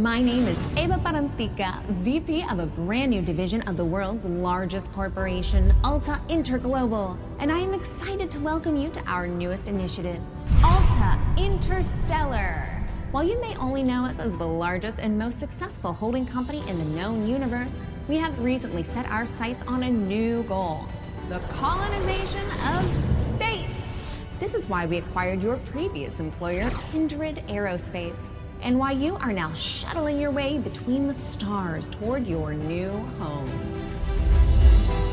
My name is Eva Parantica, VP of a brand new division of the world's largest corporation, Alta Interglobal, and I am excited to welcome you to our newest initiative, Alta Interstellar. While you may only know us as the largest and most successful holding company in the known universe, we have recently set our sights on a new goal, the colonization of space. This is why we acquired your previous employer, Kindred Aerospace, and why you are now shuttling your way between the stars toward your new home.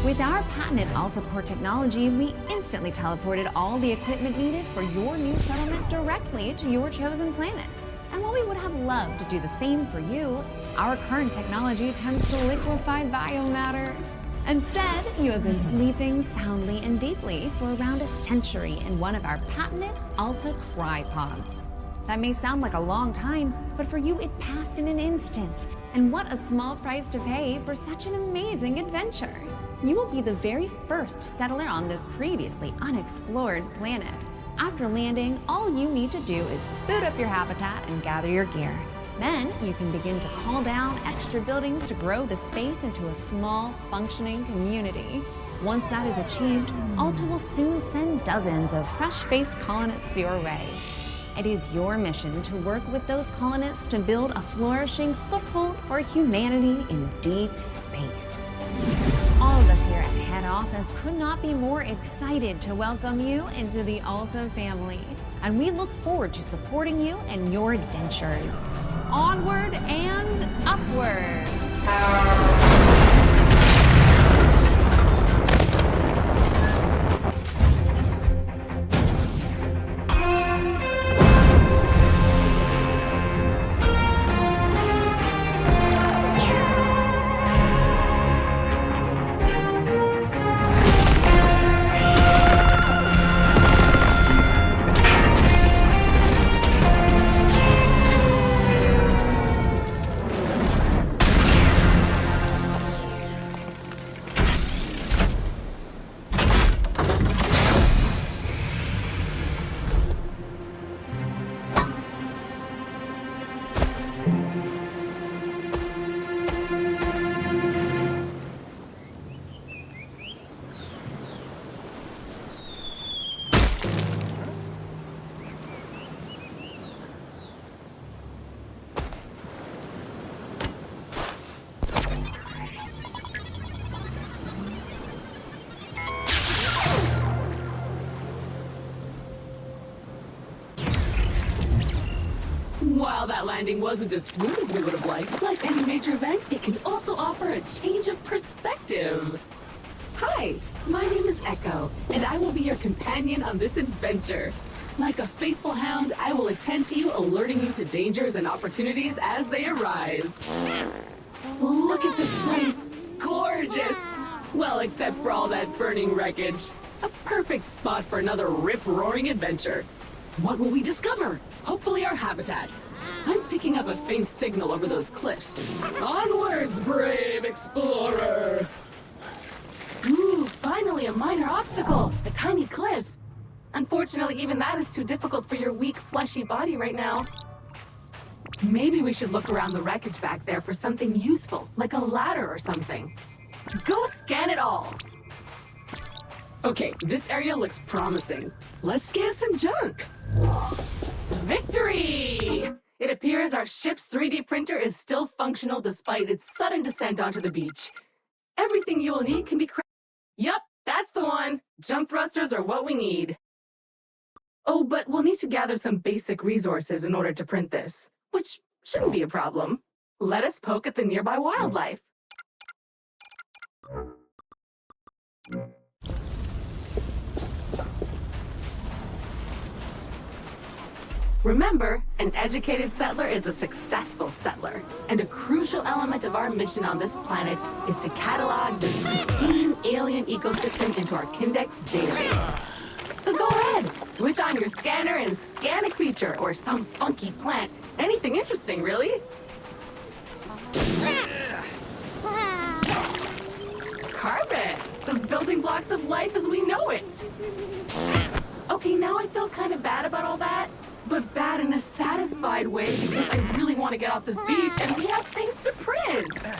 With our patented AltaPort technology, we instantly teleported all the equipment needed for your new settlement directly to your chosen planet. And while we would have loved to do the same for you, our current technology tends to liquefy biomatter. Instead, you have been sleeping soundly and deeply for around a century in one of our patented Alta crypods. That may sound like a long time, but for you it passed in an instant. And what a small price to pay for such an amazing adventure. You will be the very first settler on this previously unexplored planet. After landing, all you need to do is boot up your habitat and gather your gear. Then you can begin to call down extra buildings to grow the space into a small, functioning community. Once that is achieved, Alta will soon send dozens of fresh-faced colonists your way. It is your mission to work with those colonists to build a flourishing foothold for humanity in deep space. All of us here at head office could not be more excited to welcome you into the Alta family, and we look forward to supporting you in your adventures. Onward and upward! While that landing wasn't as smooth as we would have liked, like any major event, it can also offer a change of perspective. Hi, my name is Echo, and I will be your companion on this adventure. Like a faithful hound, I will attend to you, alerting you to dangers and opportunities as they arise. Look at this place. Gorgeous! Well, except for all that burning wreckage. A perfect spot for another rip-roaring adventure. What will we discover? Hopefully our habitat. I'm picking up a faint signal over those cliffs. Onwards, brave explorer! Ooh, finally a minor obstacle. A tiny cliff. Unfortunately, even that is too difficult for your weak, fleshy body right now. Maybe we should look around the wreckage back there for something useful, like a ladder or something. Go scan it all! Okay, this area looks promising. Let's scan some junk. Victory! It appears our ship's 3D printer is still functional despite its sudden descent onto the beach. Everything you will need can be Yup, that's the one! Jump thrusters are what we need. Oh, but we'll need to gather some basic resources in order to print this, which shouldn't be a problem. Let us poke at the nearby wildlife. Remember, an educated settler is a successful settler, and a crucial element of our mission on this planet is to catalog this pristine alien ecosystem into our Kindex database. So go ahead, switch on your scanner and scan a creature or some funky plant. Anything interesting, really. Carpet! The building blocks of life as we know it! Okay, now I feel kind of bad about all that. but bad in a satisfied way because I really want to get off this beach and we have things to print.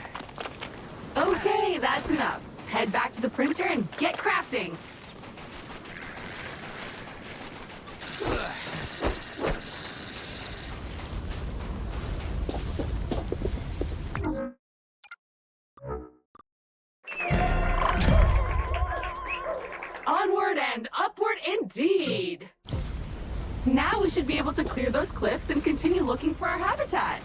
Okay, that's enough. Head back to the printer and get crafting. Onward and upward indeed! Now we should be able to clear those cliffs and continue looking for our habitat.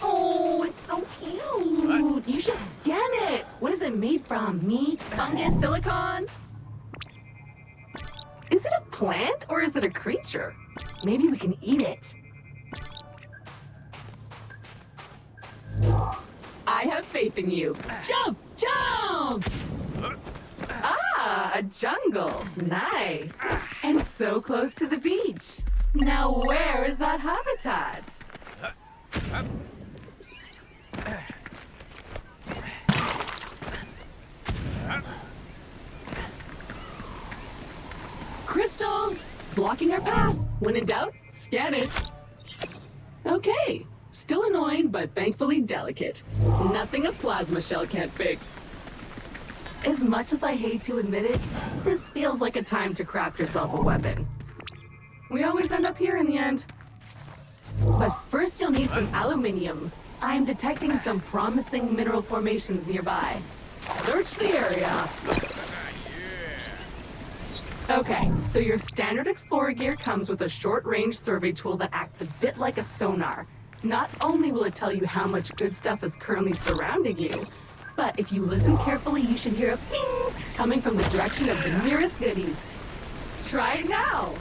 Oh, it's so cute! You should scan it! What is it made from? Meat? Fungus? Silicon? Is it a plant or is it a creature? Maybe we can eat it. I have faith in you. Jump! Jump! Ah, a jungle. Nice. And so close to the beach. Now where is that habitat? Crystals! Blocking our path. When in doubt, scan it. Okay. Still annoying, but thankfully delicate. Nothing a plasma shell can't fix. As much as I hate to admit it, this feels like a time to craft yourself a weapon. We always end up here in the end. But first you'll need some aluminium. I am detecting some promising mineral formations nearby. Search the area. Okay, so your standard explorer gear comes with a short-range survey tool that acts a bit like a sonar. Not only will it tell you how much good stuff is currently surrounding you, but if you listen carefully, you should hear a ping coming from the direction of the nearest goodies. Try it now!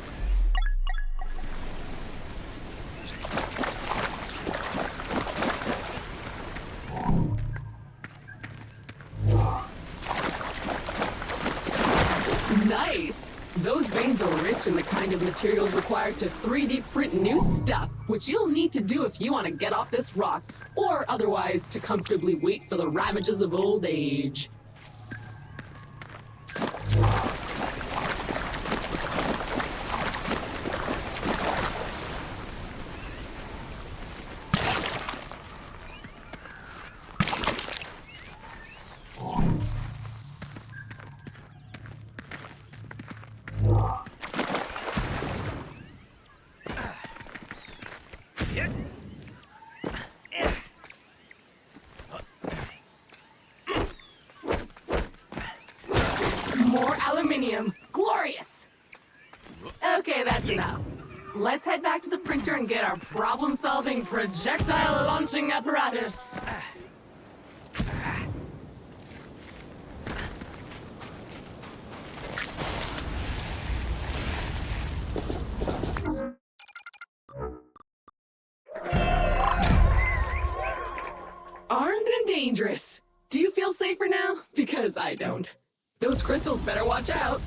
Nice! Those veins are rich in the kind of materials required to 3D print new stuff, which you'll need to do if you want to get off this rock, or otherwise to comfortably wait for the ravages of old age. More aluminium. Glorious! Okay, that's enough. Let's head back to the printer and get our problem-solving projectile launching apparatus. Armed and dangerous. Do you feel safer now? Because I don't. Those crystals better watch out.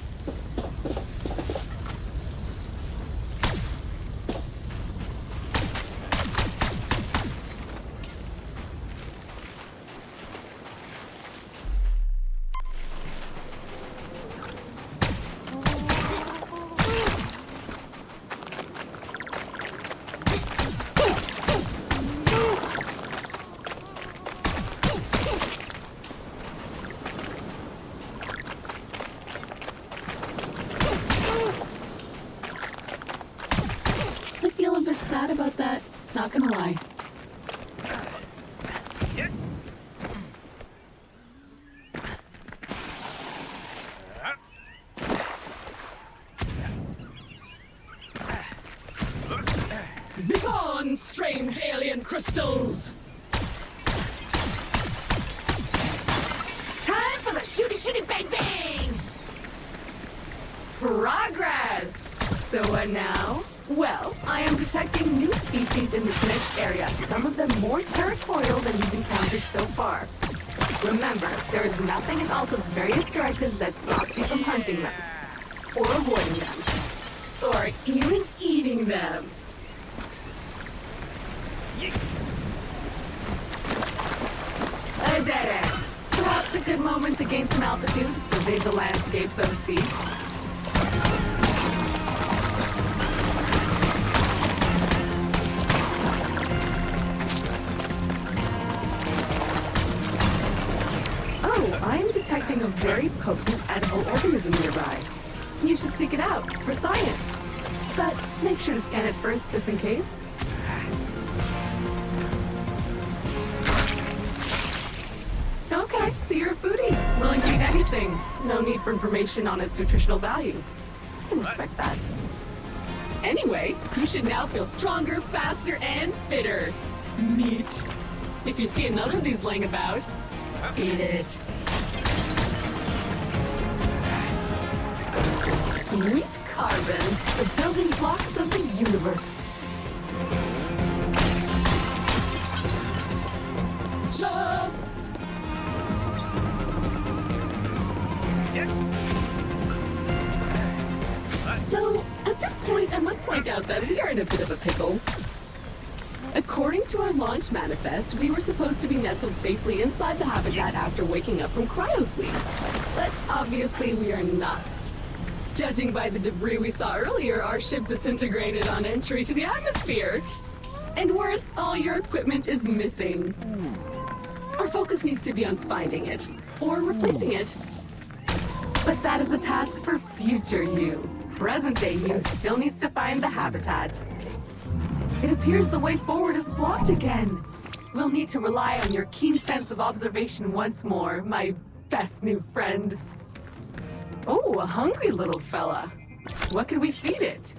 I feel a bit sad about that, not gonna lie. Begone, strange alien crystals! Time for the shooty bang bang! Progress! So what now? Well, I am detecting new species in this next area, some of them more territorial than you've encountered so far. Remember, there is nothing in Alta's various directives that stops you from hunting them, or avoiding them, or even eating them. A dead end. Perhaps a good moment to gain some altitude, survey the landscape, so to speak. reporting a very potent edible organism nearby. You should seek it out for science. But make sure to scan it first, just in case. Okay, so you're a foodie, willing to eat anything. No need for information on its nutritional value. I can respect that. Anyway, you should now feel stronger, faster, and fitter. Neat. If you see another of these laying about, eat it. Sweet carbon, the building blocks of the universe. Jump! So, at this point, I must point out that we are in a bit of a pickle. According to our launch manifest, we were supposed to be nestled safely inside the habitat after waking up from cryosleep. But obviously we are not. Judging by the debris we saw earlier, our ship disintegrated on entry to the atmosphere. And worse, all your equipment is missing. Our focus needs to be on finding it, or replacing it. But that is a task for future you. Present-day you still needs to find the habitat. It appears the way forward is blocked again. We'll need to rely on your keen sense of observation once more, my best new friend. Oh, a hungry little fella. What can we feed it?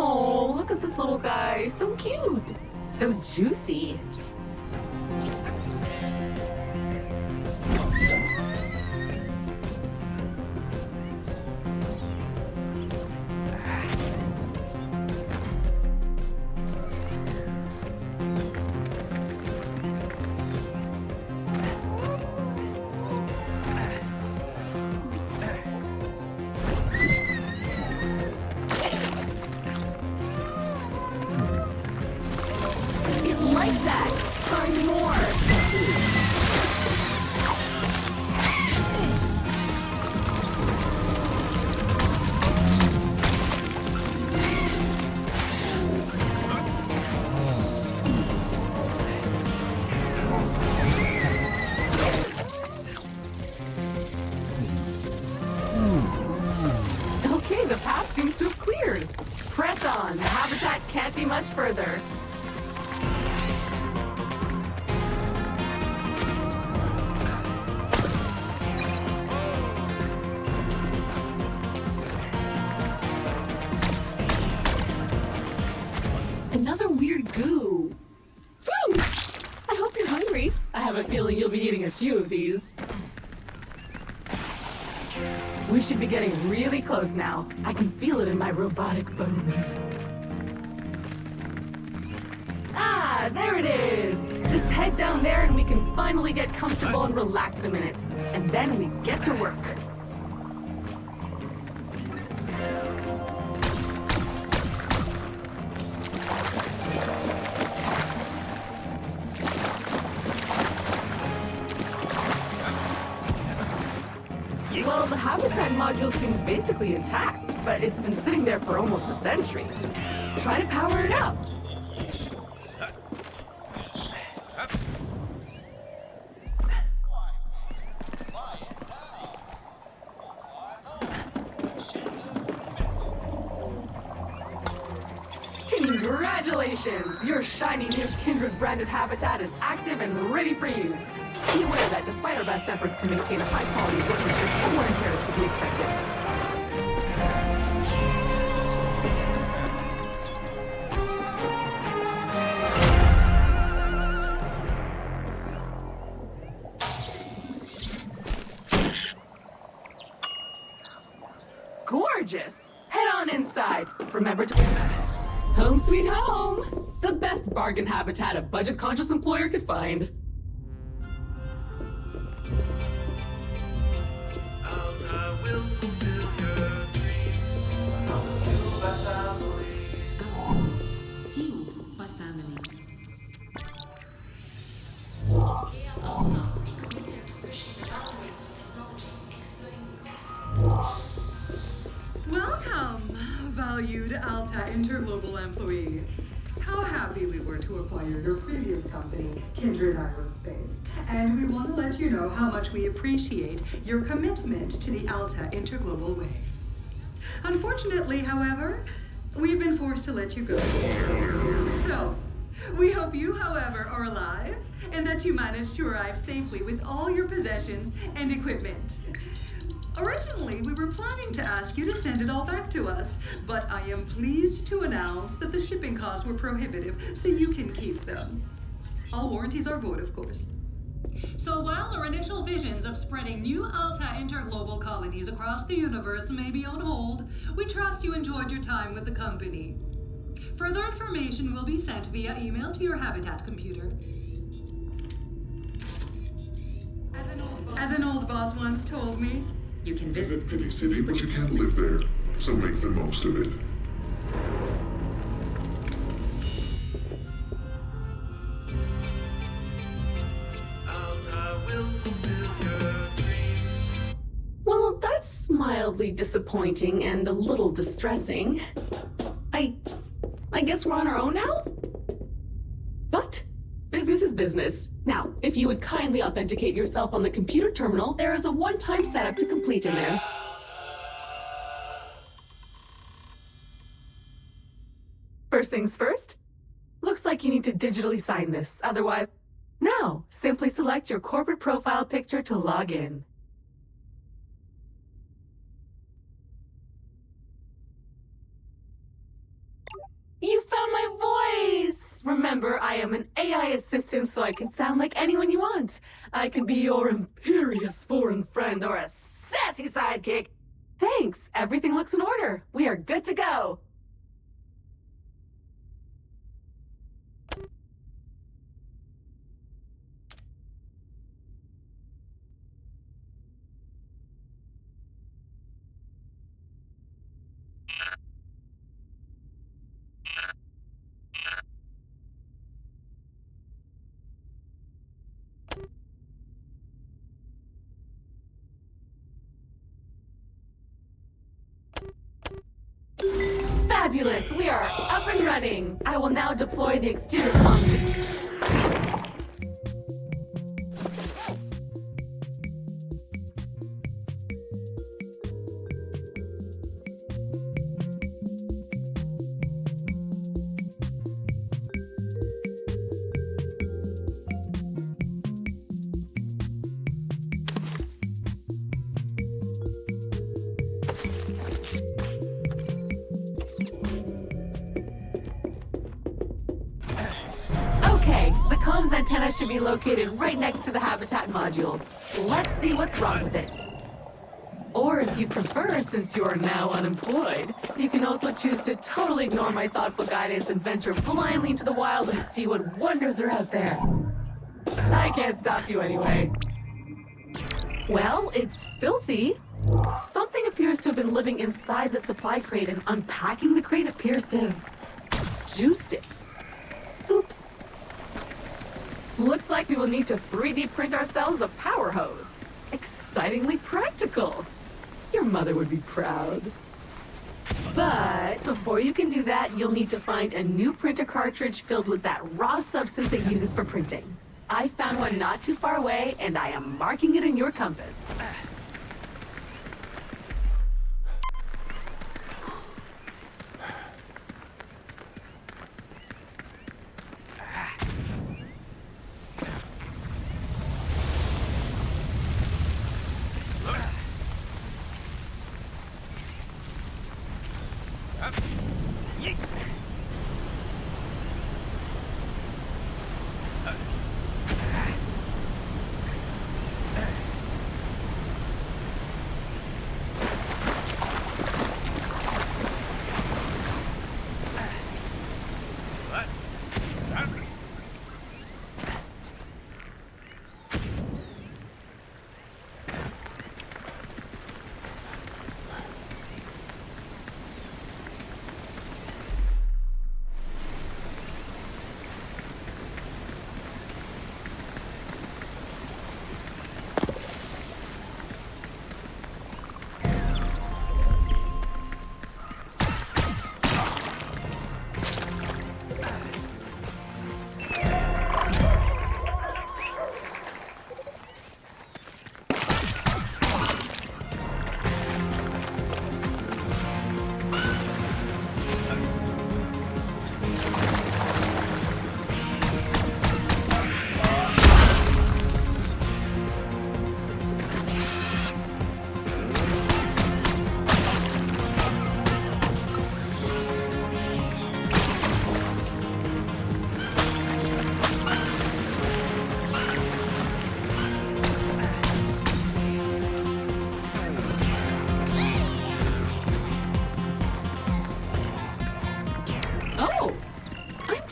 Oh, look at this little guy. So cute. So juicy. Like that! Find more! Okay, the path seems to have cleared. Press on, the habitat can't be much further. Another weird goo. Food! I hope you're hungry. I have a feeling you'll be eating a few of these. We should be getting really close now. I can feel it in my robotic bones. Ah, there it is! Just head down there and we can finally get comfortable and relax a minute. And then we get to work. Well, the habitat module seems basically intact, but it's been sitting there for almost a century. Try to power it up. Congratulations! Your shiny new Kindred-branded habitat is active and ready for use. Be aware that despite our best efforts to maintain a high-quality workmanship, more tear is to be expected. Gorgeous! Head on inside. Remember to... Home sweet home! The best bargain habitat a budget-conscious employer could find. I'll Fueled by families. Welcome, valued Alta Interglobal employee. How happy we were to acquire your previous company, Kindred Aerospace. And we want to let you know how much we appreciate your commitment to the Alta Interglobal way. Unfortunately, however, we've been forced to let you go. So, we hope you, however, are alive and that you managed to arrive safely with all your possessions and equipment. Originally, we were planning to ask you to send it all back to us, but I am pleased to announce that the shipping costs were prohibitive, so you can keep them. All warranties are void, of course. So while our initial visions of spreading new Alta interglobal colonies across the universe may be on hold, we trust you enjoyed your time with the company. Further information will be sent via email to your Habitat computer. As an old boss once told me, you can visit Pity City, but you can't live there, so make the most of it. Well, that's mildly disappointing and a little distressing. I guess we're on our own now? But business is business. Now, if you would kindly authenticate yourself on the computer terminal, there is a one-time setup to complete in there. First things first, looks like you need to digitally sign this, otherwise... Now, simply select your corporate profile picture to log in. You found my voice! Remember, I am an AI assistant, so I can sound like anyone you want. I can be your imperious foreign friend or a sassy sidekick. Thanks, everything looks in order. We are good to go. Fabulous! We are up and running! I will now deploy the exterior comms. Okay, the comms antenna should be located right next to the habitat module. Let's see what's wrong with it. Or if you prefer, since you are now unemployed, you can also choose to totally ignore my thoughtful guidance and venture blindly into the wild and see what wonders are out there. I can't stop you anyway. Well, it's filthy. Something appears to have been living inside the supply crate, and unpacking the crate appears to have juiced it. Oops. Looks like we will need to 3D print ourselves a power hose. Excitingly practical. Your mother would be proud. But before you can do that, you'll need to find a new printer cartridge filled with that raw substance it uses for printing. I found one not too far away, and I am marking it in your compass.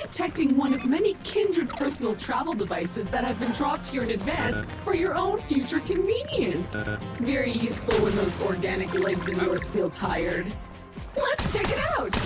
detecting one of many kindred personal travel devices that have been dropped here in advance for your own future convenience. Very useful when those organic legs of yours feel tired. Let's check it out!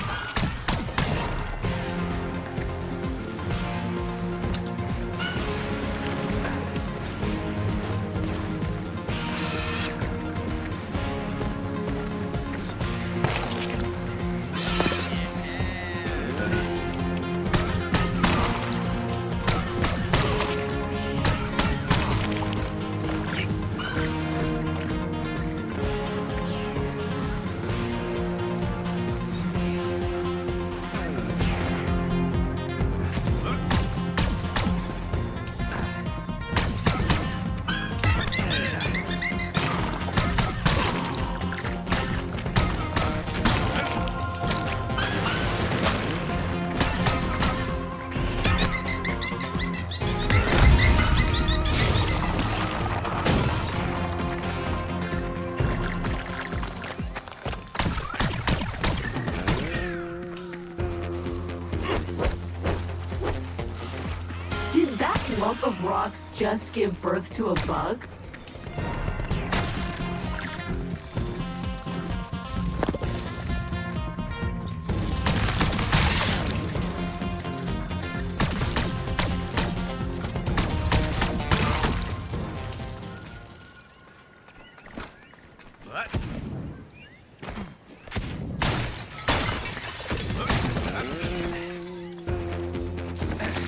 Lump of rocks just give birth to a bug?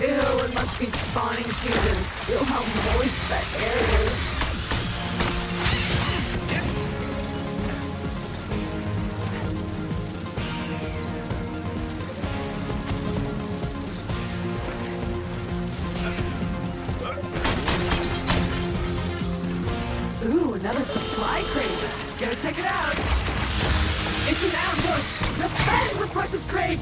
Ew, it must be spawning season. Feel how moist that air is. Ooh, another supply crate. Gotta check it out. It's an ambush. Defend your precious crate.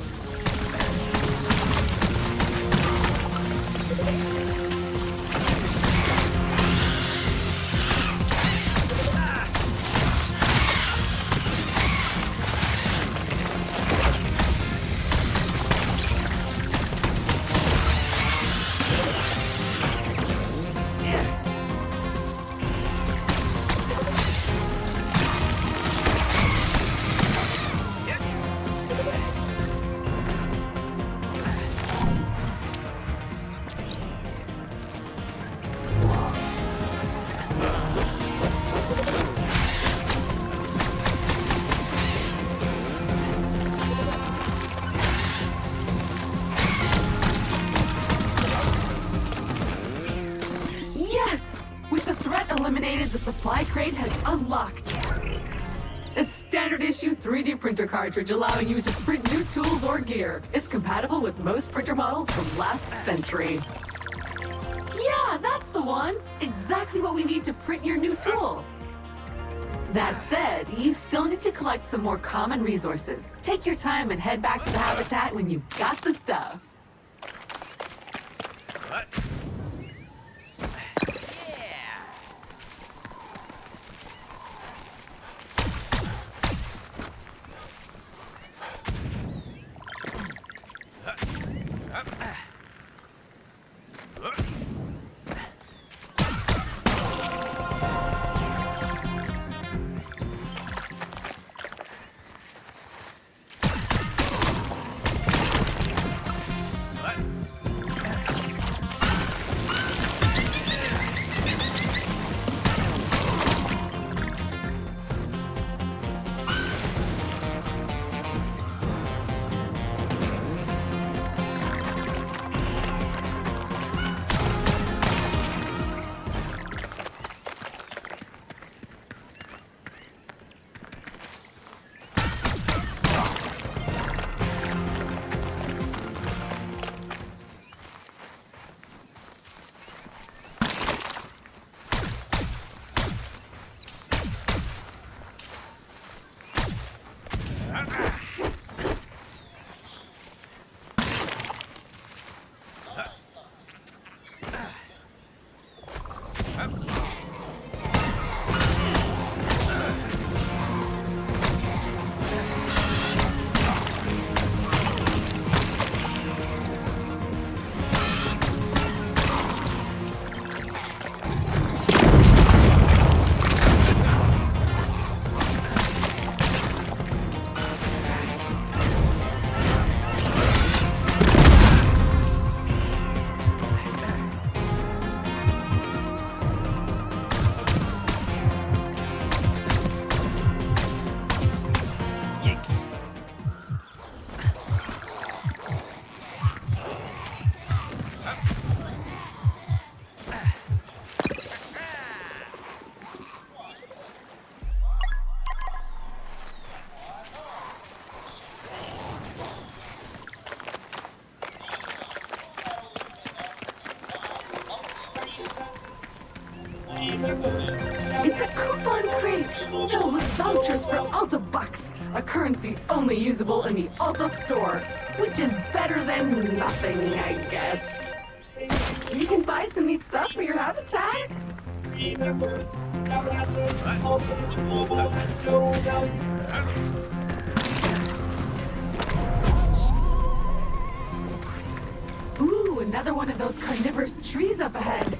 Eliminated, the supply crate has unlocked. A standard issue 3D printer cartridge allowing you to print new tools or gear. It's compatible with most printer models from last century. Yeah, that's the one! Exactly what we need to print your new tool. That said, you still need to collect some more common resources. Take your time and head back to the habitat when you've got the stuff. just for Alta Bucks, a currency only usable in the Alta store, which is better than nothing, I guess. You can buy some neat stuff for your habitat. Ooh, another one of those carnivorous trees up ahead.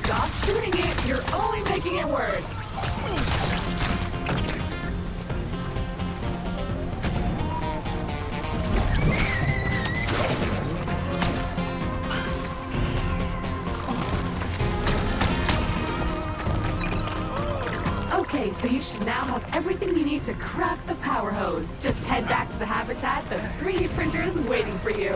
Stop shooting it, you're only making it worse. Okay, so you should now have everything you need to craft the power hose. Just head back to the habitat. The 3D printer is waiting for you.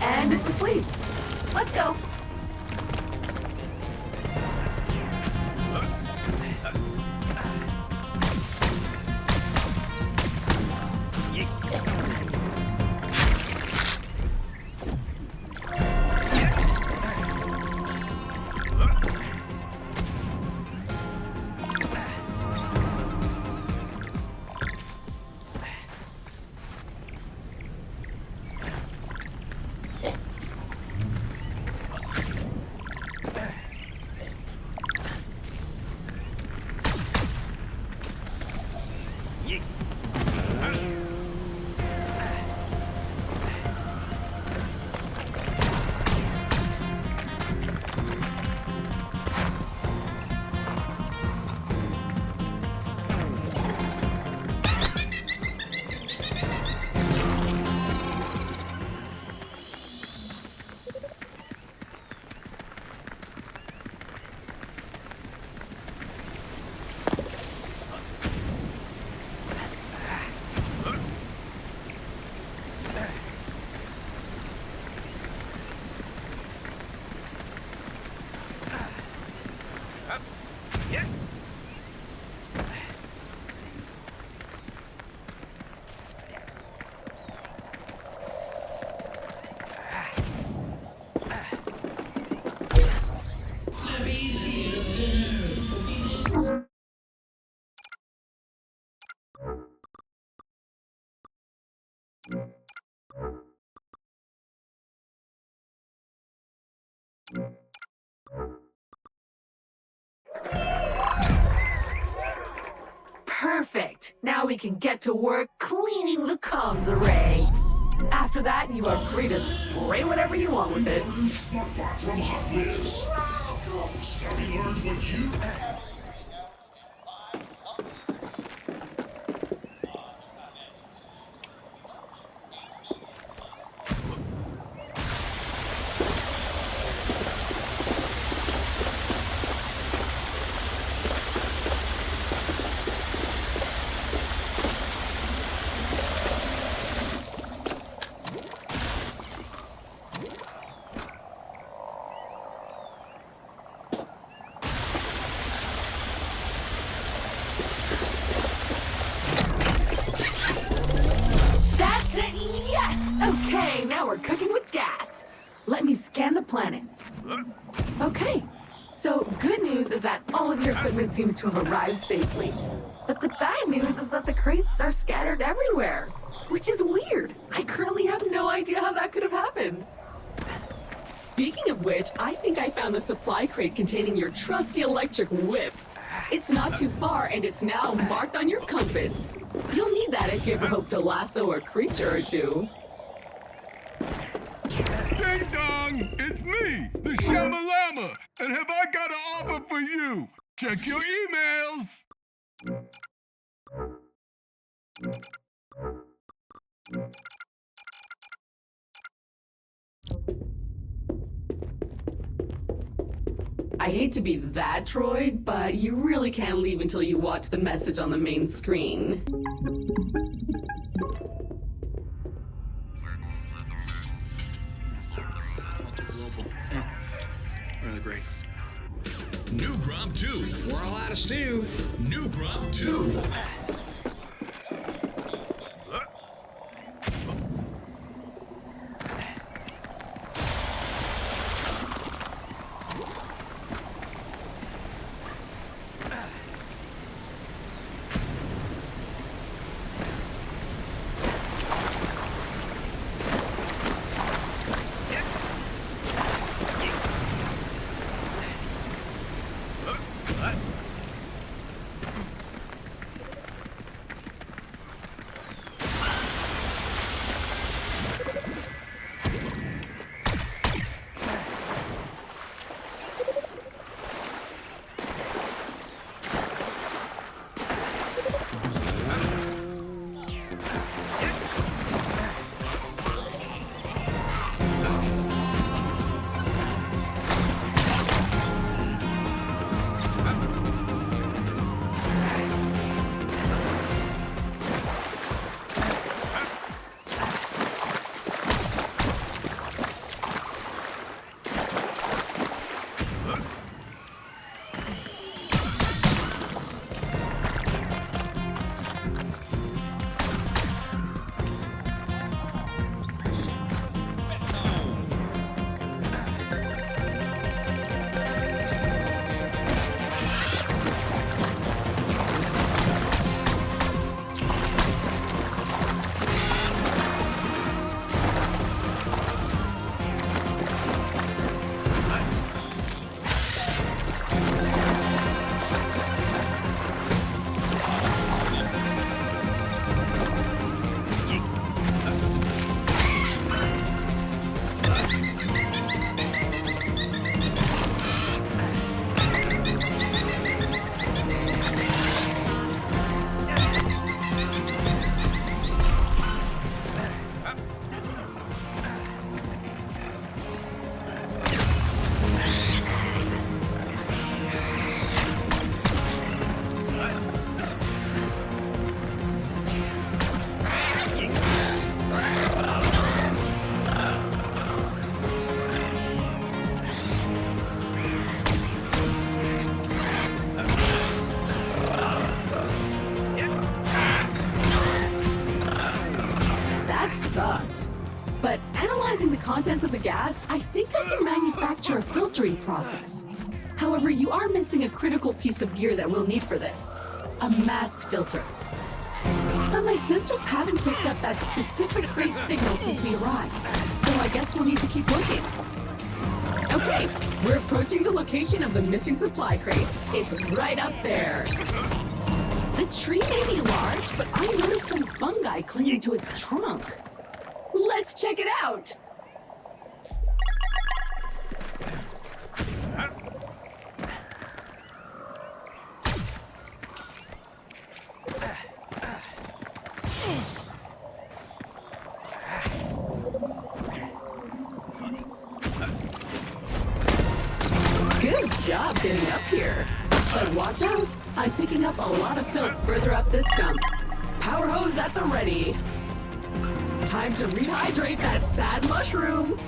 And it's asleep. Let's go. Perfect! Now we can get to work cleaning the comms array. After that, you are free to spray whatever you want with it. Smartbot from Hot Whiz. Stuffy learns what you... Okay, now we're cooking with gas. Let me scan the planet. Okay, so good news is that all of your equipment seems to have arrived safely. But the bad news is that the crates are scattered everywhere, which is weird. I currently have no idea how that could have happened. Speaking of which, I think I found the supply crate containing your trusty electric whip. It's not too far, and it's now marked on your compass. You'll need that if you ever hope to lasso a creature or two. Ding dong! It's me, the Shamalama! And have I got an offer for you? Check your emails! I hate to be that droid, but you really can't leave until you watch the message on the main screen. Global. Yeah. Really great. New Gromp 2. We're all out of stew. New Gromp 2. But analyzing the contents of the gas, I think I can manufacture a filtering process. However, you are missing a critical piece of gear that we'll need for this. A mask filter. But my sensors haven't picked up that specific crate signal since we arrived, so I guess we'll need to keep looking. Okay, we're approaching the location of the missing supply crate. It's right up there. The tree may be large, but I noticed some fungi clinging to its trunk. Let's check it out! Good job getting up here. But watch out, I'm picking up a lot of filth further up this stump. Power hose at the ready. Time to rehydrate that sad mushroom.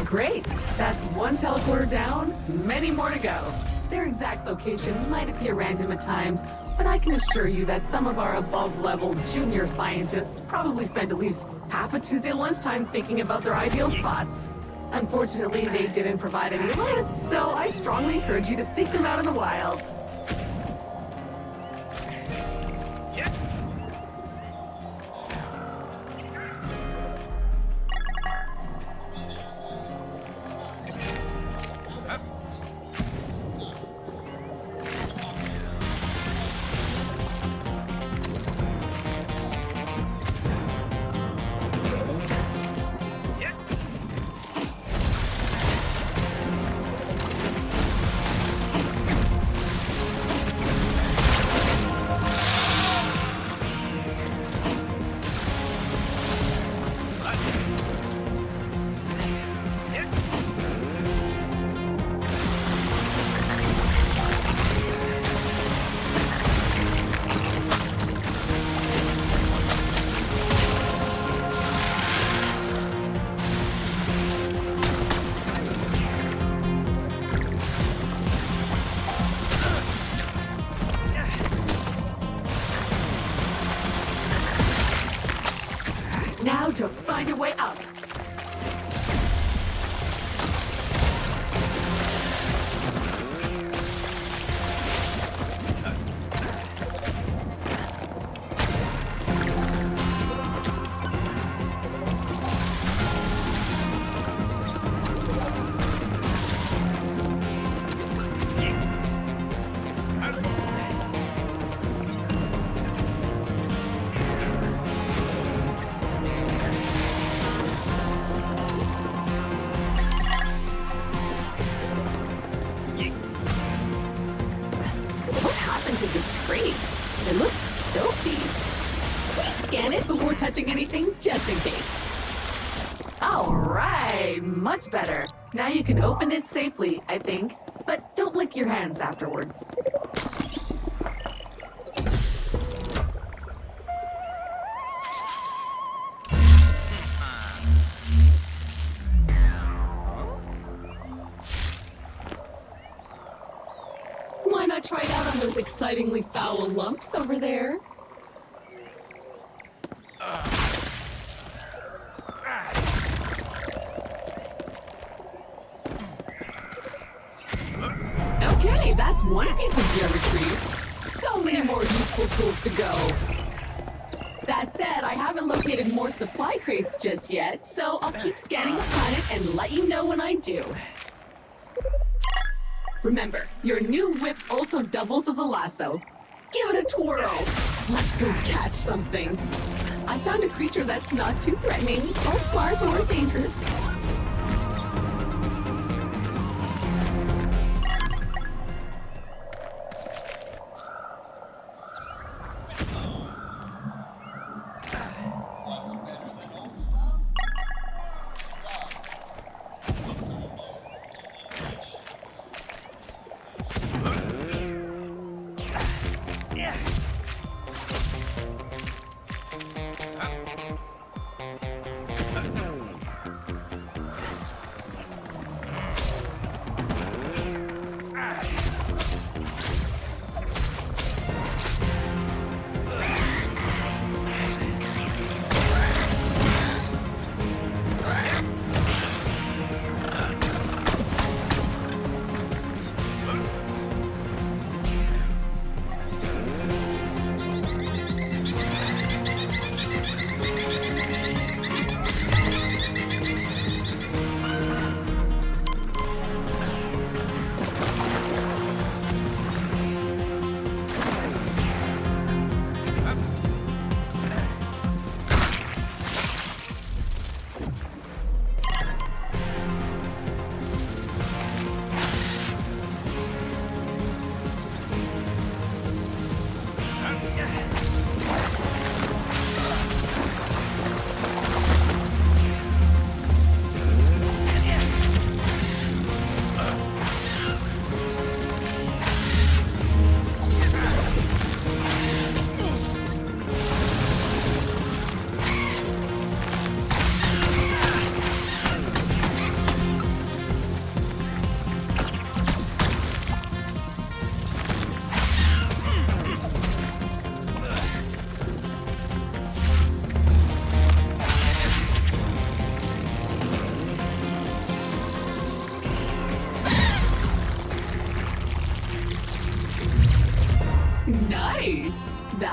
Great! That's one teleporter down, many more to go. Their exact locations might appear random at times, but I can assure you that some of our above-level junior scientists probably spend at least half a Tuesday lunchtime thinking about their ideal spots. Unfortunately, they didn't provide any lists, so I strongly encourage you to seek them out in the wild. Now to find a way up. To this crate. It looks filthy. Please scan it before touching anything, just in case. All right, much better. Now you can open it safely, I think, but don't lick your hands afterwards. Why not try it out on those excitingly foul lumps over there? Okay, that's one piece of gear retrieved. So many more useful tools to go. That said, I haven't located more supply crates just yet, so I'll keep scanning the planet and let you know when I do. Remember, your new whip also doubles as a lasso. Give it a twirl. Let's go catch something. I found a creature that's not too threatening, or smart, or dangerous.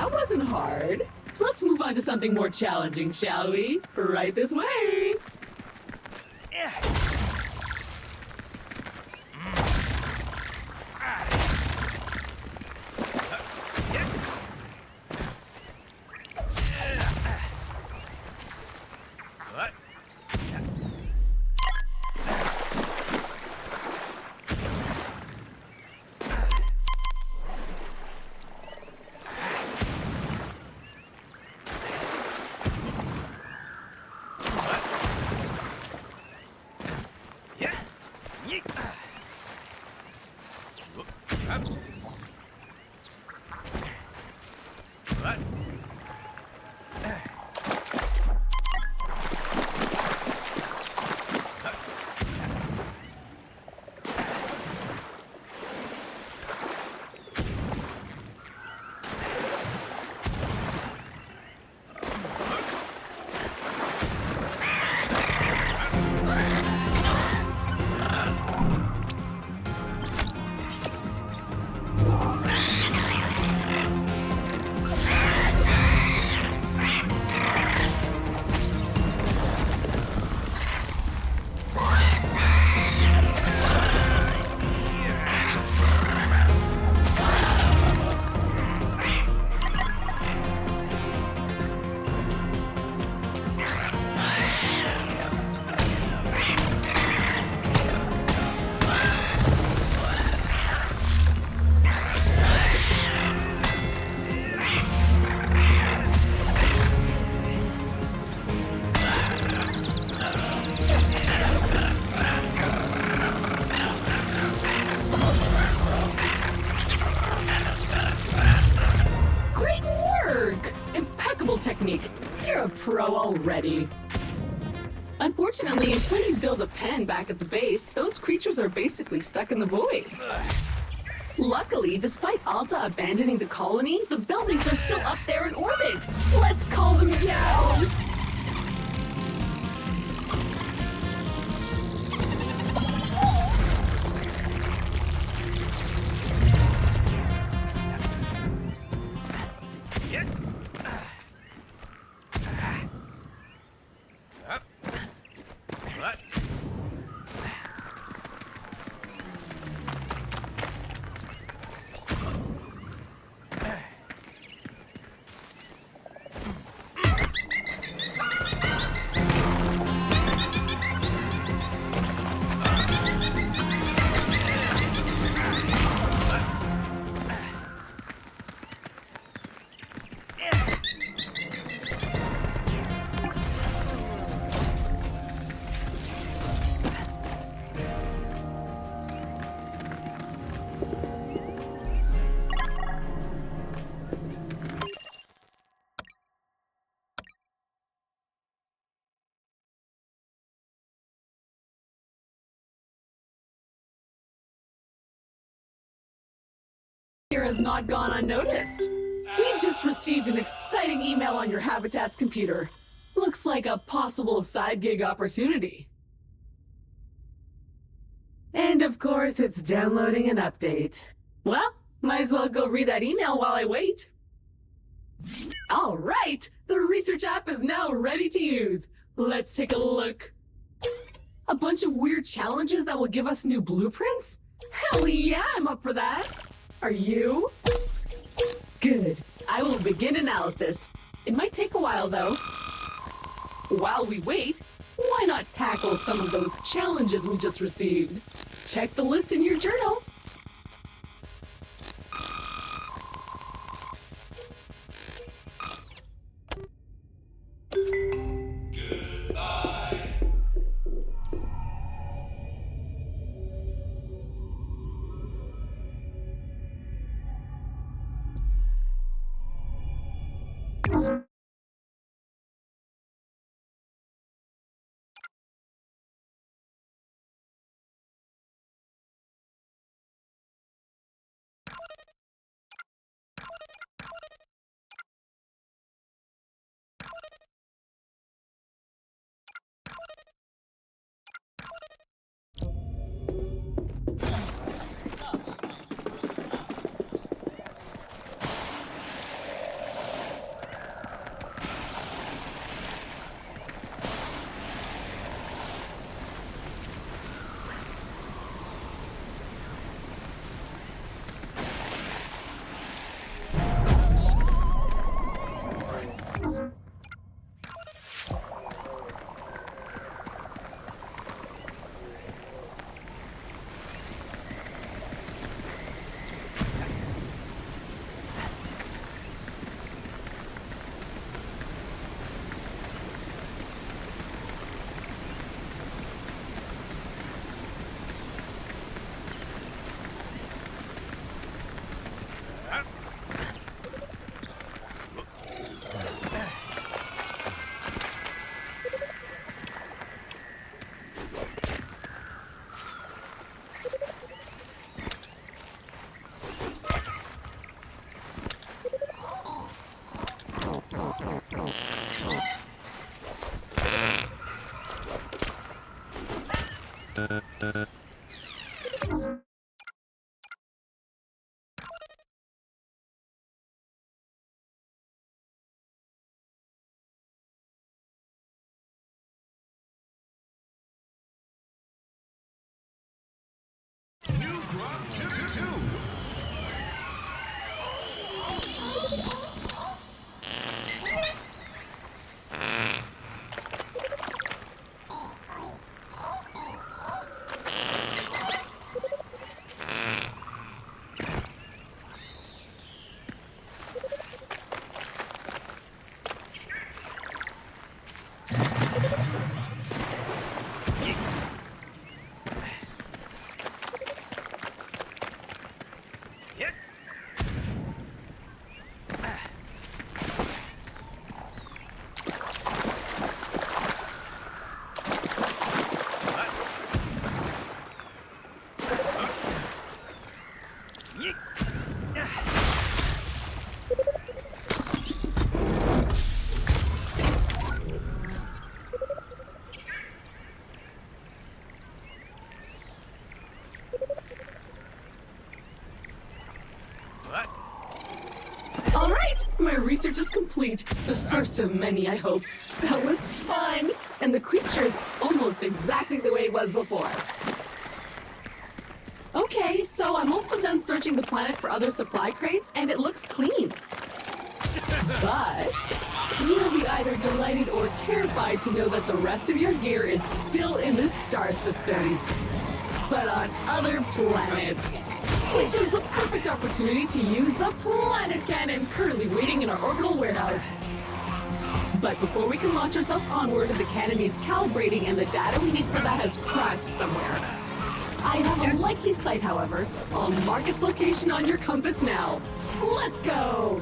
that wasn't hard. Let's move on to something more challenging, shall we? Right this way. Technique. You're a pro already. Unfortunately, until you build a pen back at the base, those creatures are basically stuck in the void. Luckily, despite Alta abandoning the colony, the buildings are still up there in orbit. Let's call them down! Has not gone unnoticed. We've just received an exciting email on your habitat's computer. Looks like a possible side gig opportunity. And of course, it's downloading an update. Well, might as well go read that email while I wait. All right, the research app is now ready to use. Let's take a look. A bunch of weird challenges that will give us new blueprints? Hell yeah, I'm up for that. Are you? Good. I will begin analysis. It might take a while, though. While we wait, why not tackle some of those challenges we just received? Check the list in your journal. too. All right, my research is complete. The first of many, I hope. That was fun, and the creature's almost exactly the way it was before. Okay, so I'm also done searching the planet for other supply crates, and it looks clean. But you'll be either delighted or terrified to know that the rest of your gear is still in this star system, but on other planets. Which is the perfect opportunity to use the planet cannon currently waiting in our orbital warehouse. But before we can launch ourselves onward, the cannon needs calibrating, and the data we need for that has crashed somewhere. I have a likely site, however. I'll mark its location on your compass now. Let's go!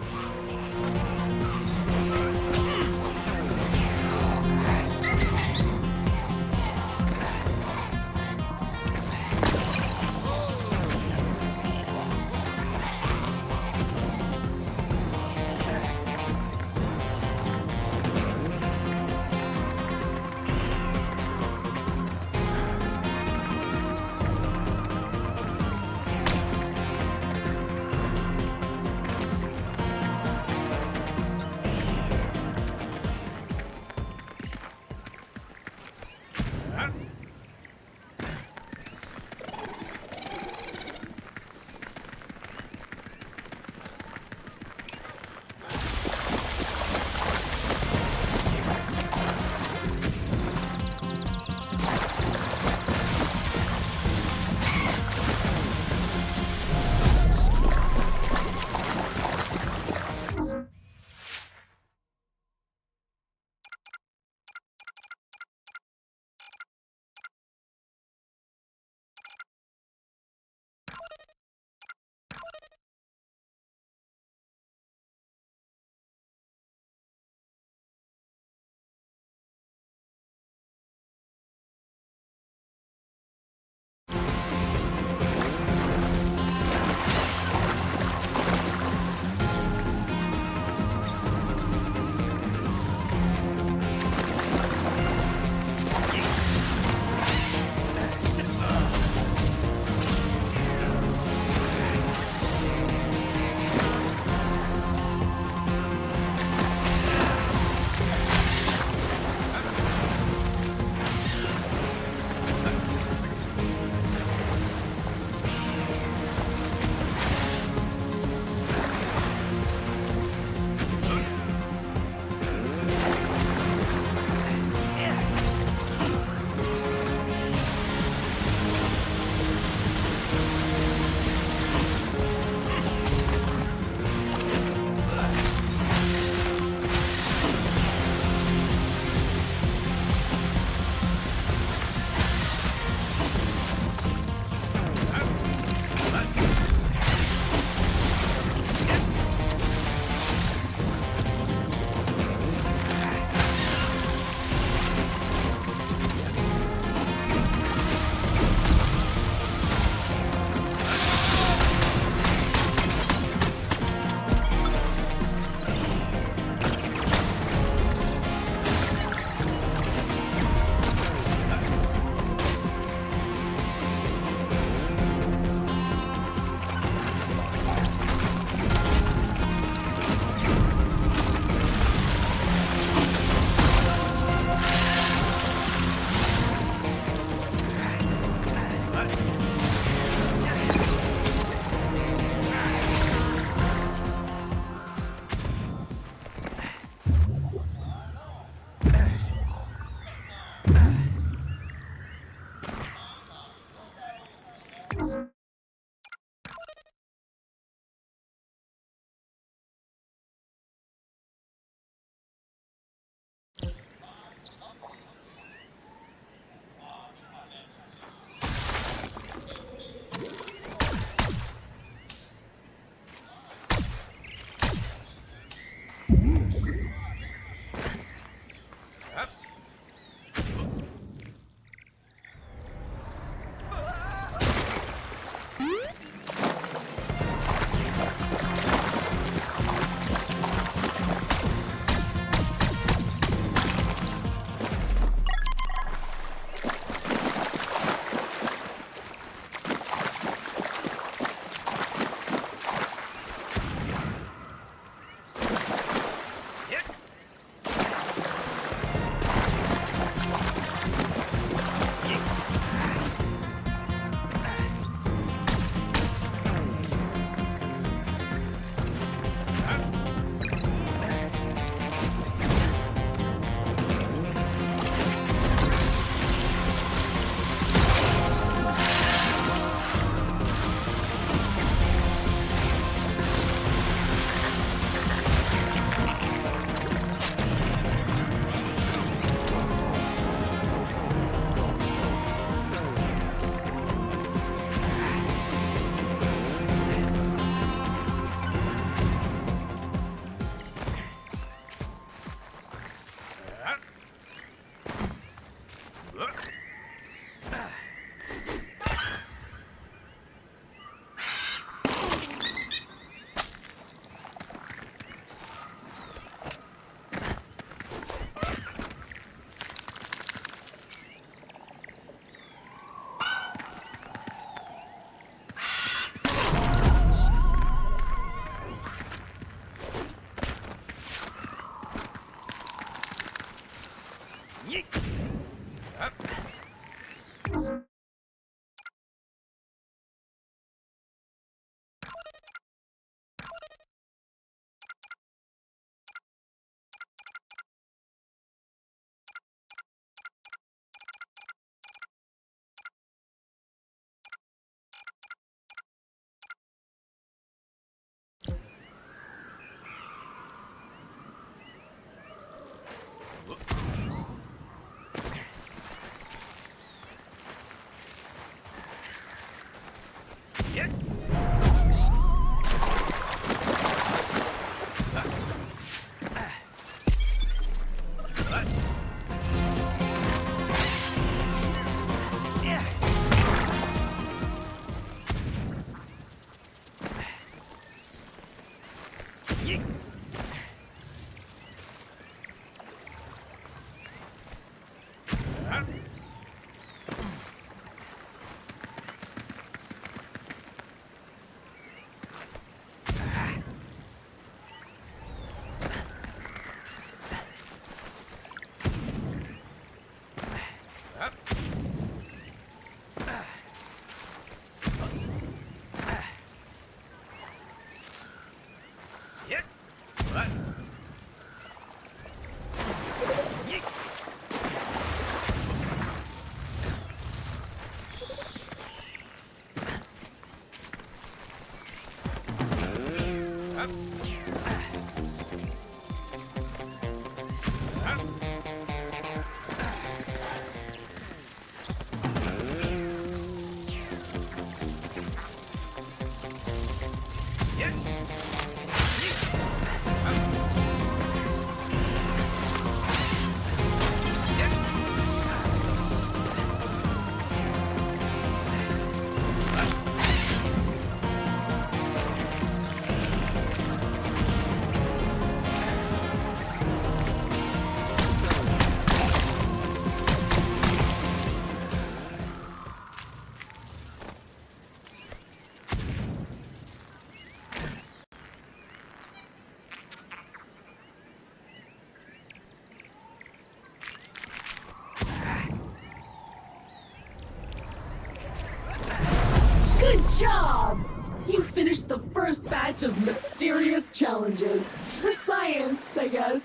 job! You finished the first batch of mysterious challenges. For science, I guess.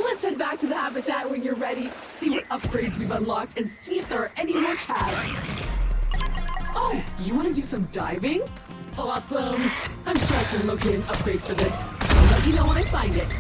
Let's head back to the habitat when you're ready, see what upgrades we've unlocked, and see if there are any more tasks. Oh, you want to do some diving? Awesome! I'm sure I can locate an upgrade for this. I'll let you know when I find it.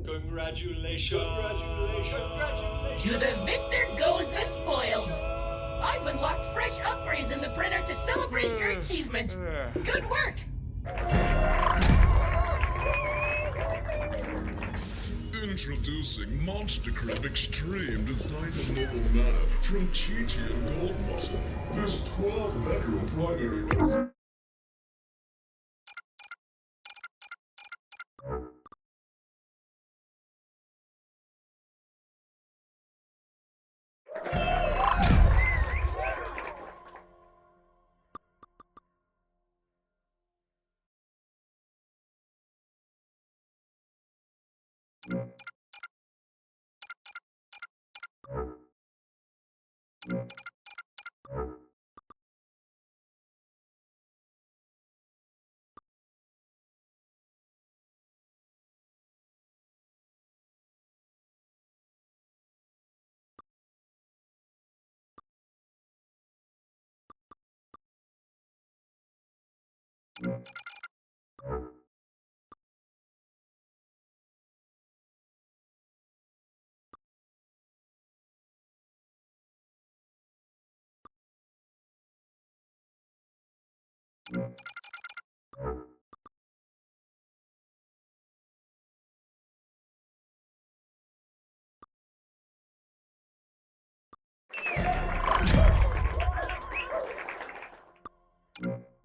Congratulations. To the victor goes the spoils. I've unlocked fresh upgrades in the printer to celebrate your achievement. Good work. Introducing Monster Crab Extreme Design of Noble Manor from Chi-Chi and Gold Muscle. This 12-bedroom primary...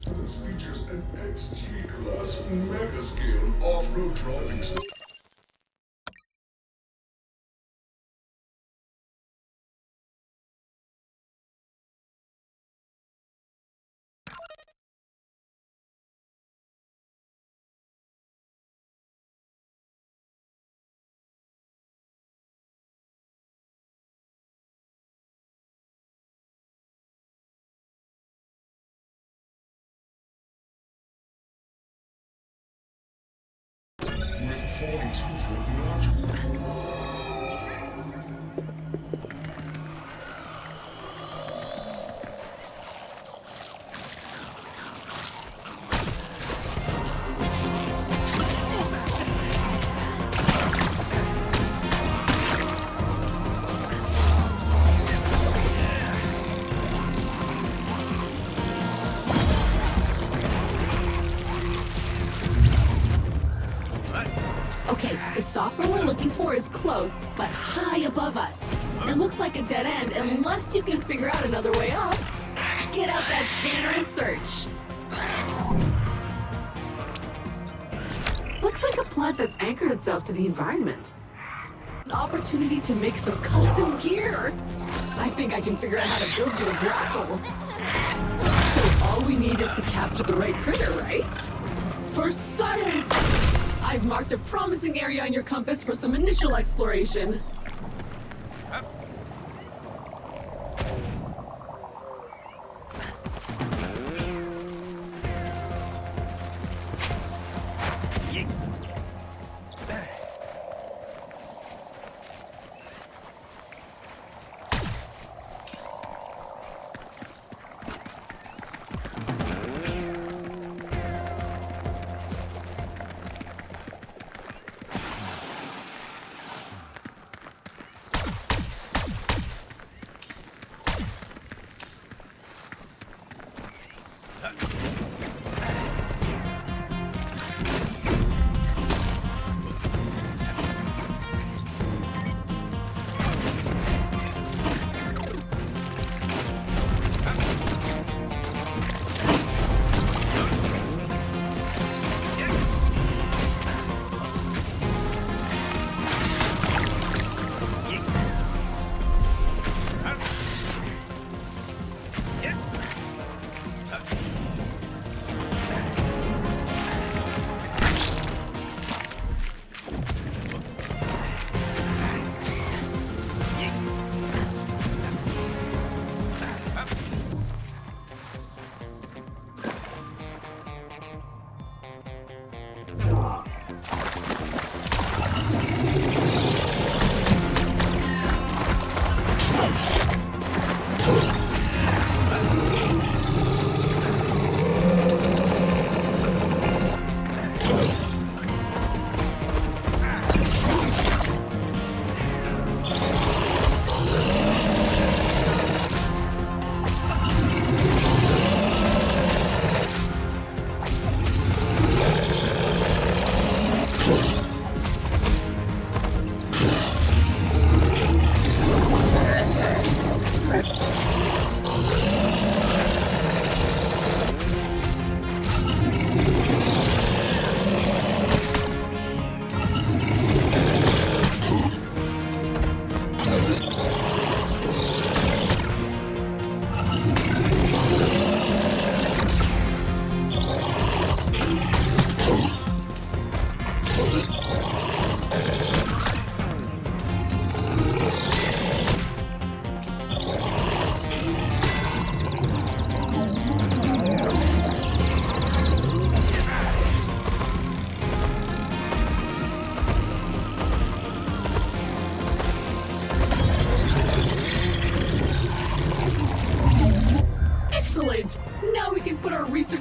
This features an XG class mega scale off-road driving system. With 42-foot module. Okay, the software we're looking for is close, but high above us. It looks like a dead end unless you can figure out another way up. Get out that scanner and search. Looks like a plant that's anchored itself to the environment. An opportunity to make some custom gear. I think I can figure out how to build you a grapple. So all we need is to capture the right critter, right? For science! I've marked a promising area on your compass for some initial exploration.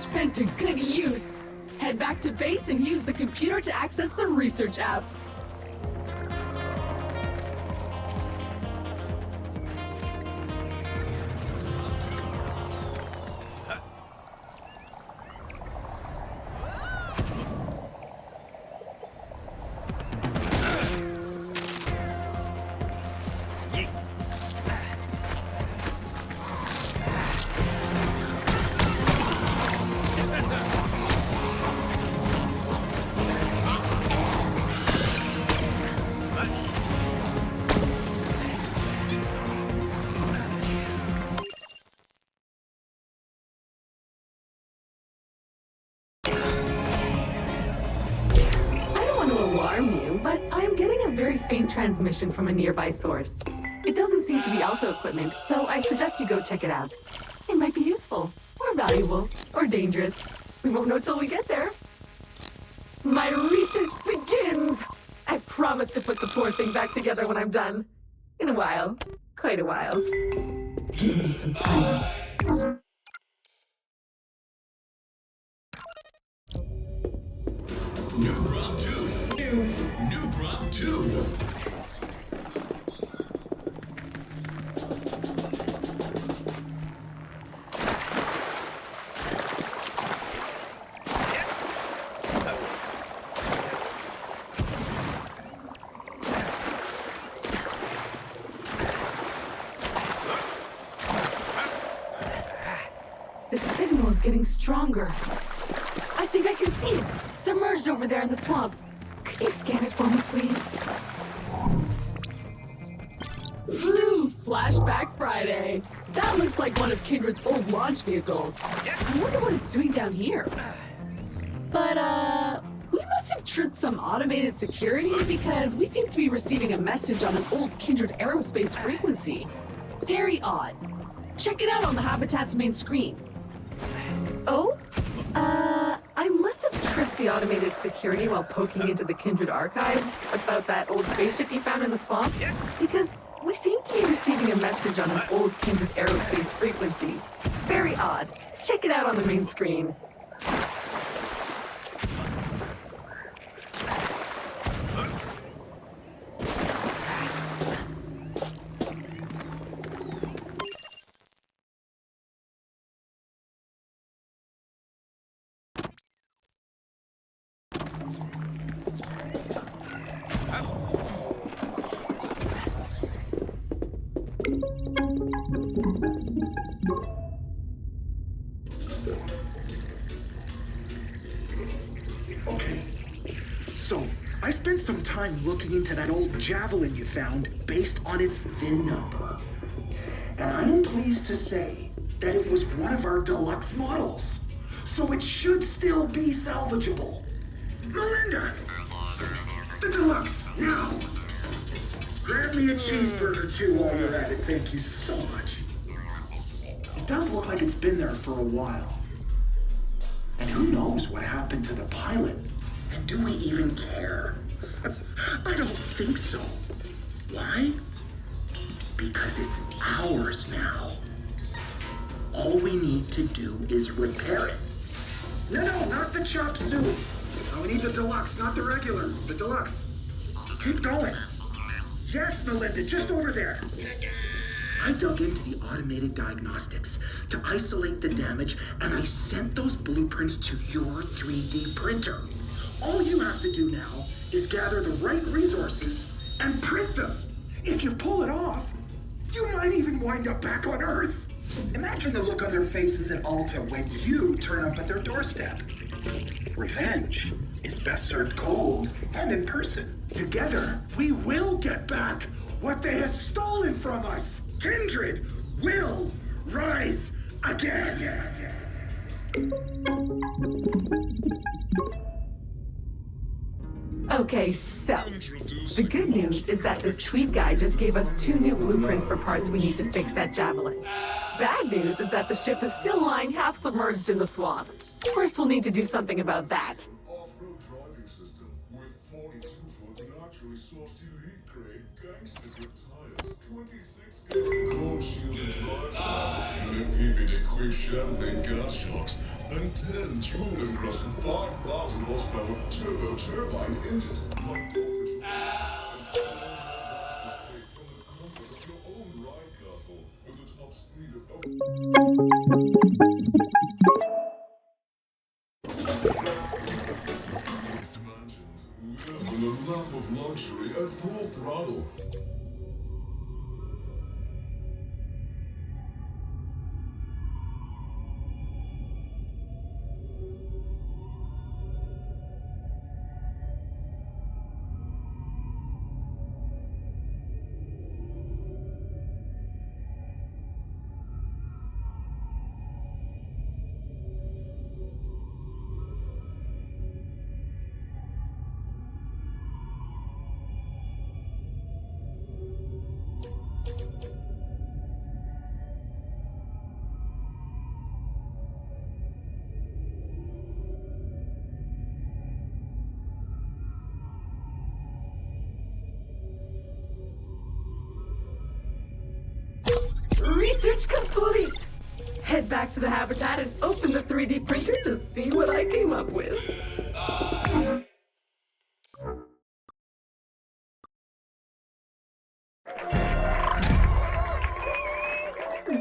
research pen to good use. Head back to base and use the computer to access the research app. But I'm getting a very faint transmission from a nearby source. It doesn't seem to be Alto equipment, so I suggest you go check it out. It might be useful, or valuable, or dangerous. We won't know till we get there. My research begins! I promise to put the poor thing back together when I'm done. In a while. Quite a while. Give me some time. New crop 2. New crop 2. The signal is getting stronger. I think I can see it. Submerged over there in the swamp. Could you scan it for me, please? Ooh, Flashback Friday. That looks like one of Kindred's old launch vehicles. I wonder what it's doing down here. But, we must have tripped some automated security because we seem to be receiving a message on an old Kindred aerospace frequency. Very odd. Check it out on the Habitat's main screen. Oh? I must have tripped the automated security while poking into the Kindred archives about that old spaceship you found in the swamp. Because we seem to be receiving a message on an old Kindred aerospace frequency. Very odd. Check it out on the main screen. Okay, so I spent some time looking into that old javelin you found based on its VIN number. And I am pleased to say that it was one of our deluxe models. So it should still be salvageable. Melinda! The deluxe, now! Grab me a cheeseburger too while you're at it, thank you so much. It does look like it's been there for a while. And who knows what happened to the pilot? And do we even care? I don't think so. Why? Because it's ours now. All we need to do is repair it. No, not the chop suey. No, we need the deluxe, not the regular. The deluxe. Keep going. Yes, Melinda, just over there. I dug into the automated diagnostics to isolate the damage, and I sent those blueprints to your 3D printer. All you have to do now is gather the right resources and print them. If you pull it off, you might even wind up back on Earth. Imagine the look on their faces at Alta when you turn up at their doorstep. Revenge is best served cold and in person. Together, we will get back what they have stolen from us. Kindred will rise again. Okay, so the good news is that this tweet guy just gave us 2 new blueprints for parts we need to fix that javelin. Bad news is that the ship is still lying half submerged in the swamp. First, we'll need to do something about that. Off-road driving system with 42-foot naturally sourced elite-grade gangster-grip tires, 26 cold shielded drive, repeated quick shielding gas shocks, and 10 dual-encrusted 5,000 horsepower turbo turbine engines. With a top speed of dimensions, live in a lap of luxury at full throttle. Research complete! Head back to the habitat and open the 3D printer to see what I came up with.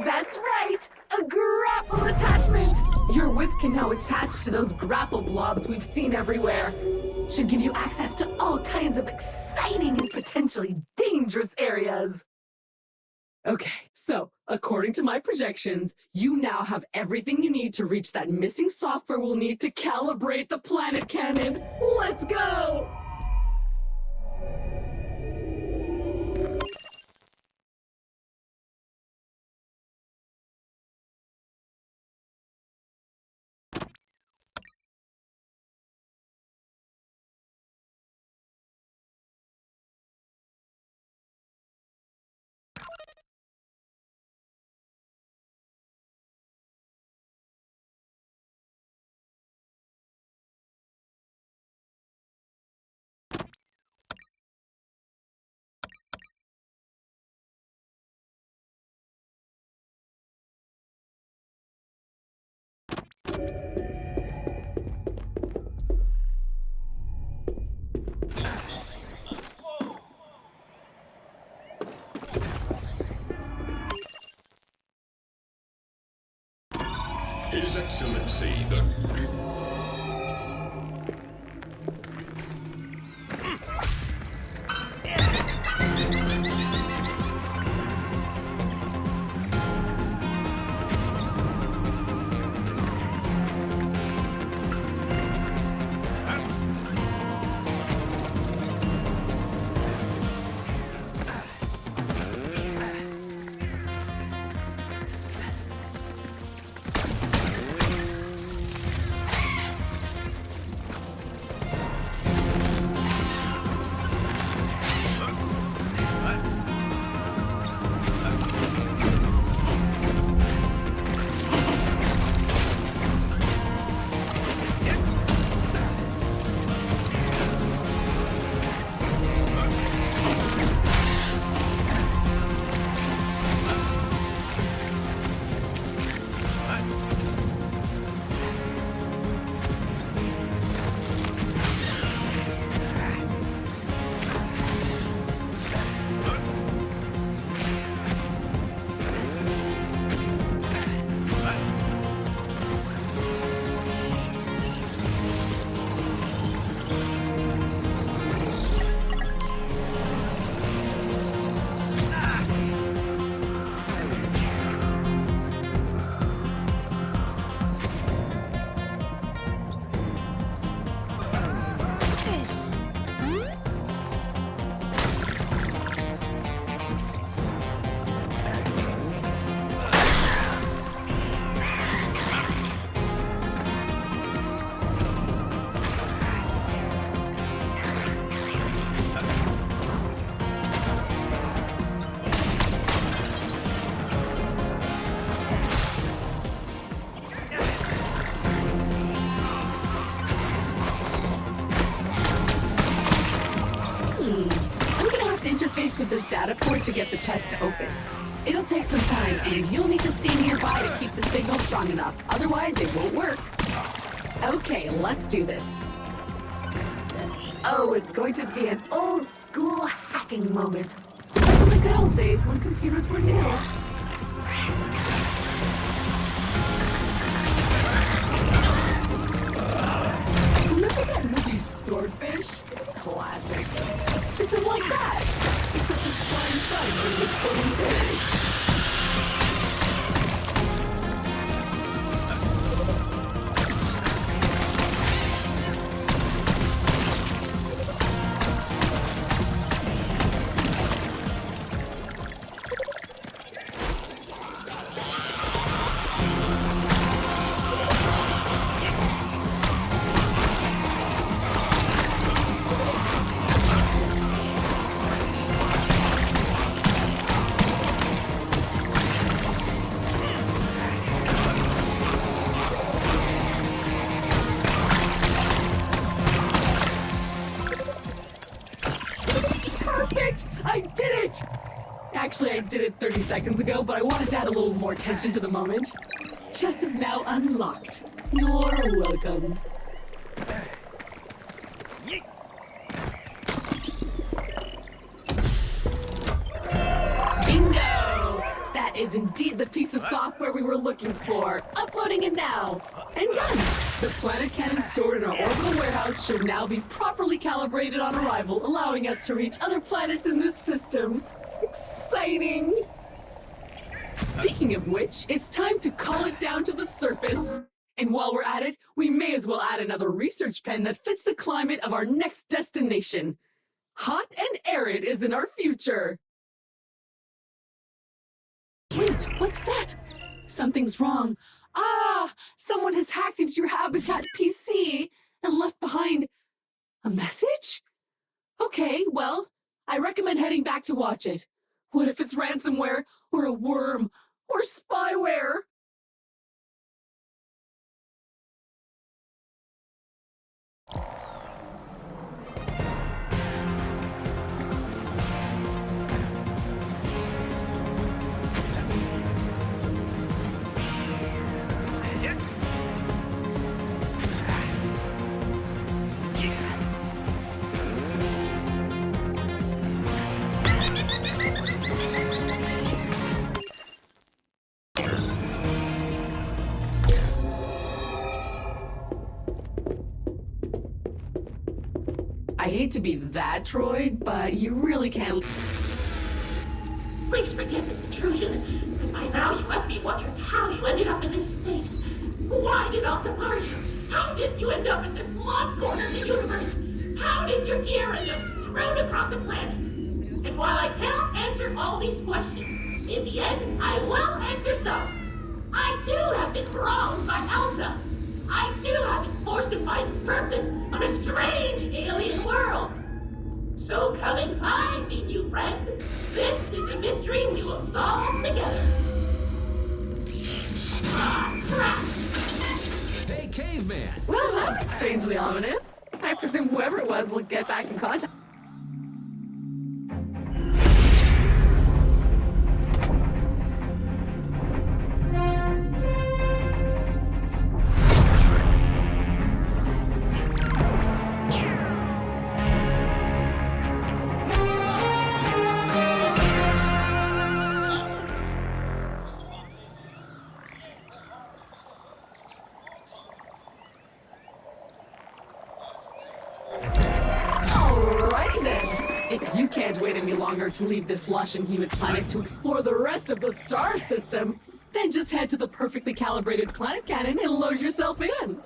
That's right! A grapple attachment! Your whip can now attach to those grapple blobs we've seen everywhere. Should give you access to all kinds of exciting and potentially dangerous areas. Okay, so according to my projections, you now have everything you need to reach that missing software we'll need to calibrate the planet cannon. Let's go! His Excellency, the... I'm gonna have to interface with this data port to get the chest to open. It'll take some time, and you'll need to stay nearby to keep the signal strong enough. Otherwise, it won't work. Okay, let's do this. Oh, it's going to be an old school hacking moment. Like in the good old days when computers were new. Remember that movie Swordfish? Classic. This is like that, except it's flying sideways with floating bears. Perfect! I did it! Actually, I did it 30 seconds ago, but I wanted to add a little more tension to the moment. Chest is now unlocked. You're welcome. Bingo! That is indeed the piece of software we were looking for. Uploading it now. And done. The planet cannon stored in our orbital warehouse should now be properly calibrated on arrival, allowing us to reach other planets in this system. Exciting! Speaking of which, it's time to call it down to the surface. And while we're at it, we may as well add another research pen that fits the climate of our next destination. Hot and arid is in our future. Wait, what's that? Something's wrong. Ah, someone has hacked into your Habitat PC and left behind a message? Okay, well, I recommend heading back to watch it. What if it's ransomware, or a worm, or spyware? I hate to be that droid, but you really can't. Please forgive this intrusion, but by now you must be wondering how you ended up in this state. Why did Alta bar you? How did you end up in this lost corner of the universe? How did your gear end up strewn across the planet? And while I cannot answer all these questions, in the end, I will answer some. I too have been wronged by Alta. I too have been forced to find purpose on a strange alien world. So come and find me, new friend. This is a mystery we will solve together. Ah, crap! Hey, caveman! Well, that was strangely ominous. I presume whoever it was will get back in contact. Alrighty then. If you can't wait any longer to leave this lush and humid planet to explore the rest of the star system, then just head to the perfectly calibrated planet cannon and load yourself in.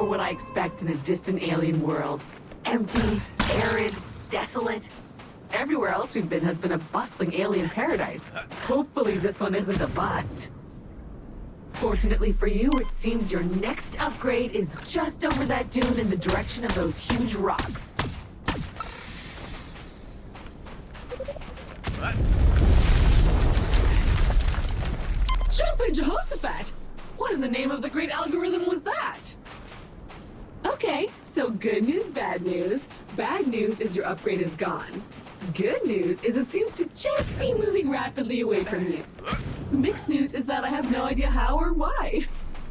or what I expect in a distant alien world. Empty, arid, desolate. Everywhere else we've been has been a bustling alien paradise. Hopefully this one isn't a bust. Fortunately for you, it seems your next upgrade is just over that dune in the direction of those huge rocks. Jumping Jehoshaphat! What in the name of the great algorithm was that? Okay, so good news, bad news. Bad news is your upgrade is gone. Good news is it seems to just be moving rapidly away from you. Mixed news is that I have no idea how or why.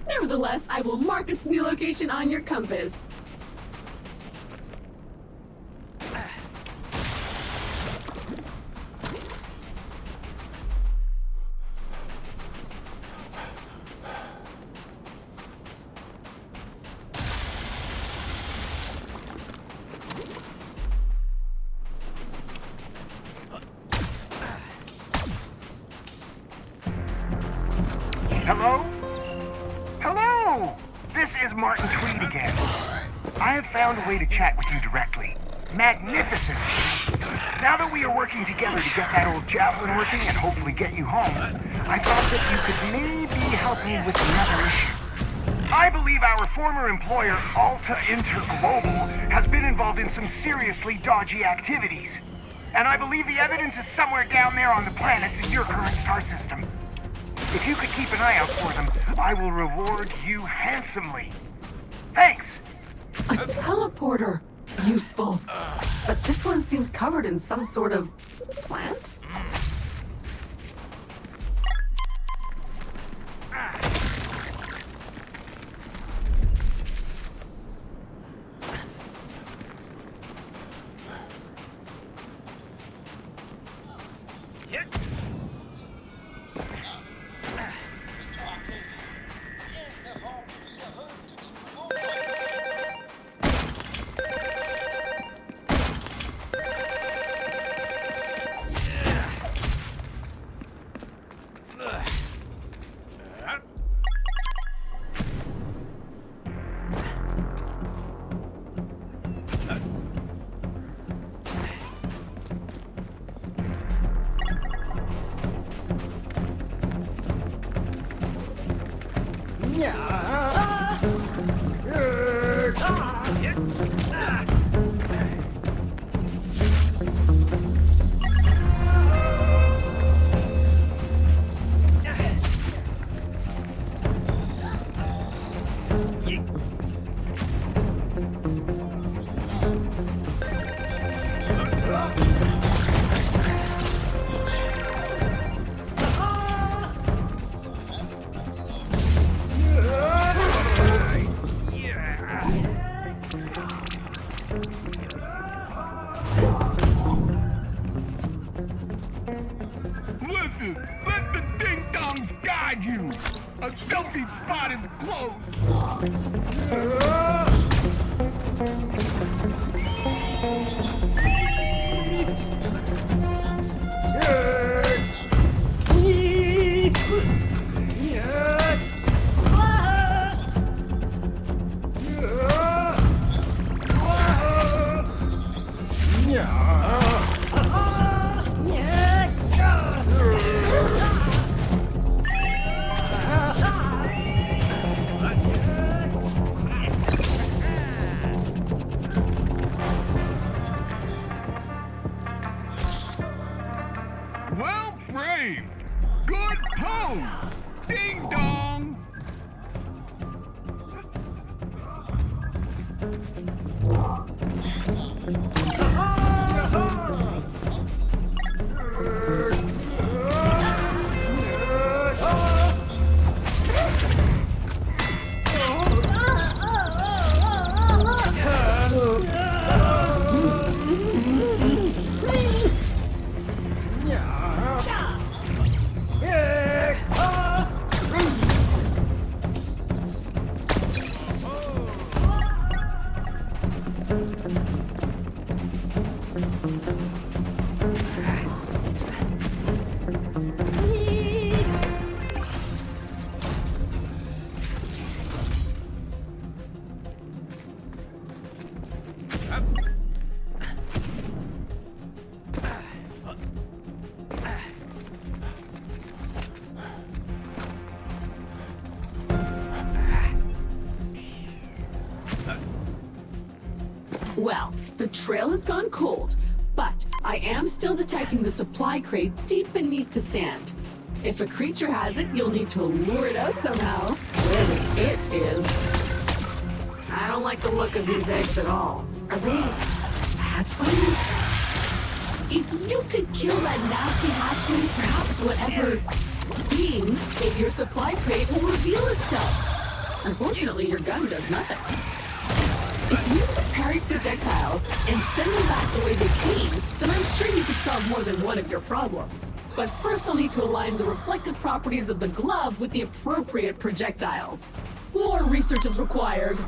Nevertheless, I will mark its new location on your compass. Hello? Hello! This is Martin Tweed again. I have found a way to chat with you directly. Magnificent! Now that we are working together to get that old javelin working and hopefully get you home, I thought that you could maybe help me with another issue. I believe our former employer, Alta Interglobal, has been involved in some seriously dodgy activities. And I believe the evidence is somewhere down there on the planets in your current star system. If you could keep an eye out for them, I will reward you handsomely. Thanks! A teleporter! Useful. But this one seems covered in some sort of plant? Listen, let the ding-dongs guide you. A selfie spot is well framed. Good pose. Ding dong. Well, the trail has gone cold, but I am still detecting the supply crate deep beneath the sand. If a creature has it, you'll need to lure it out somehow. Wherever it is. I don't like the look of these eggs at all. Are they hatchlings? If you could kill that nasty hatchling, perhaps whatever being in your supply crate will reveal itself. Unfortunately, your gun does nothing. If you could parry projectiles and send them back the way they came, then I'm sure you could solve more than one of your problems. But first I'll need to align the reflective properties of the glove with the appropriate projectiles. More research is required.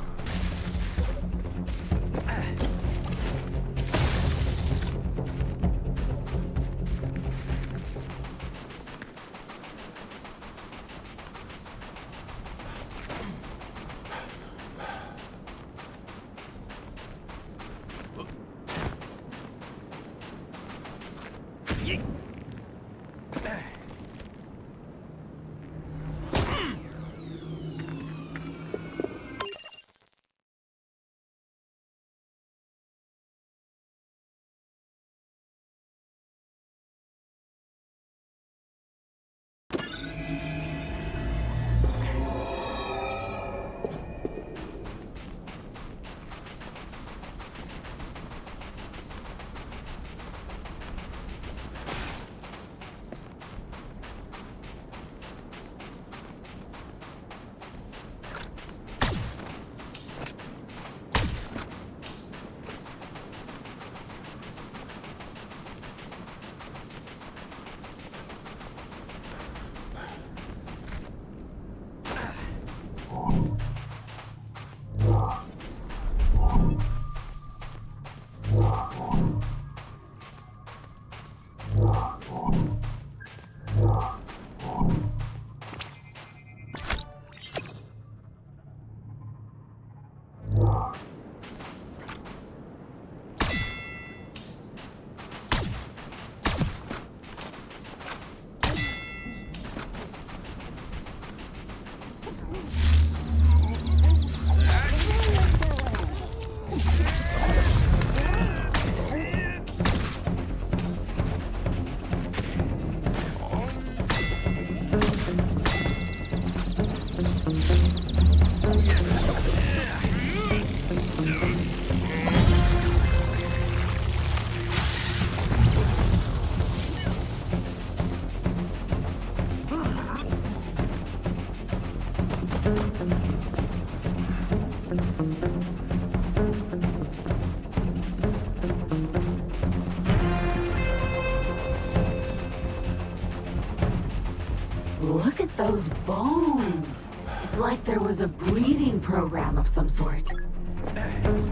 Look at those bones. It's like there was a breeding program of some sort.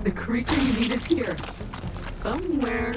The creature you need is here. Somewhere.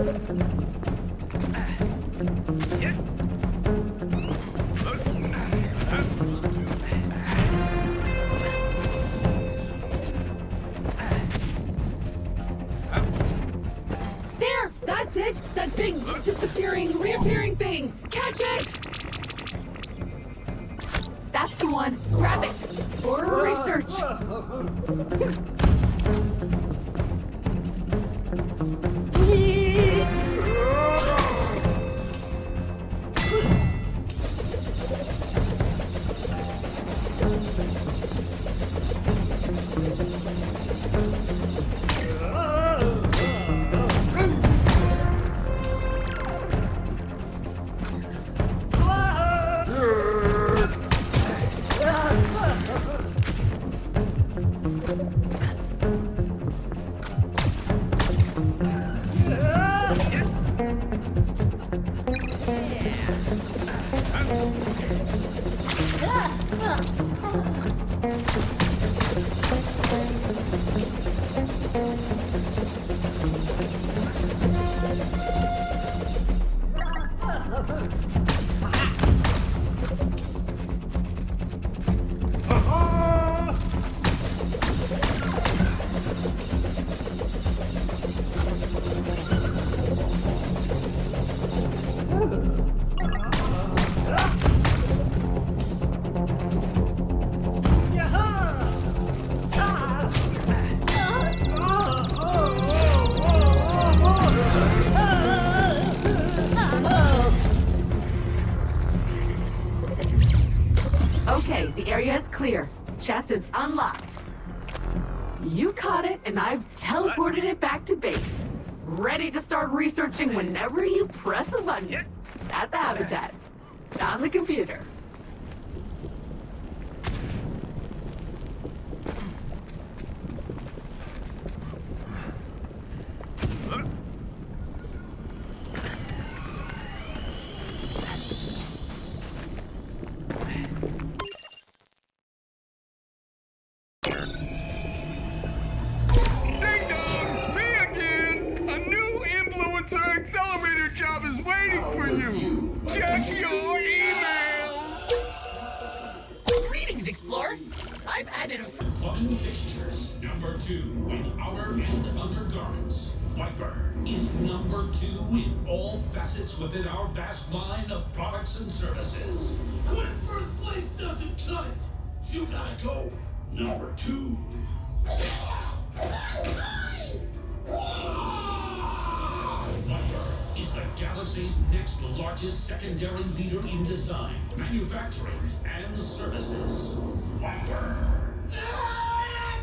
There! That's it! That big, disappearing, reappearing thing! Catch it! That's the one. Grab it. For research. Okay, the area is clear. Chest is unlocked. You caught it, and I've teleported it back to base. Ready to start researching whenever you press the button. At the habitat. On the computer. Ding dong! Me again! A new influencer accelerator job is waiting for you! Check your email! Greetings, Explorer. I've added a... Plumbing fixtures, number 2 in outer and undergarments. Viper is number 2 in all facets within our vast line of products and services. When first place doesn't cut it, you gotta go number 2. Viper is the galaxy's next largest secondary leader in design, manufacturing, and services. Viper.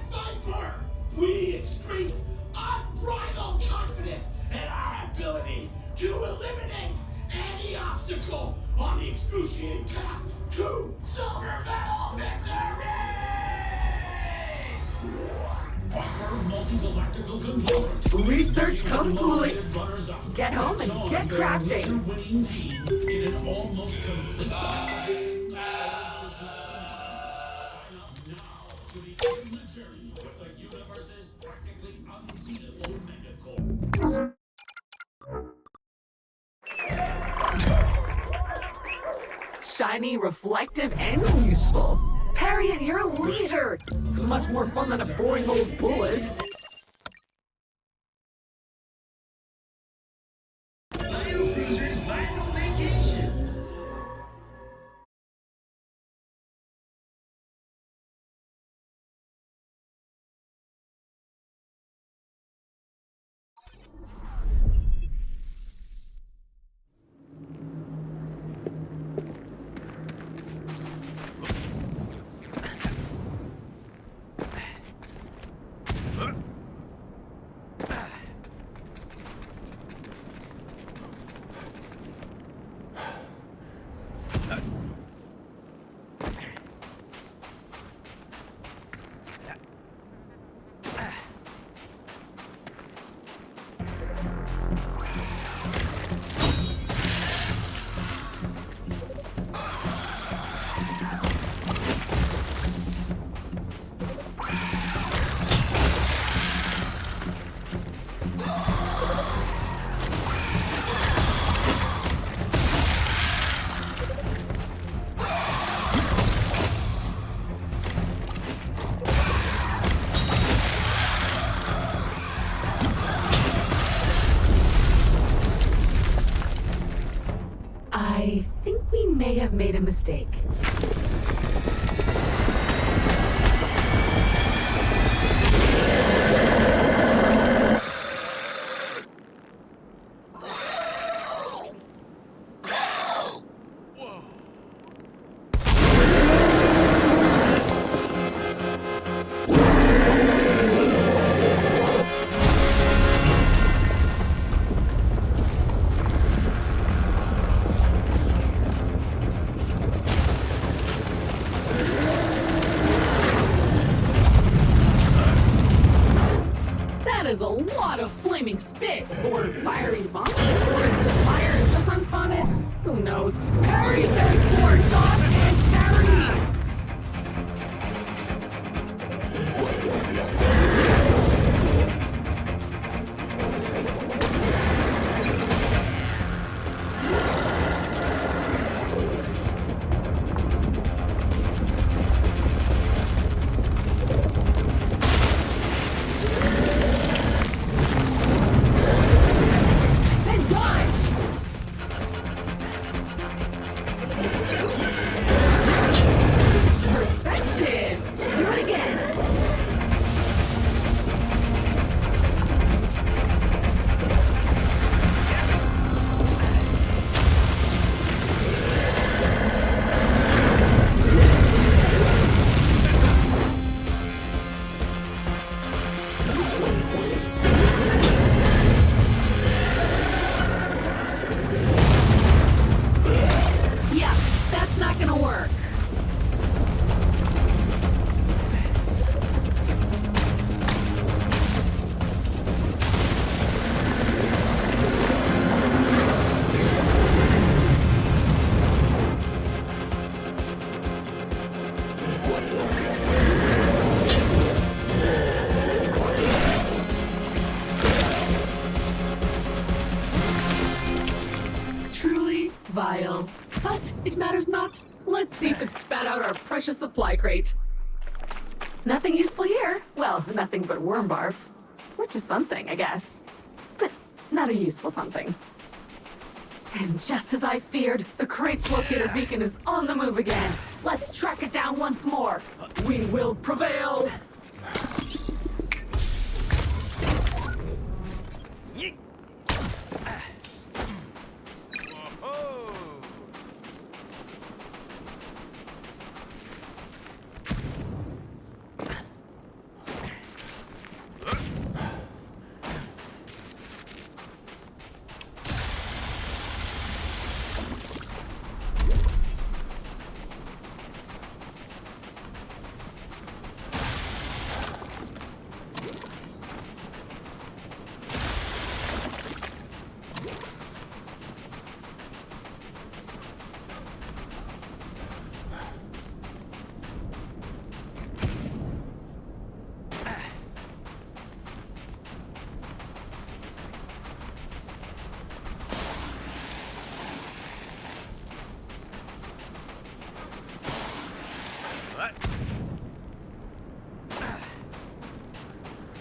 Viper! We excrete unbridled confidence in our ability to eliminate any obstacle on the excruciating path to silver medal victory! Viper multi-galactical conglomerate. Research complete. Get home and get crafting. Winning team in an almost complete isolation. To begin the journey with the universe's practically unbeatable megacore. Shiny, reflective, and useful. Parry at your leisure. Much more fun than a boring old bullet. Cruiser's final vacation. Huh? may have made a mistake. That is a lot of flaming spit, or fiery vomit, or just fire and sometimes vomit. Who knows? Parry! There's more! Dodge and parry! And dodge! Perfection! Do it again! Yeah, that's not gonna work. Truly vile. But it matters not. Let's see if it spat out our precious supply crate. Nothing useful here. Well, nothing but worm barf. Which is something, I guess. But not a useful something. And just as I feared, the crate's locator beacon is on the move again. Let's track it down once more. We will prevail.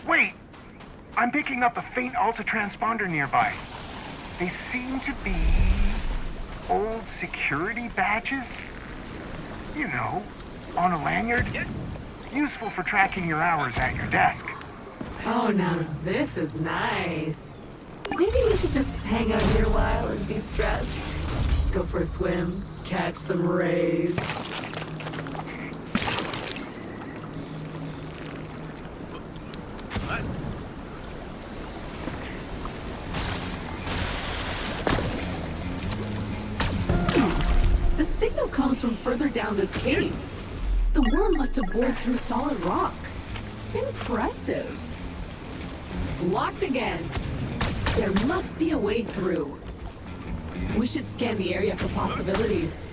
Wait! I'm picking up a faint Alta transponder nearby. They seem to be old security badges? You know, on a lanyard. Useful for tracking your hours at your desk. Oh, now this is nice. Maybe we should just hang out here a while and be stressed. Go for a swim, catch some rays. The signal comes from further down this cave. The worm must have bored through solid rock. Impressive. Blocked again. There must be a way through. We should scan the area for possibilities.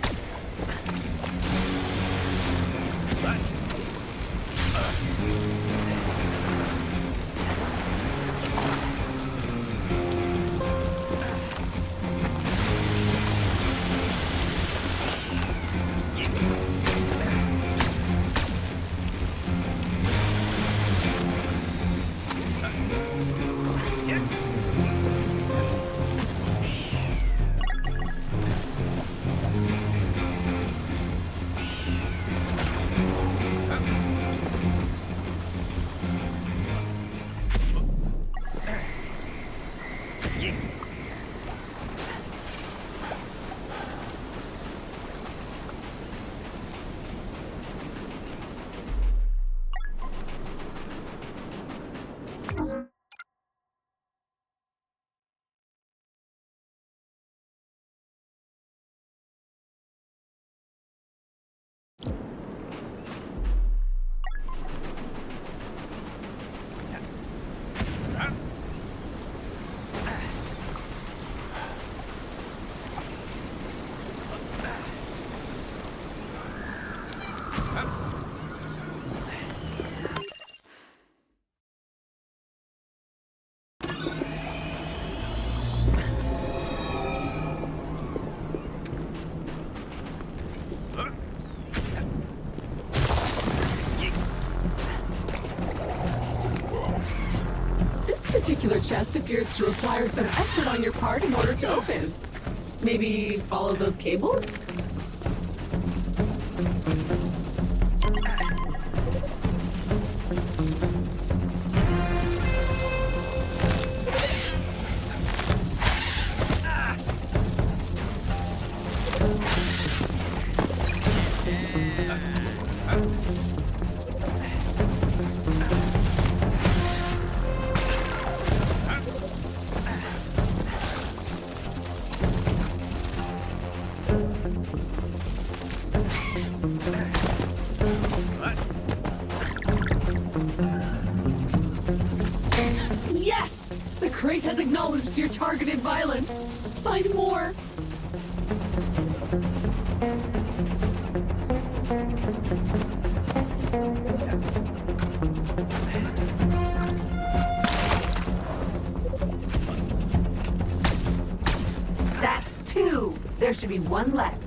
particular chest appears to require some effort on your part in order to open. Maybe follow those cables? Yes! The crate has acknowledged your targeted violence. Find more. That's 2. There should be 1 left.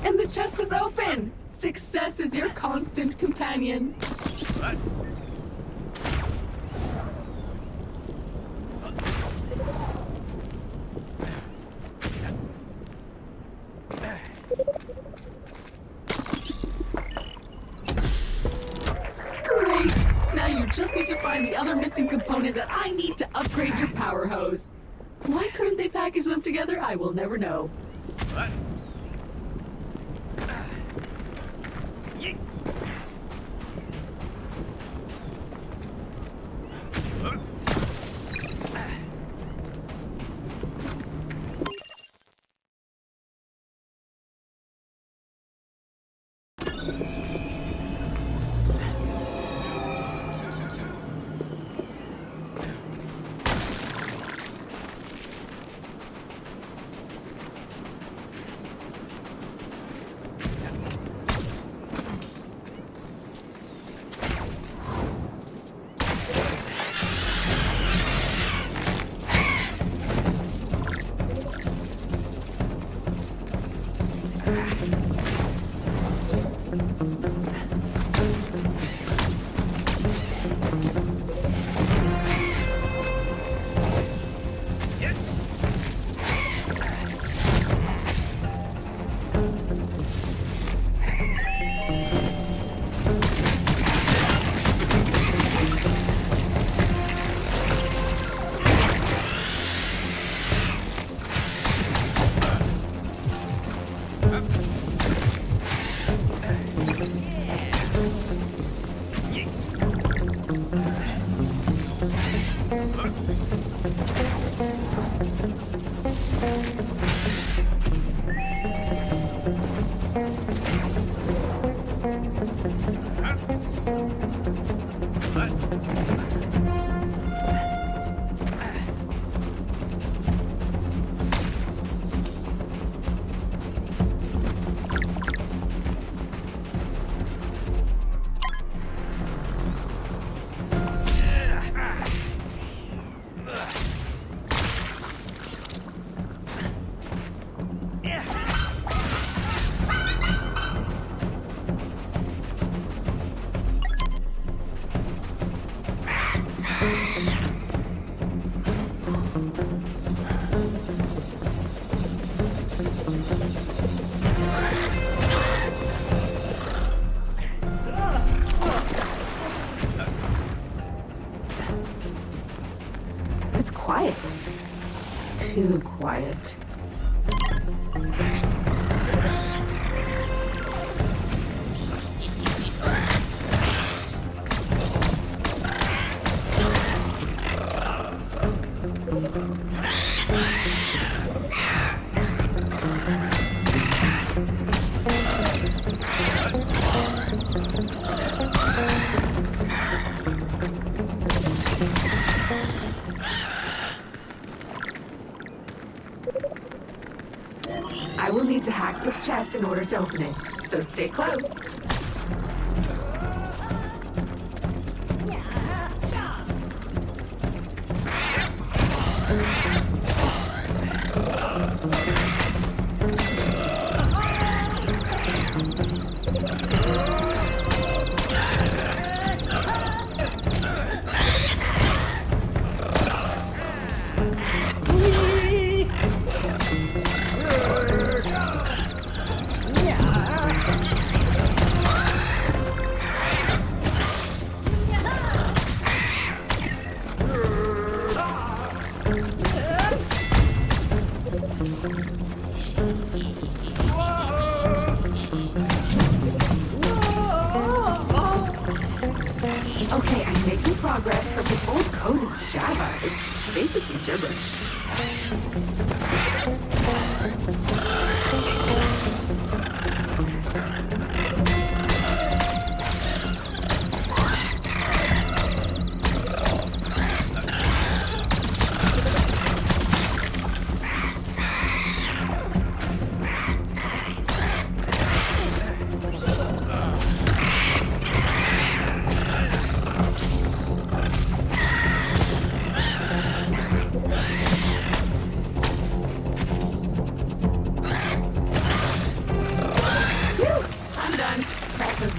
And the chest is open! Success is your constant companion. Great! Now you just need to find the other missing component that I need to upgrade your power hose. Why couldn't they package them together? I will never know. It's quiet. Too quiet. I will need to hack this chest in order to open it, so stay close. Okay, I'm making progress, but this old code is Java. It's basically gibberish.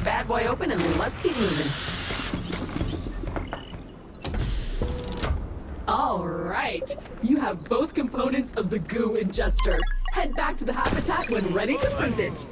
Bad boy open and let's keep moving. All right, you have both components of the goo ingester. Head back to the habitat when ready to print it.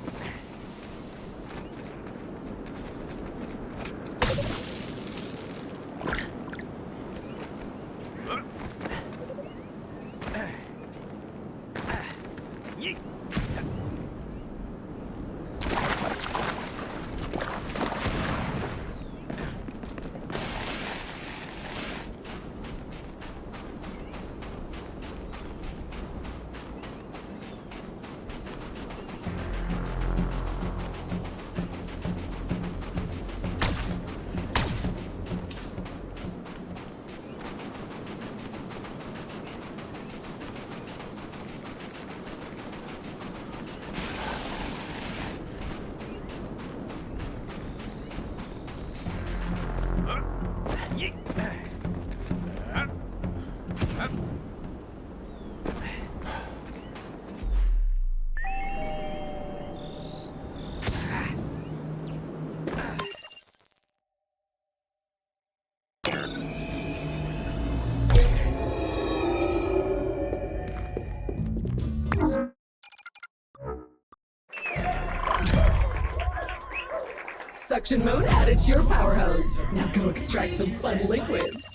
Suction mode added to your power hose. Now go extract some fun liquids.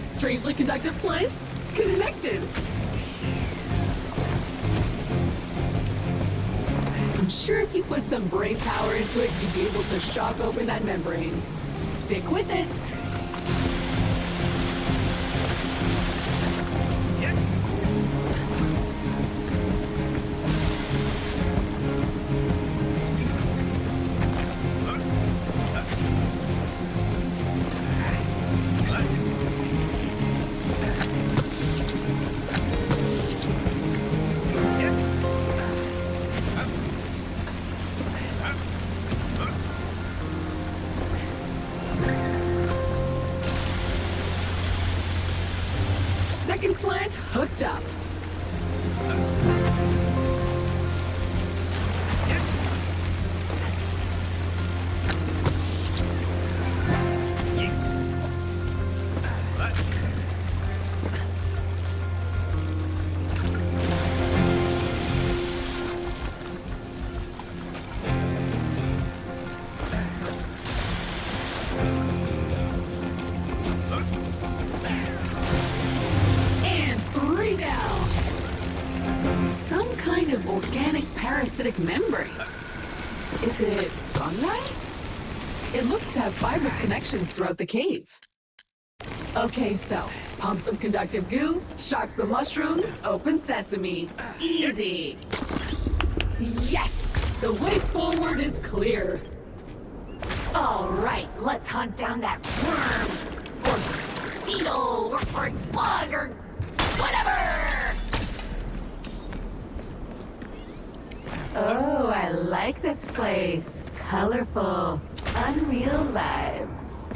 Strangely conducted plant connected. I'm sure if you put some brain power into it, you'd be able to shock open that membrane. Stick with it. second plant hooked up. Parasitic membrane. Is it fungi? It looks to have fibrous connections throughout the cave. Okay, so pump some conductive goo, shock some mushrooms, open sesame. Easy. Yes! The way forward is clear. All right, let's hunt down that worm, or beetle, or slug, or whatever! Oh, I like this place. Colorful, unreal lives.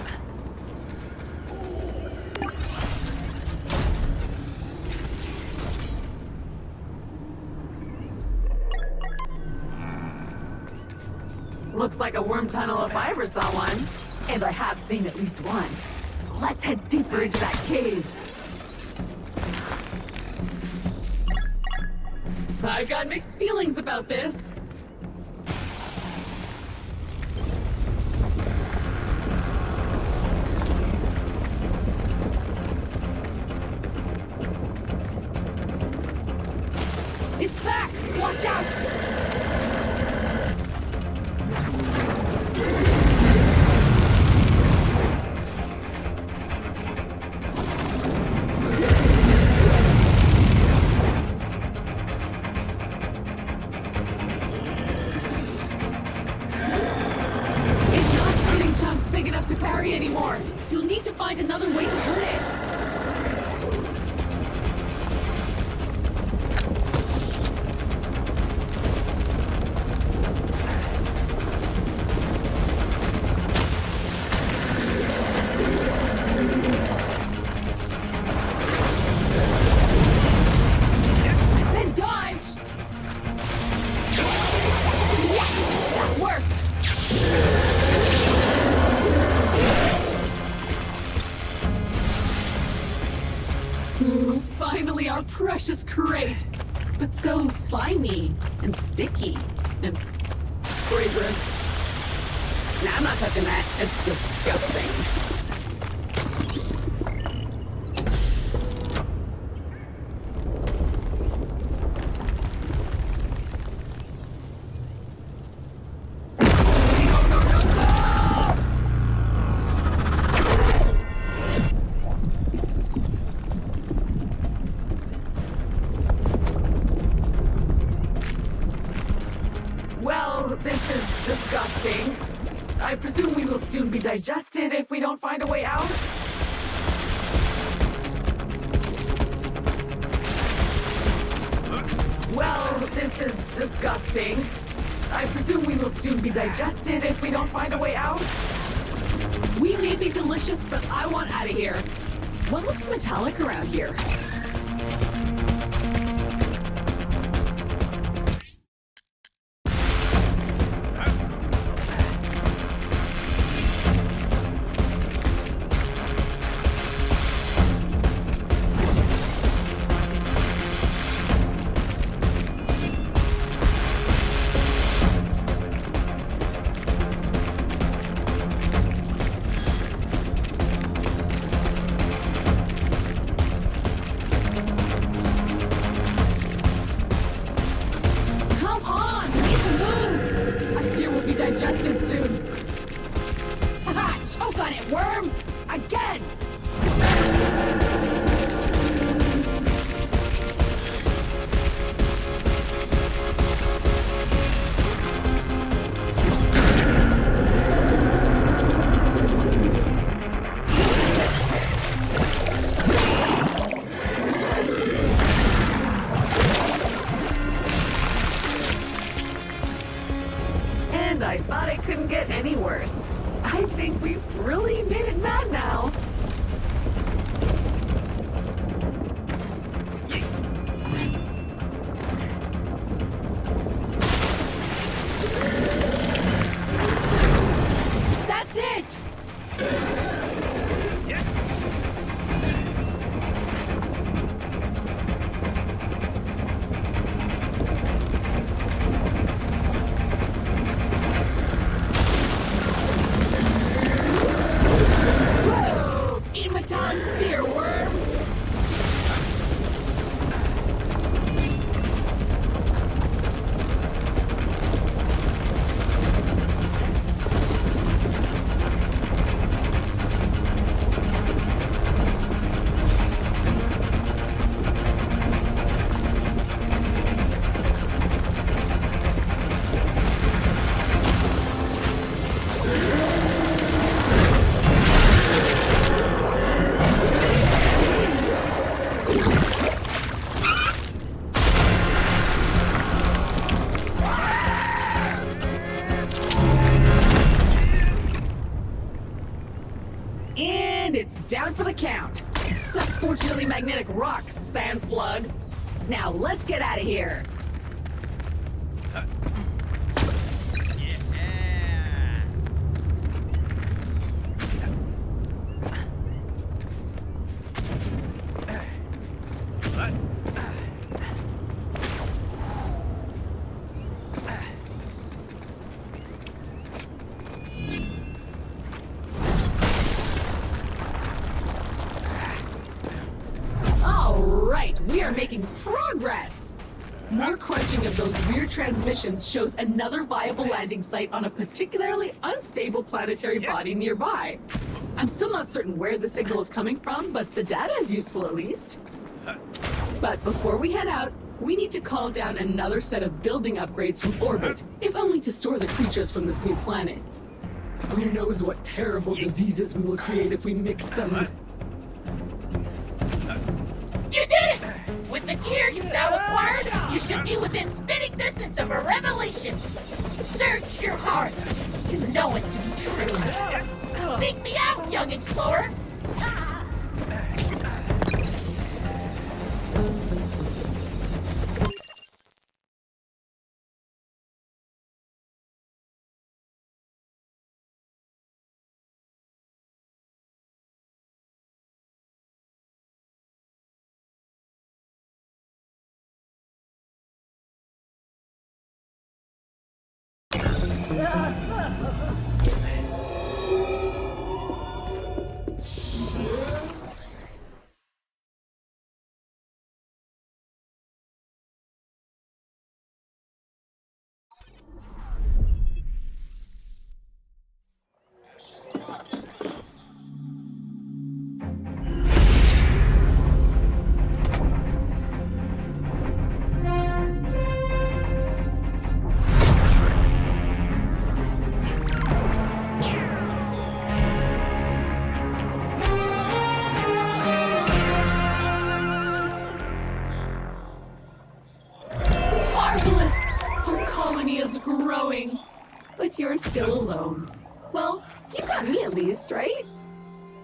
Looks like a worm tunnel if I ever saw one. And I have seen at least one. Let's head deeper into that cave. I've got mixed feelings about this. It's back! Watch out! Anymore. You'll need to find another way to hurt it. Then dodge. Yes, that worked. Finally, our precious crate! But so slimy, and sticky, and fragrant. Nah, I'm not touching that. It's disgusting. I presume we will soon be digested if we don't find a way out? Well, this is disgusting. I presume we will soon be digested if we don't find a way out? We may be delicious, but I want out of here. What looks metallic around here? there, worm! And it's down for the count. Fortunately magnetic rocks, sand slug. Now let's get out of here. We are making progress! More crunching of those weird transmissions shows another viable landing site on a particularly unstable planetary body nearby. I'm still not certain where the signal is coming from, but the data is useful at least. But before we head out, we need to call down another set of building upgrades from orbit, if only to store the creatures from this new planet. Who knows what terrible diseases we will create if we mix them. You did it! With the gear you've now acquired, you should be within spitting distance of a revelation. Search your heart. You know it to be true. Seek me out, young explorer. Growing, but you're still alone. Well, you got me at least, right?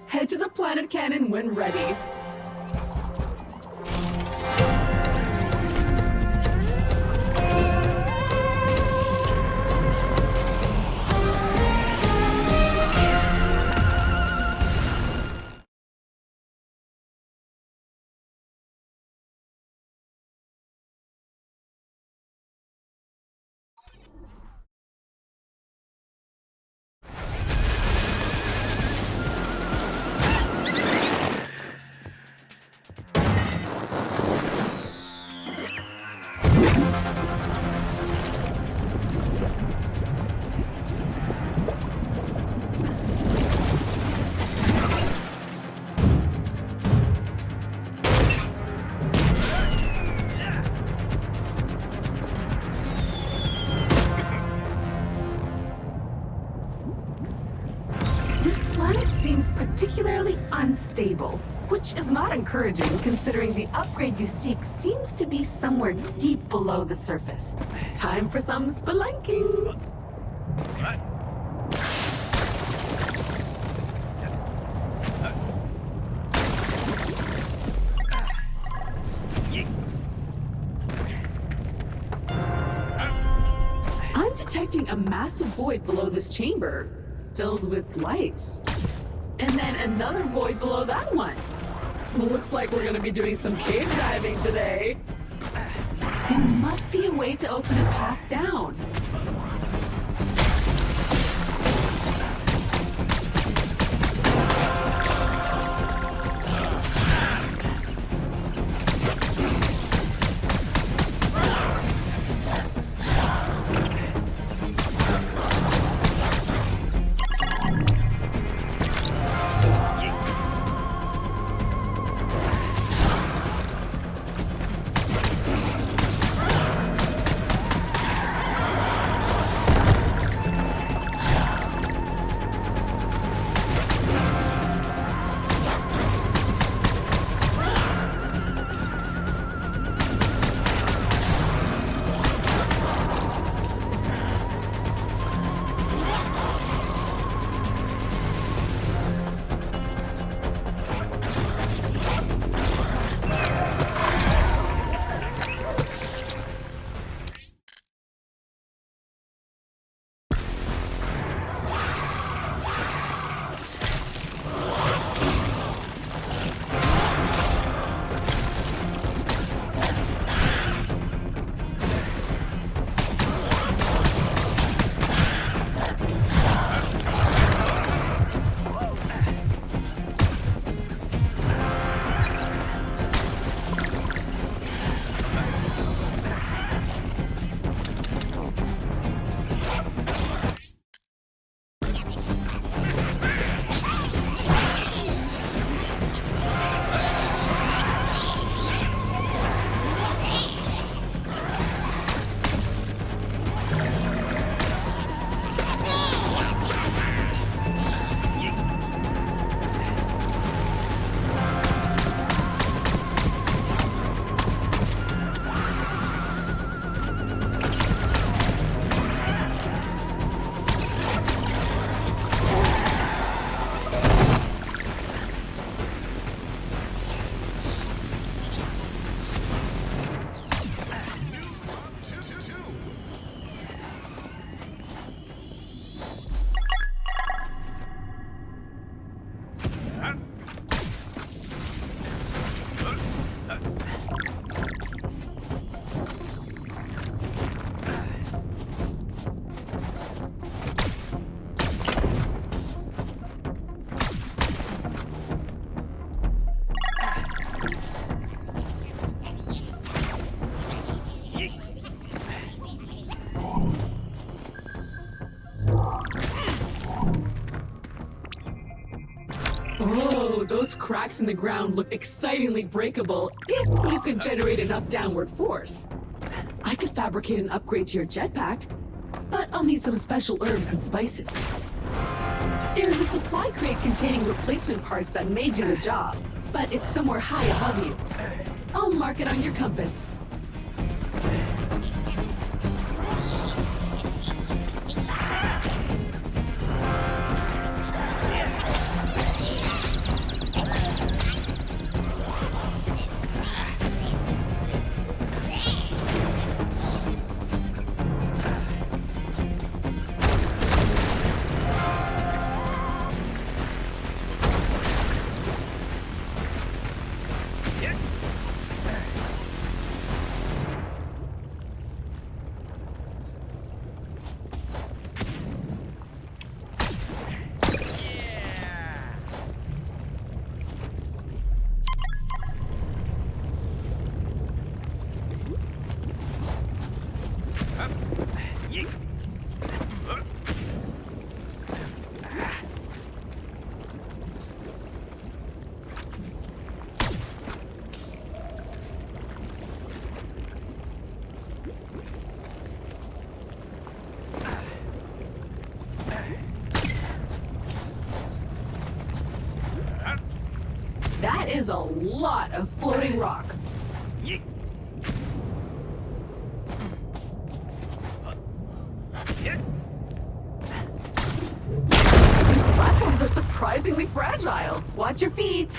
Head to the planet cannon when ready. Particularly unstable, which is not encouraging considering the upgrade you seek seems to be somewhere deep below the surface. Time for some spelunking! I'm detecting a massive void below this chamber, filled with lights. And then another void below that one. Looks like we're gonna be doing some cave diving today. There must be a way to open a path down. those cracks in the ground look excitingly breakable if you could generate enough downward force. I could fabricate an upgrade to your jetpack, but I'll need some special herbs and spices. There's a supply crate containing replacement parts that may do the job, but it's somewhere high above you. I'll mark it on your compass. That is a lot of floating rock. These platforms are surprisingly fragile. Watch your feet.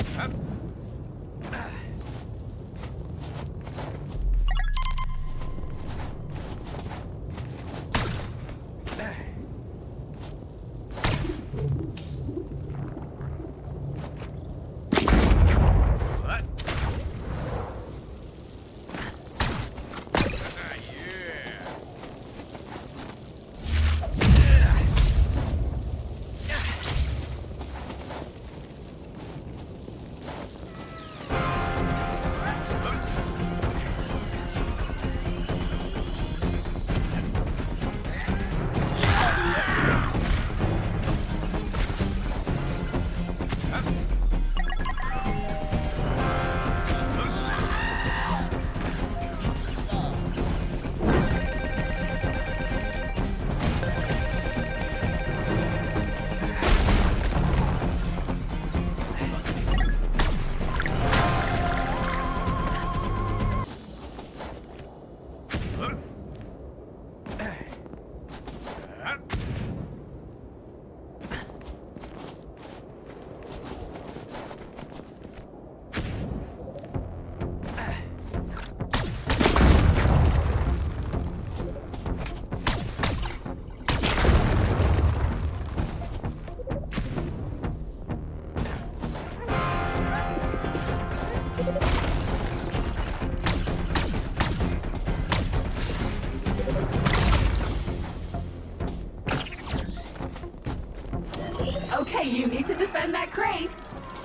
Okay, you need to defend that crate.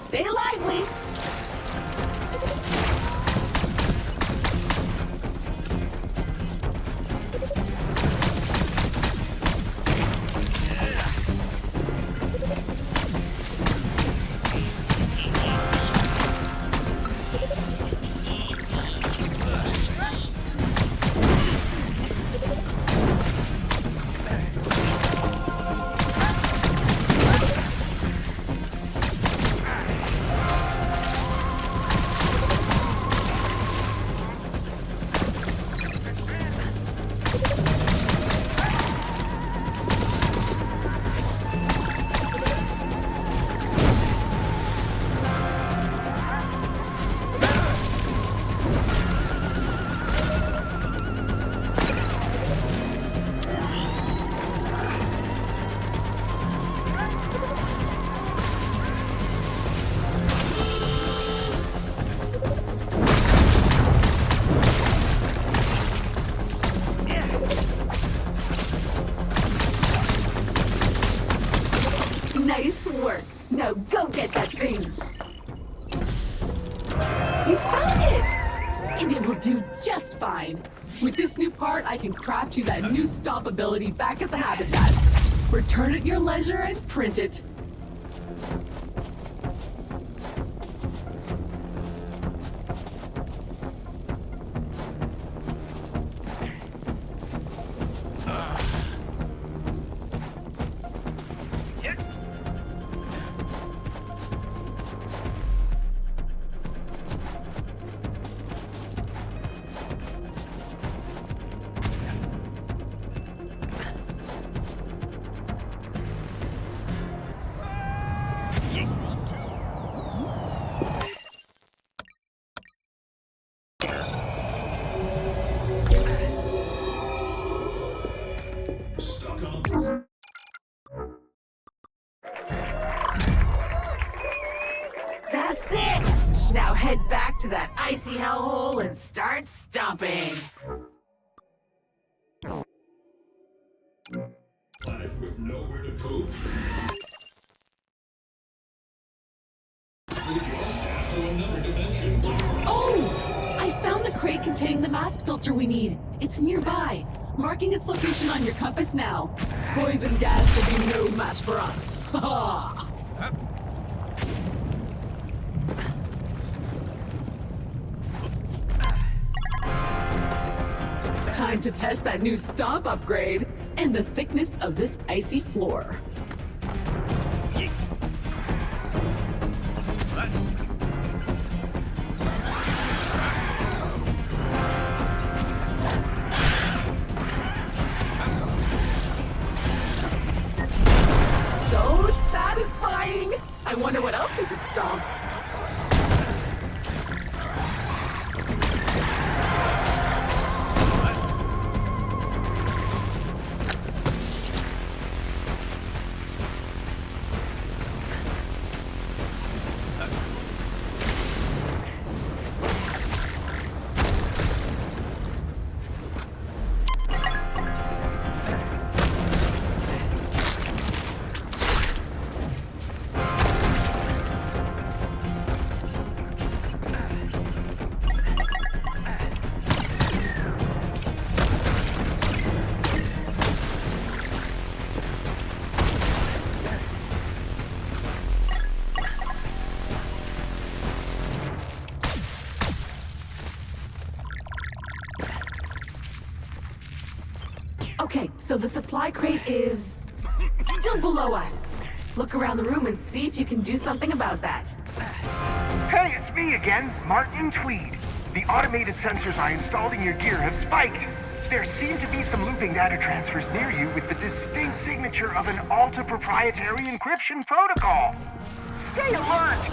Stay lively. Nice work. Now go get that thing. You found it! And it will do just fine. With this new part, I can craft you that new stomp ability back at the habitat. Return at your leisure and print it. back to that icy hellhole and start stomping. Planet with nowhere to go. We've lost path to another dimension. Oh! I found the crate containing the mask filter we need. It's nearby. Marking its location on your compass now. Poison gas will be no match for us. Ha ha! Time to test that new stomp upgrade and the thickness of this icy floor. So satisfying! I wonder what else we could stomp. Okay, so the supply crate is still below us. Look around the room and see if you can do something about that. Hey, it's me again, Martin Tweed. The automated sensors I installed in your gear have spiked. There seem to be some looping data transfers near you with the distinct signature of an ultra-proprietary encryption protocol. Stay alert!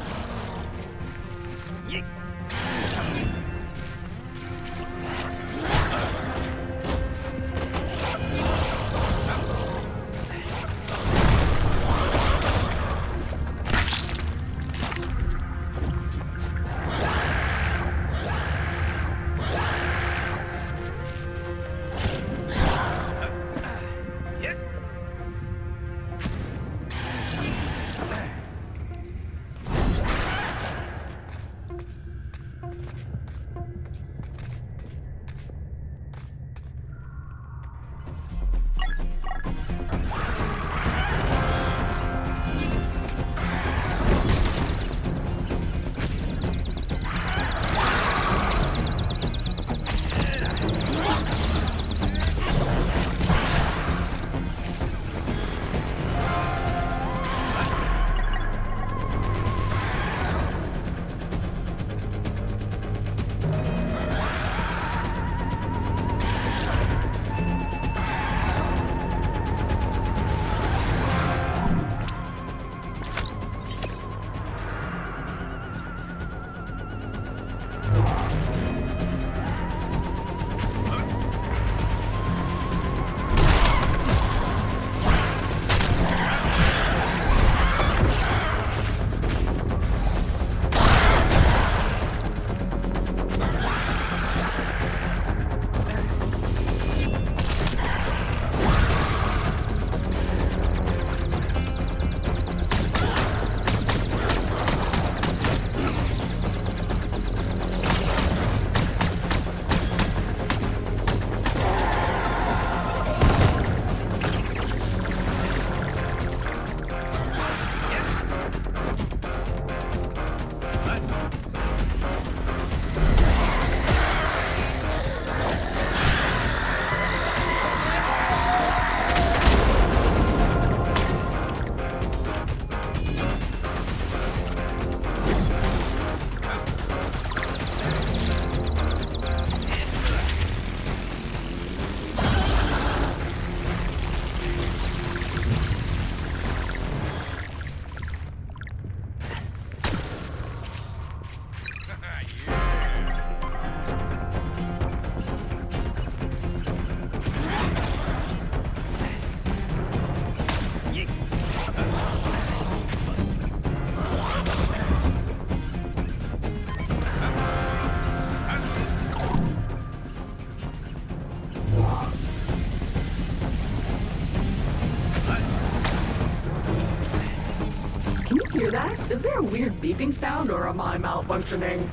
weird beeping sound, or am I malfunctioning?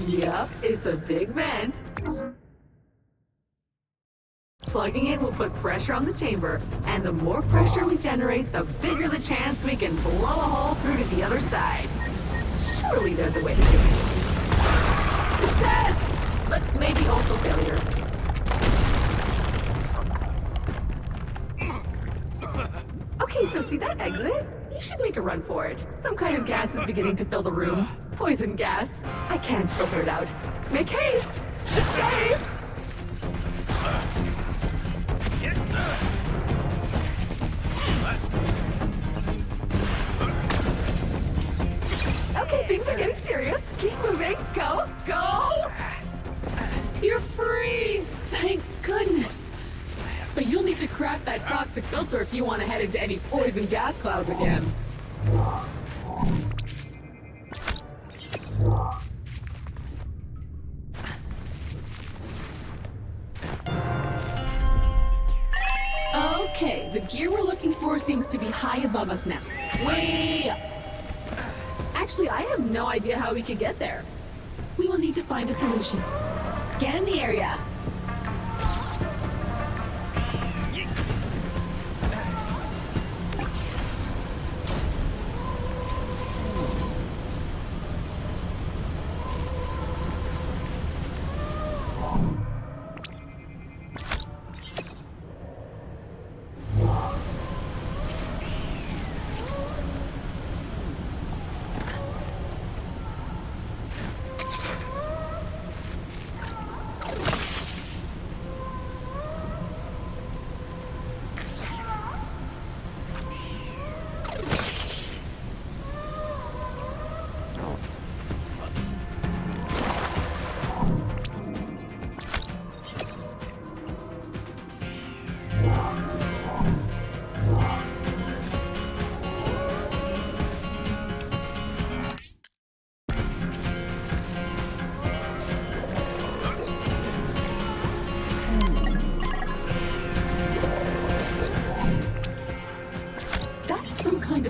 Yep, it's a big vent. Plugging it will put pressure on the chamber, and the more pressure we generate, the bigger the chance we can blow a hole through to the other side. Surely there's a way to do it. Success! But maybe also failure. Okay, so see that exit? You should make a run for it. Some kind of gas is beginning to fill the room. Poison gas. I can't filter it out. Make haste! Escape! Okay, things are getting serious. Keep moving. Go! Go! You're free! Thank goodness! But you'll need to crack that toxic filter if you want to head into any poison gas clouds again. Okay, the gear we're looking for seems to be high above us now. Way up. Actually, I have no idea how we could get there. We will need to find a solution. Scan the area.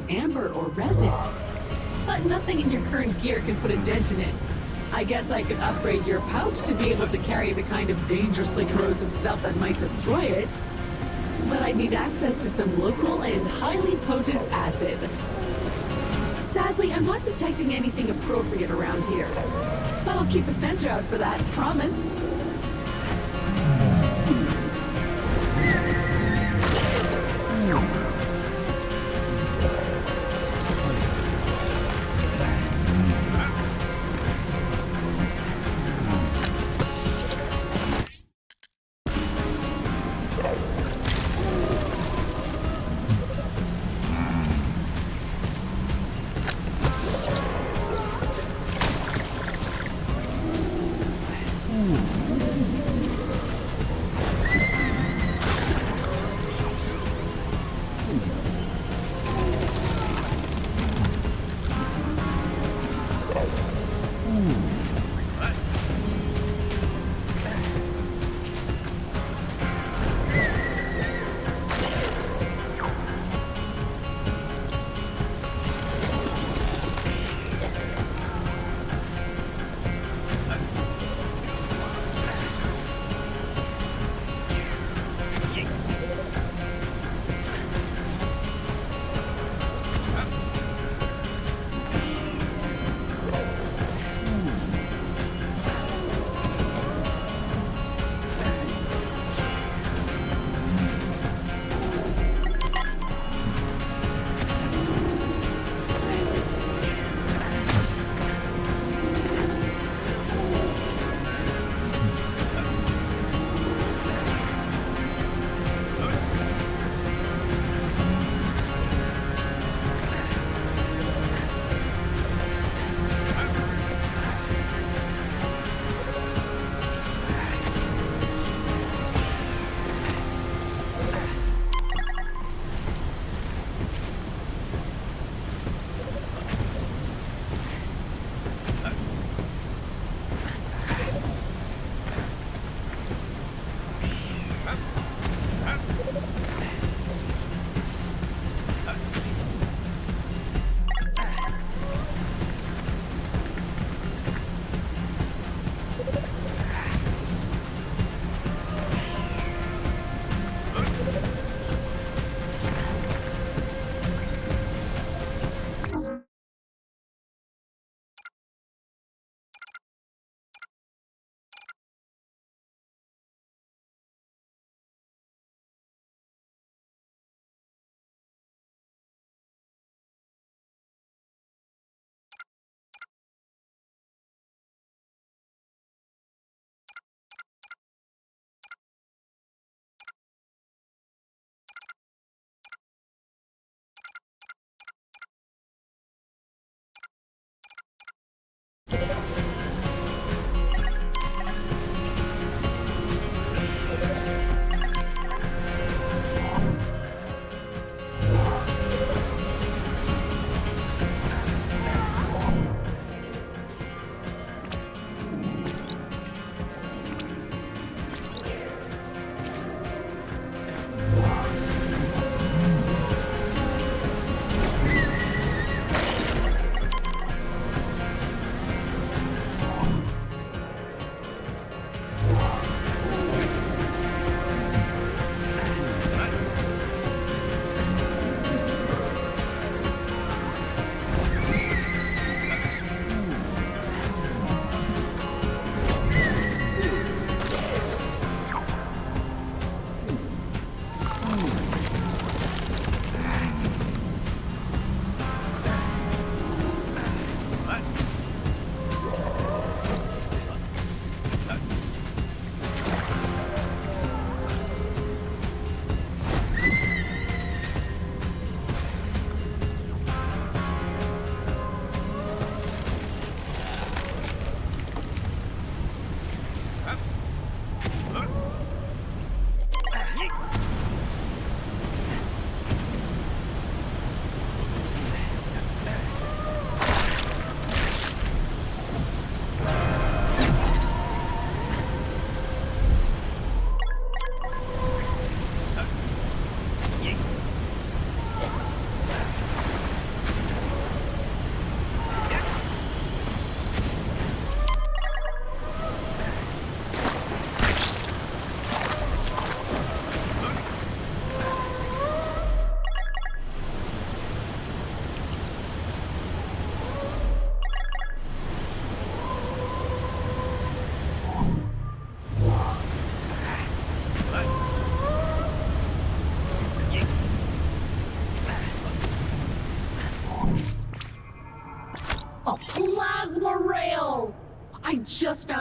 Amber or resin. But nothing in your current gear can put a dent in it. I guess I could upgrade your pouch to be able to carry the kind of dangerously corrosive stuff that might destroy it. But I need access to some local and highly potent acid. Sadly, I'm not detecting anything appropriate around here. But I'll keep a sensor out for that, promise.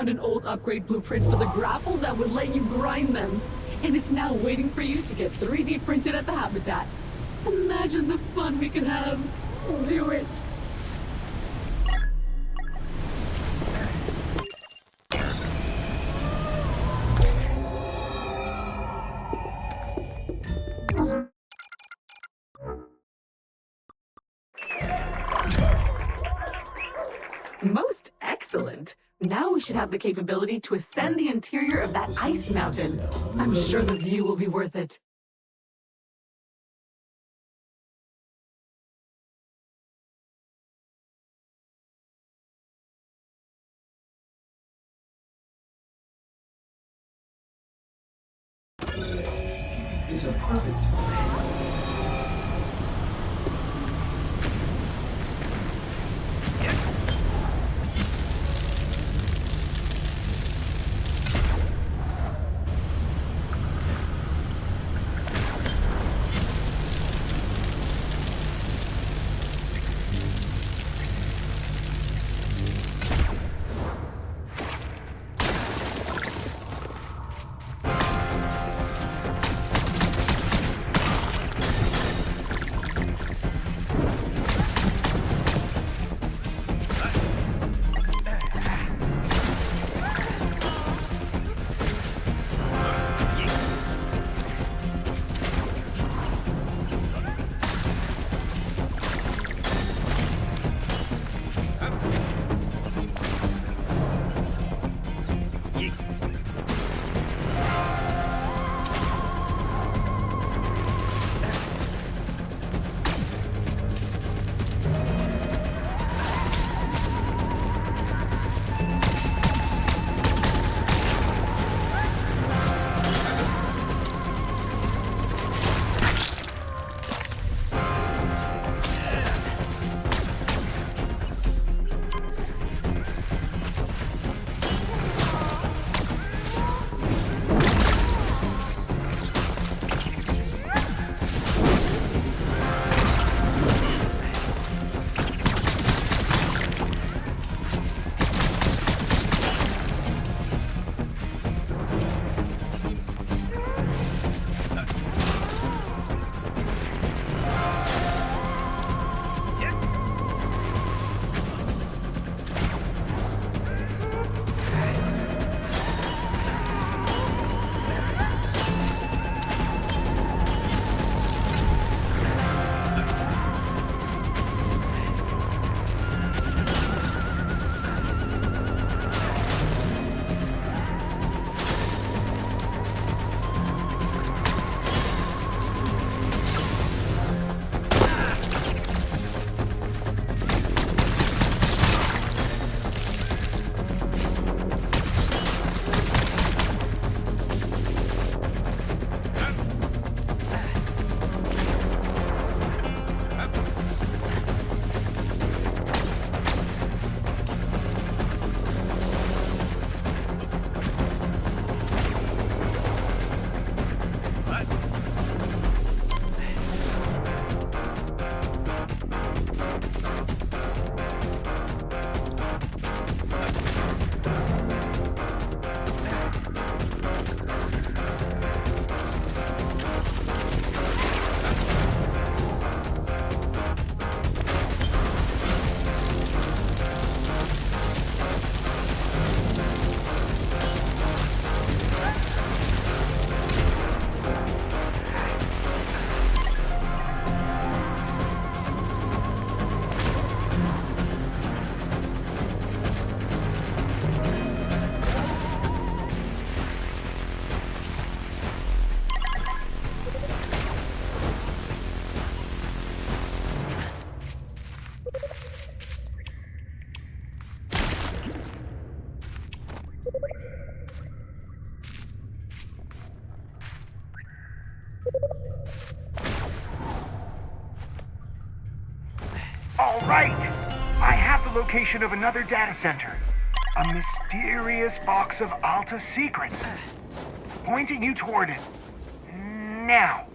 found an old upgrade blueprint for the grapple that would let you grind them. And it's now waiting for you to get 3D printed at the habitat. Imagine the fun we could have. Do it. Most excellent. Now we should have the capability to ascend the interior of that ice mountain. I'm sure the view will be worth it. It's a perfect time. All right! I have the location of another data center. A mysterious box of Alta secrets. Pointing you toward it. Now.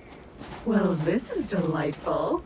Well, this is delightful.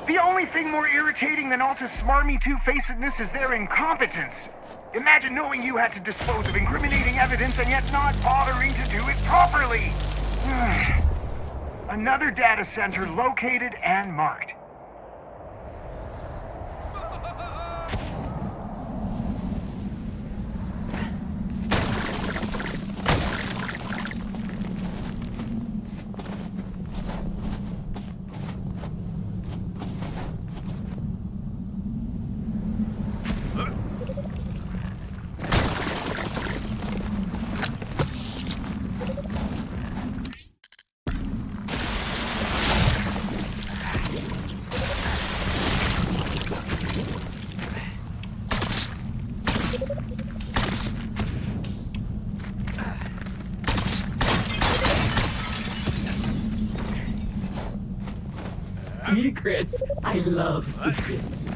The only thing more irritating than Alta's smarmy two-facedness is their incompetence. Imagine knowing you had to dispose of incriminating evidence and yet not bothering to do it properly. Another data center located and marked. Secrets. I love secrets.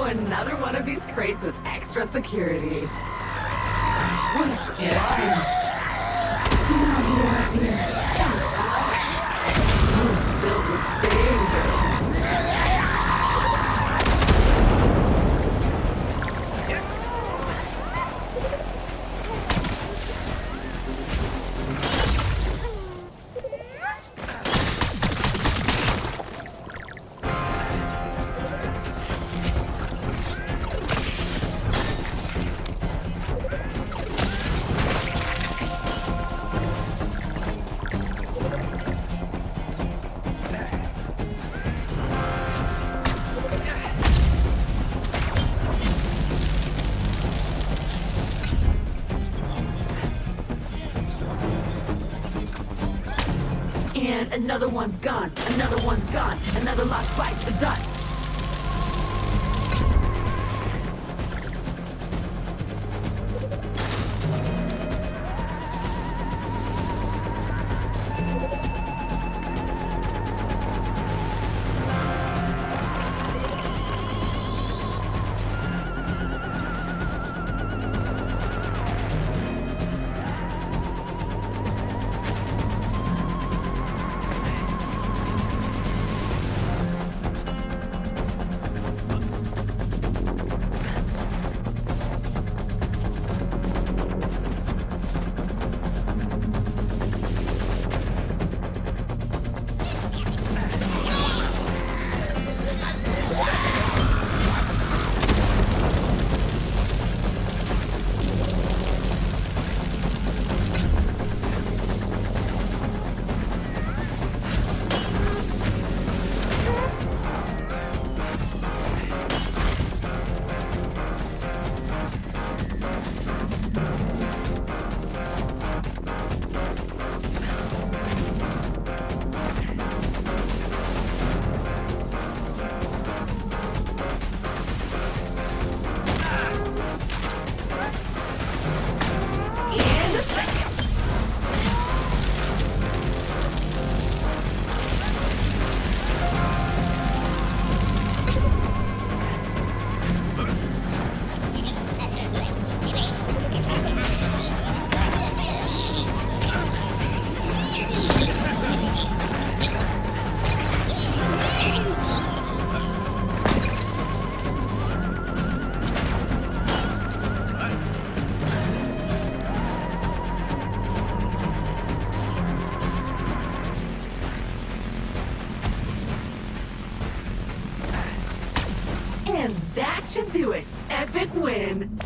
Another one of these crates with extra security. What a climb! So here, so fresh, so filled with danger. And another one's gone, another one's gone, another lock bites the dust. And that should do it. Epic win.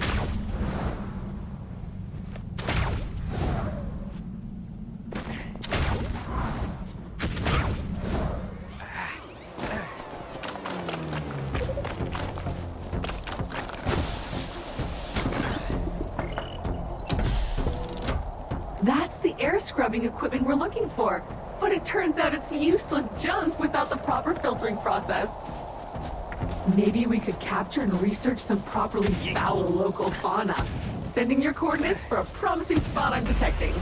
That's the air scrubbing equipment we're looking for. But it turns out it's useless junk without the proper filtering process. Maybe we could capture and research some properly foul local fauna. Sending your coordinates for a promising spot I'm detecting.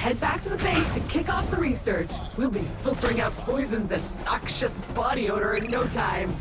head back to the base to kick off the research. We'll be filtering out poisons and noxious body odor in no time.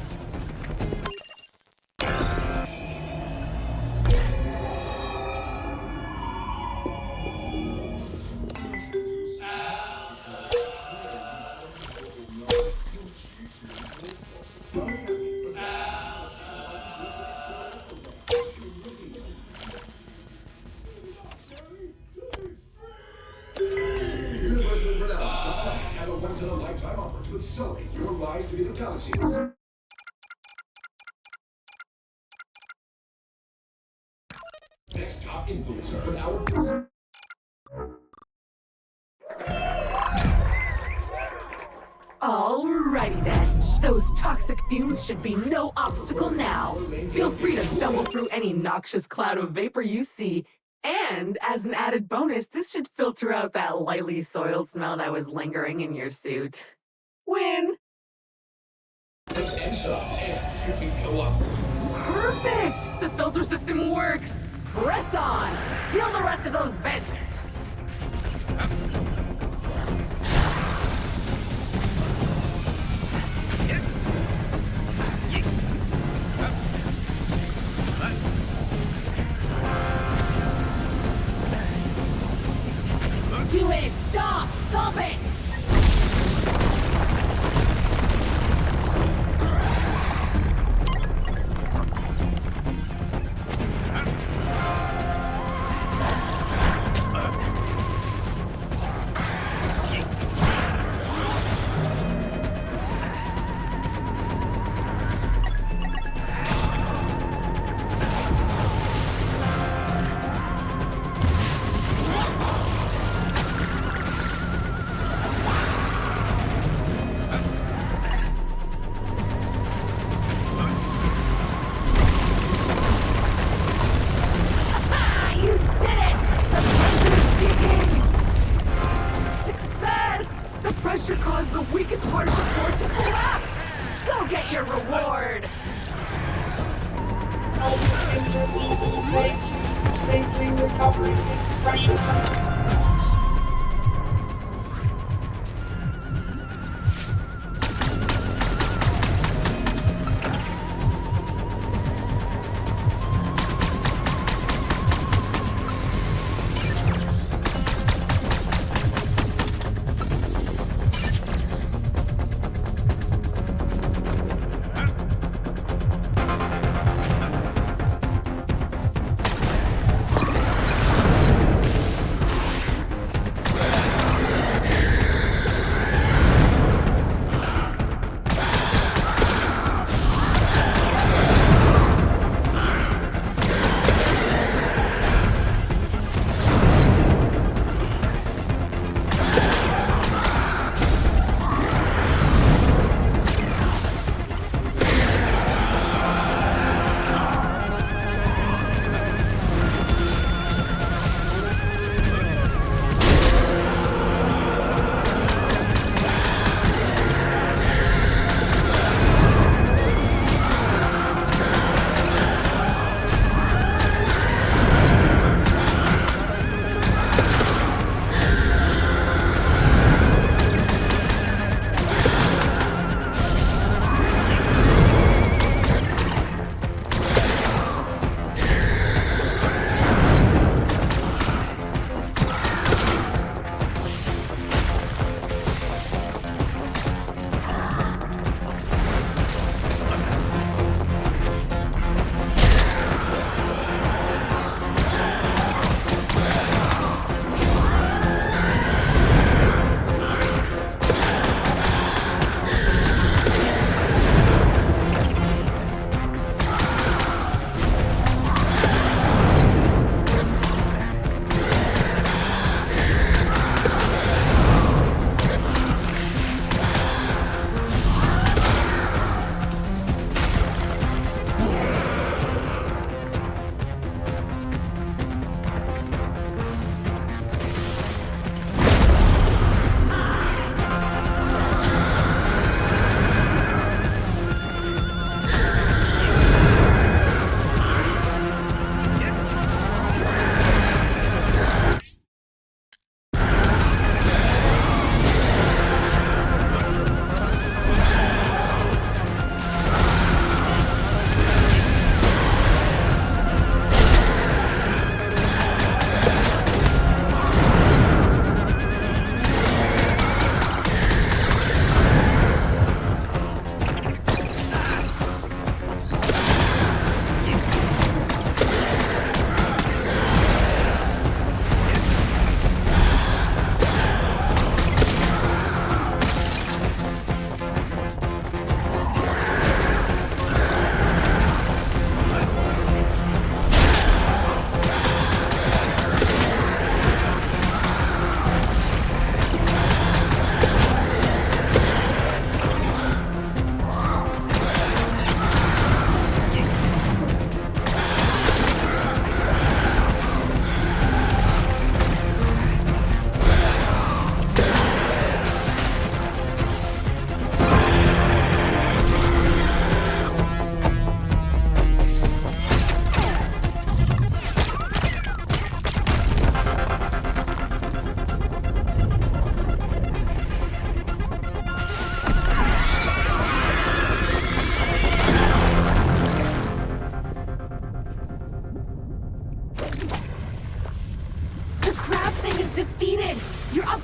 Your rise to be the galaxy. Next top influencer with our... Alrighty then. Those toxic fumes should be no obstacle now. Feel free to stumble through any noxious cloud of vapor you see. And as an added bonus, this should filter out that lightly soiled smell that was lingering in your suit. Win! And subs, and you can go up. Perfect! The filter system works! Press on! Seal the rest of those vents! Do it! Stop! Stop it!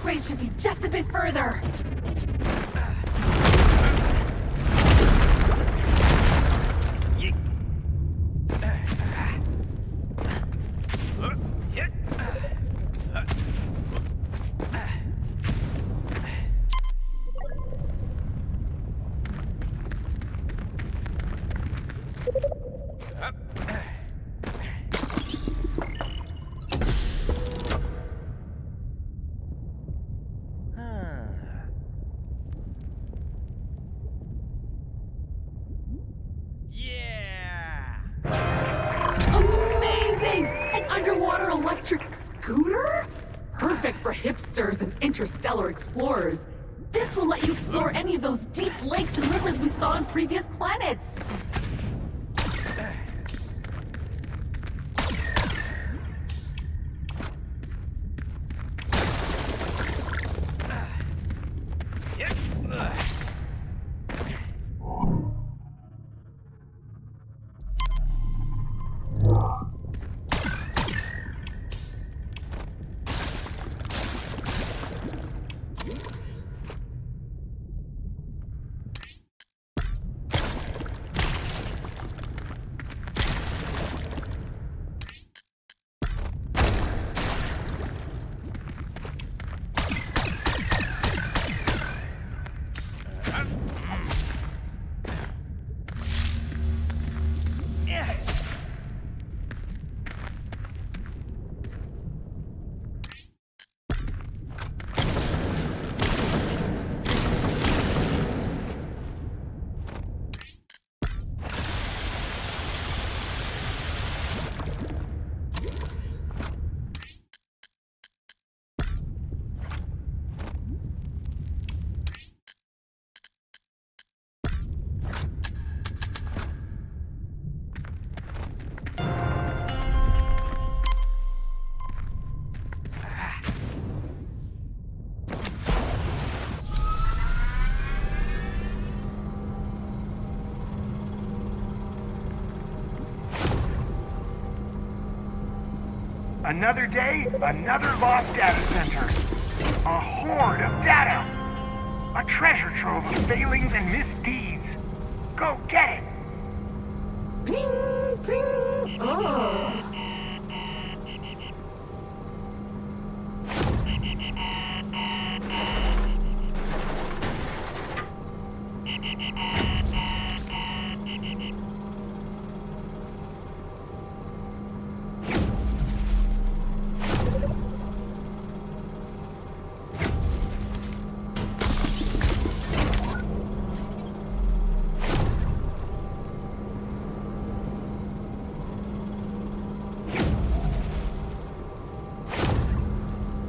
upgrade should be just a bit further. Amazing! An underwater electric scooter? Perfect for hipsters and interstellar explorers. This will let you explore any of those deep lakes and rivers we saw on previous planets. Another day, another lost data center. A horde of data. A treasure trove of failings and misdeeds. Go get it! Ping, ping. Oh.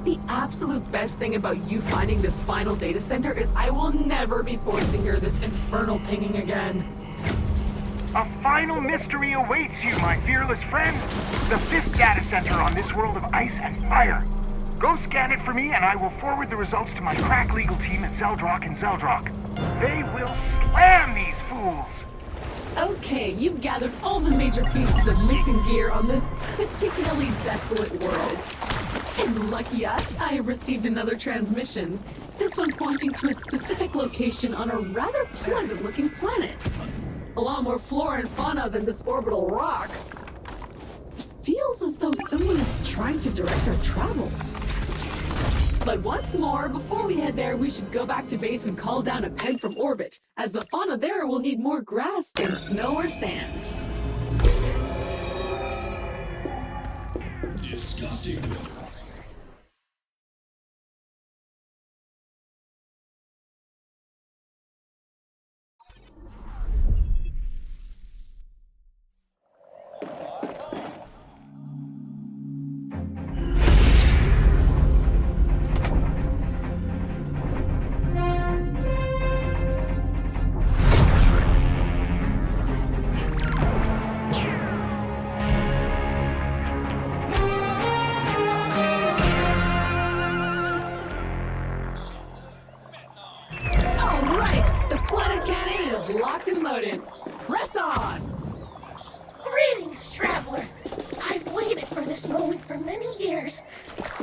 The absolute best thing about you finding this final data center is I will never be forced to hear this infernal pinging again. A final mystery awaits you, my fearless friend. The 5th data center on this world of ice and fire. Go scan it for me and I will forward the results to my crack legal team at Zeldrock and Zeldrock. They will slam these fools! Okay, you've gathered all the major pieces of missing gear on this particularly desolate world. And lucky us, I have received another transmission. This one pointing to a specific location on a rather pleasant-looking planet. A lot more flora and fauna than this orbital rock. It feels as though someone is trying to direct our travels. But once more, before we head there, we should go back to base and call down a peg from orbit, as the fauna there will need more grass than snow or sand. Disgusting. Locked and loaded. Press on! Greetings, traveler. I've waited for this moment for many years.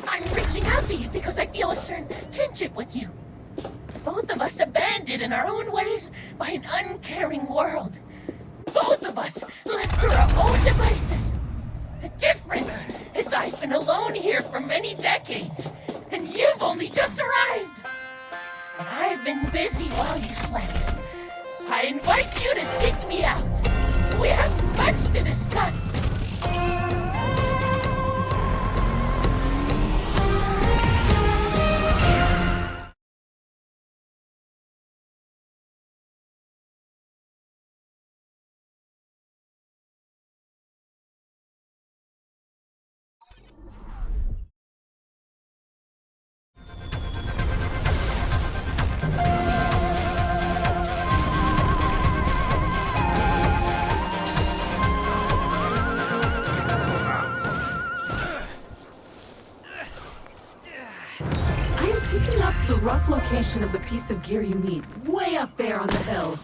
I'm reaching out to you because I feel a certain kinship with you. Both of us abandoned in our own ways by an uncaring world. Both of us left for our own devices. The difference is I've been alone here for many decades, and you've only just arrived. I've been busy while you slept. I invite you to seek me out. We have much to discuss. Rough location of the piece of gear you need, way up there on the hill.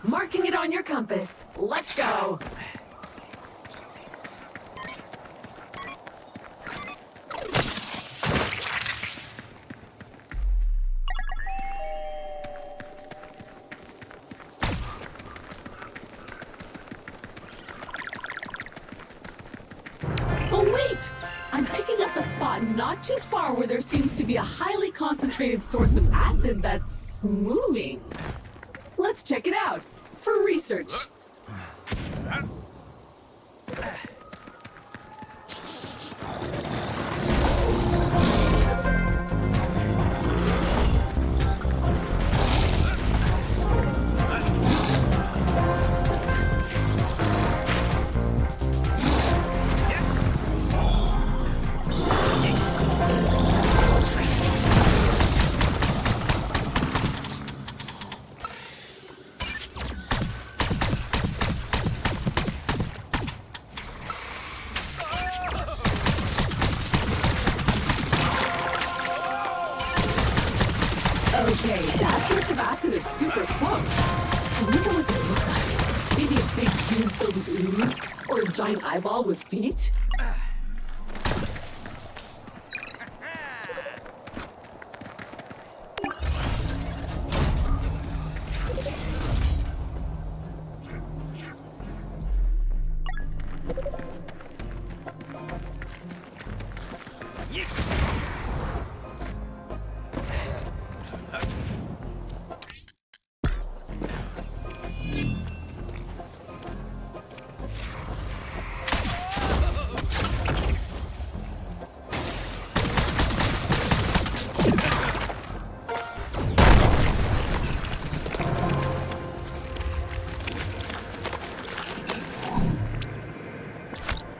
Marking it on your compass. Let's go! Oh wait! I'm picking up a spot not too far where there seems to be a highly concentrated source of acid that's moving. Let's check it out for research. Okay, that source of acid is super close. I wonder what they look like. Maybe a big cube filled with ooze, or a giant eyeball with feet?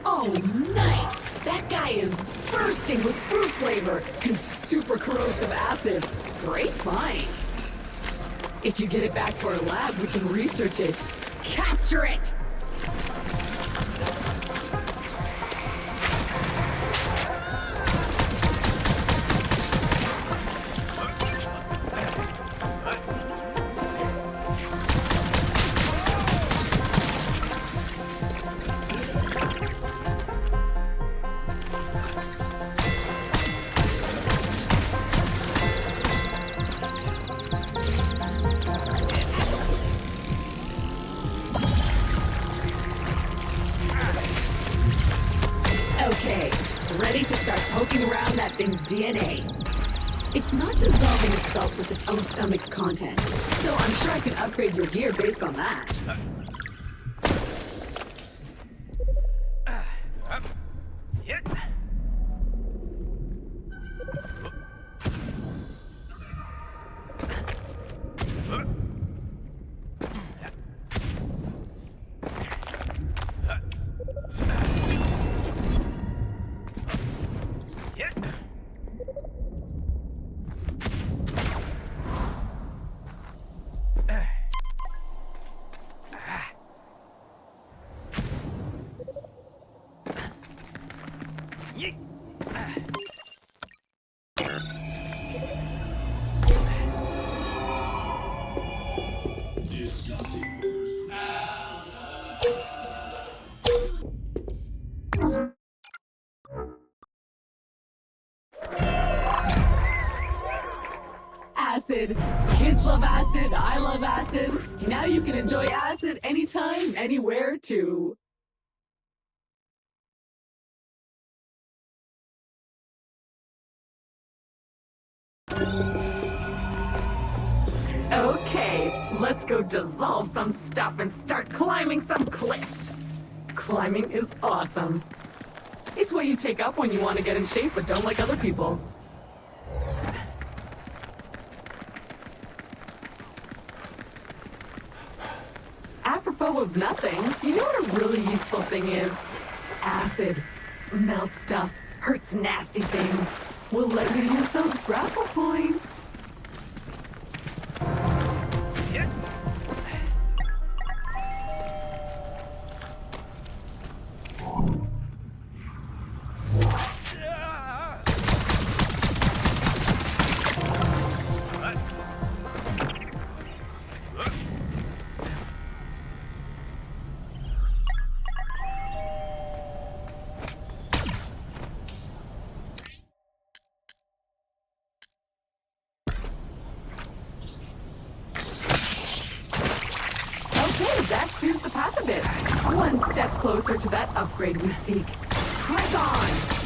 Oh, nice! That guy is bursting with fruit flavor and super corrosive acid. Great find. If you get it back to our lab, we can research it. Capture it! Okay, ready to start poking around that thing's DNA. It's not dissolving itself with its own stomach's content, so I'm sure I can upgrade your gear based on that. acid. Kids love acid, I love acid. Now you can enjoy acid anytime, anywhere, too. Okay, let's go dissolve some stuff and start climbing some cliffs. Climbing is awesome. It's what you take up when you want to get in shape but don't like other people. Apropos of nothing, you know what a really useful thing is? Acid. Melts stuff, hurts nasty things. We'll let you use those grapple points. That clears the path a bit. One step closer to that upgrade we seek. Press on!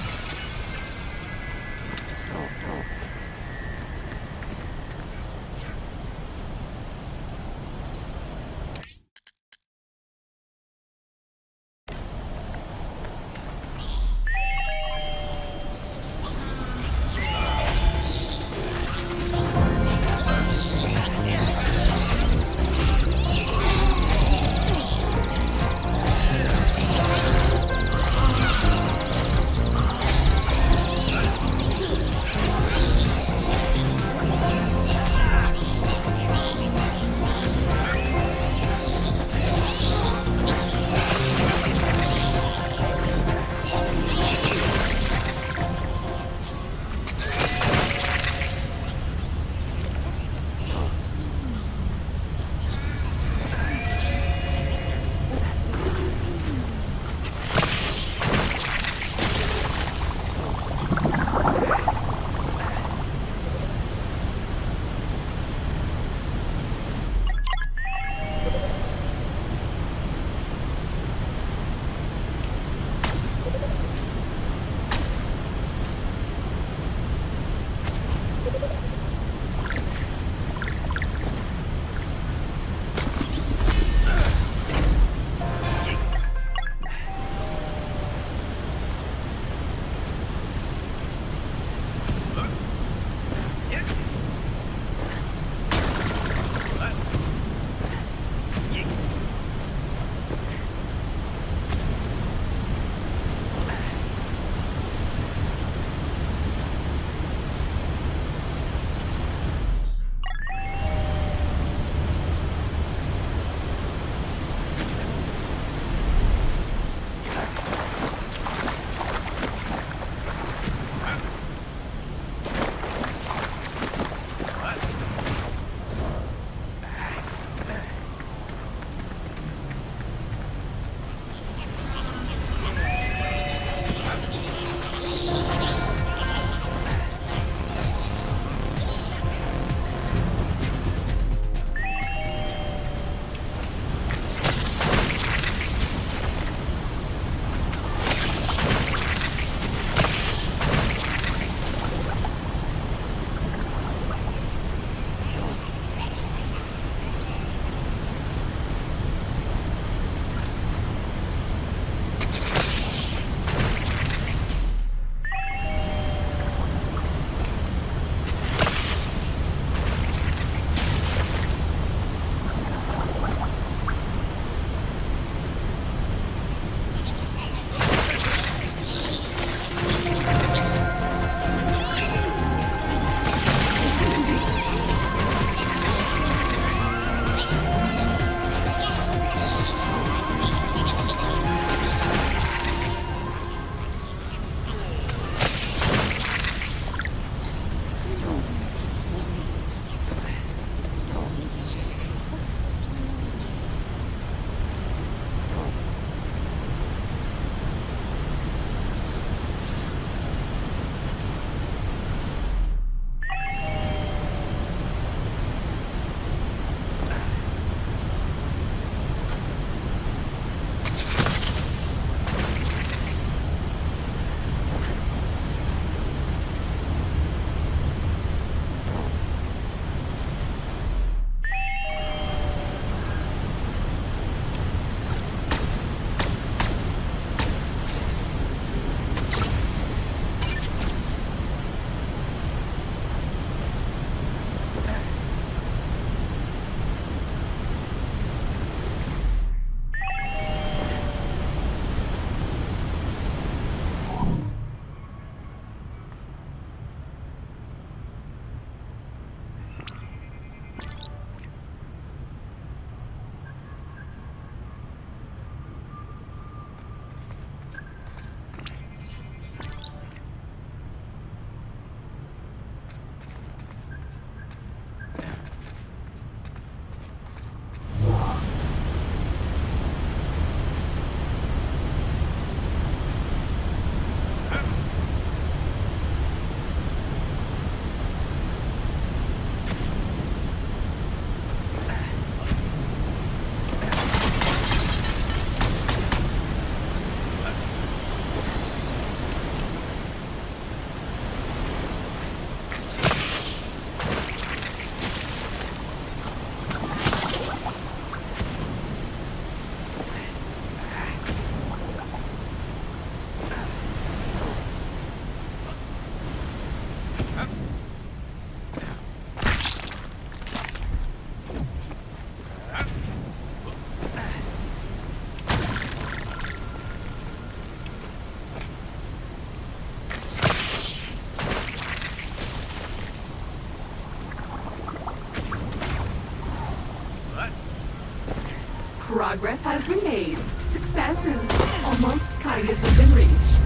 Progress has been made. Success is almost kind of within reach.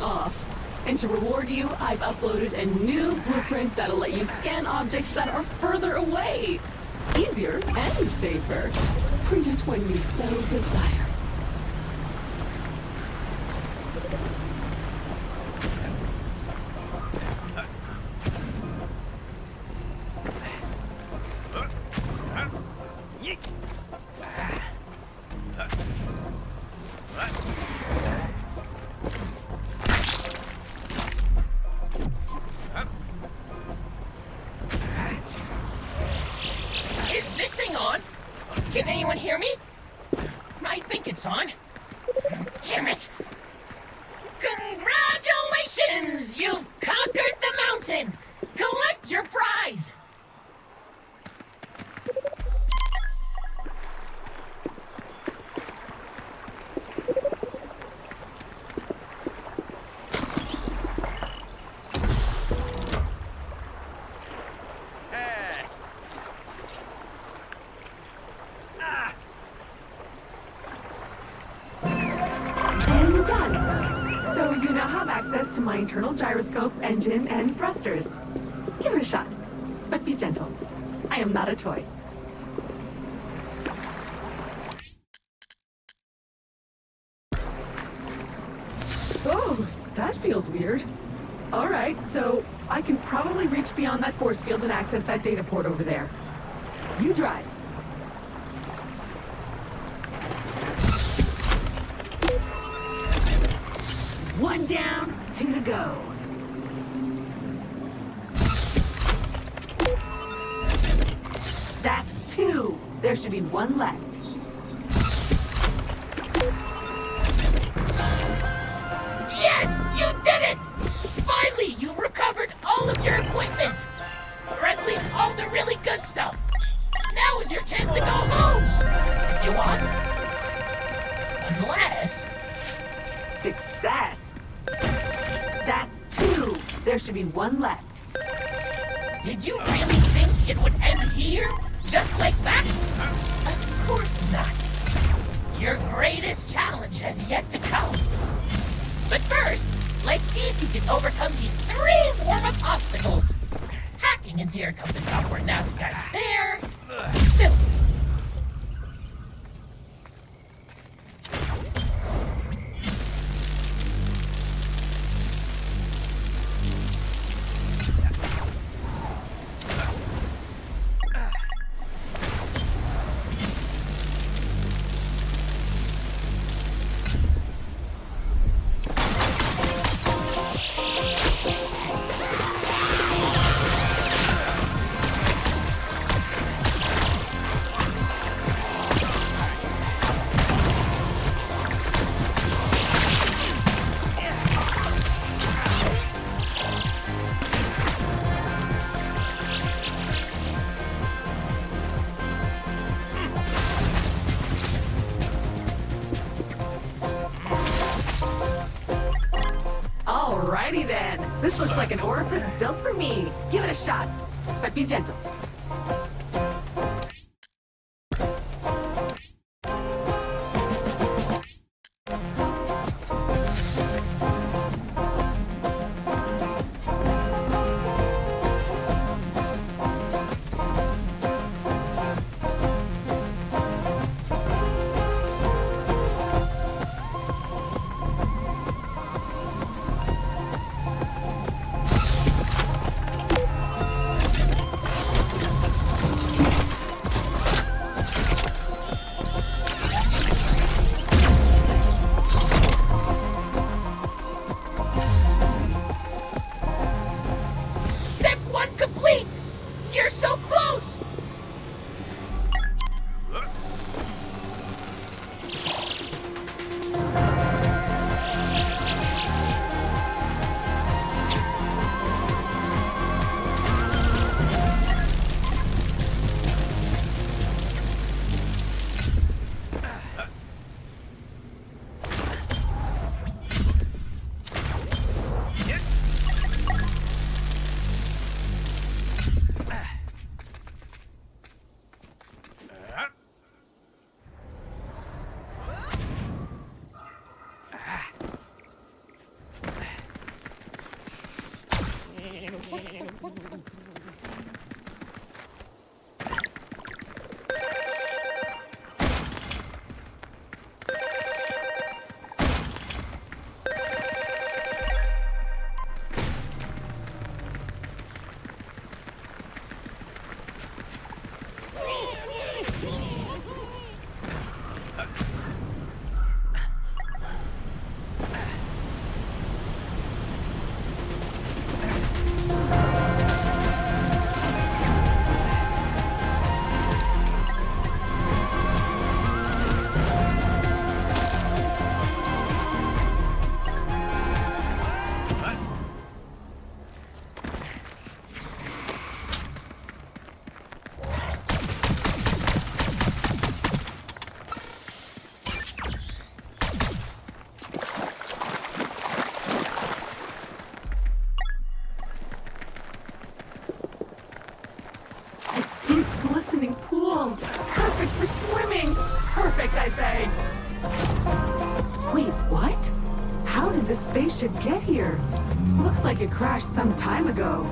off. And to reward you, I've uploaded a new blueprint that'll let you scan objects that are further away. Easier and safer. Print it when you so desire. Is this thing on? Can anyone hear me? I think it's on. Damn it! Congratulations! You've conquered the mountain! Collect your prize! And done. So you now have access to my internal gyroscope, engine, and thrusters. Give it a shot, but be gentle. I am not a toy. Oh, that feels weird. All right, so I can probably reach beyond that force field and access that data port over there. You drive. One down, two to go. That's two. There should be one left. Yes! You did it! Finally, you recovered all of your equipment! Or at least all the really good stuff! Now is your chance to go home! If you want. Unless... Success! That's two. There should be one left. Did you really think it would end here? Just like that? Of course not. Your greatest challenge has yet to come. But first, let's see if you can overcome these 3 warm-up obstacles. Hacking into your compass software now you guys there. Filthy. Alrighty then. This looks like an orifice built for me. Give it a shot, but be gentle. Deep, glistening pool. Perfect for swimming. Perfect, I say. Wait, what? How did this spaceship get here? Looks like it crashed some time ago.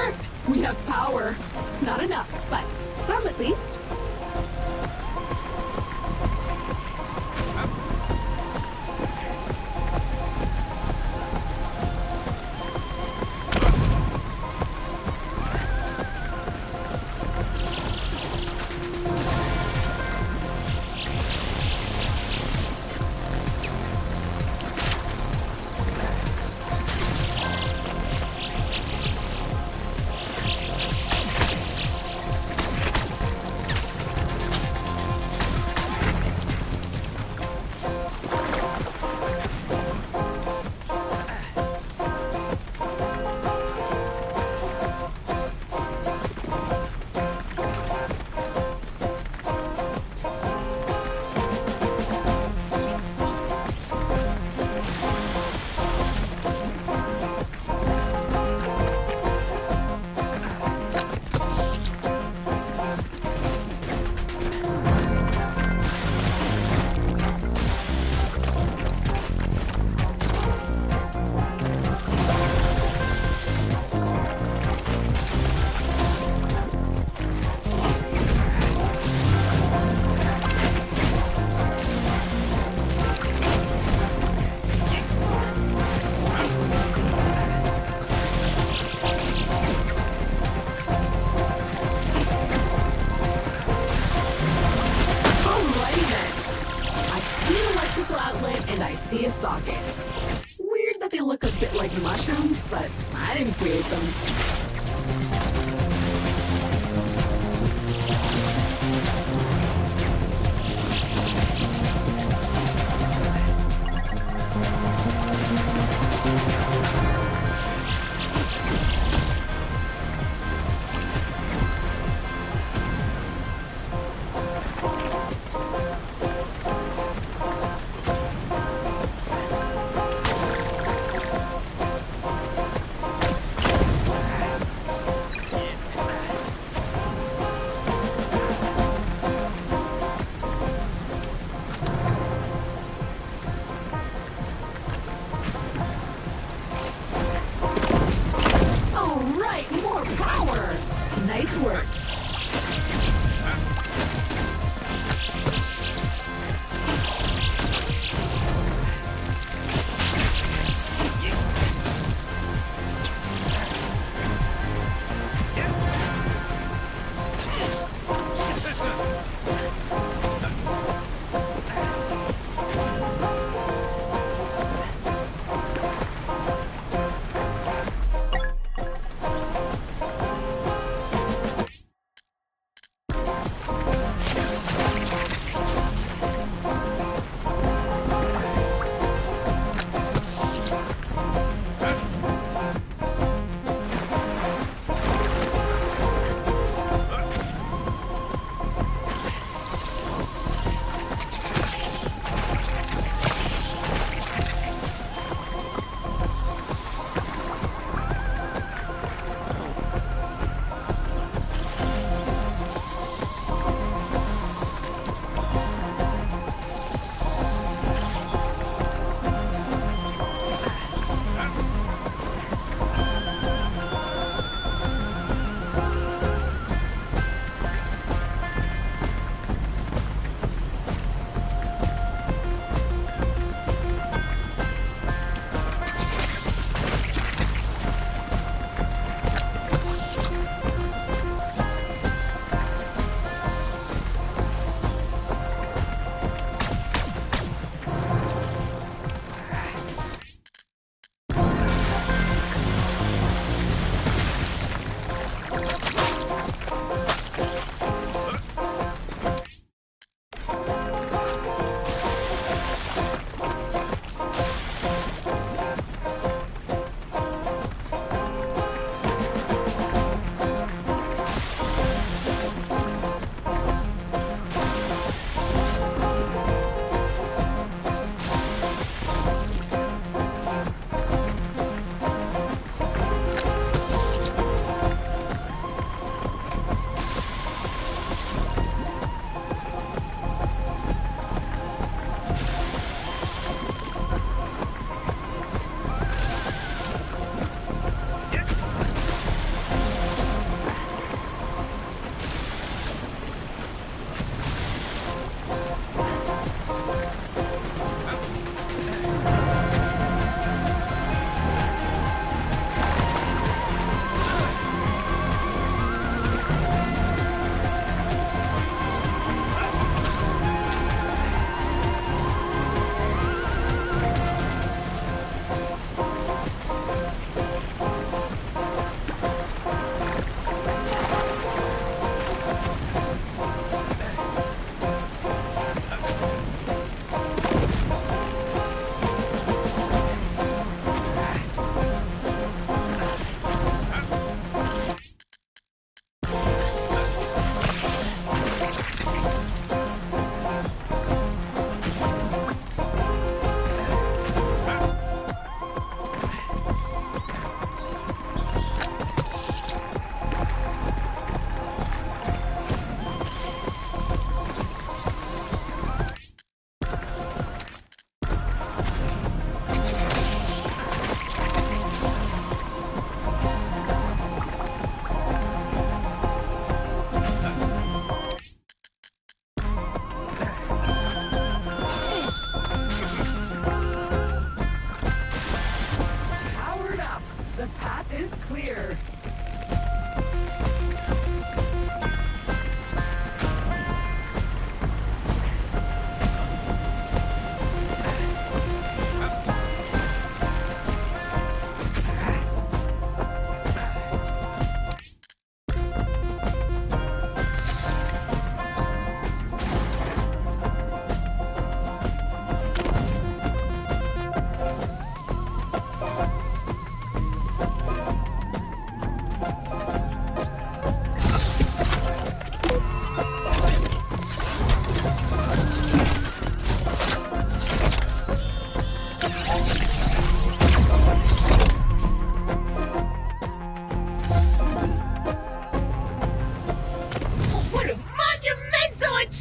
worked. We have power. Not enough, but some at least.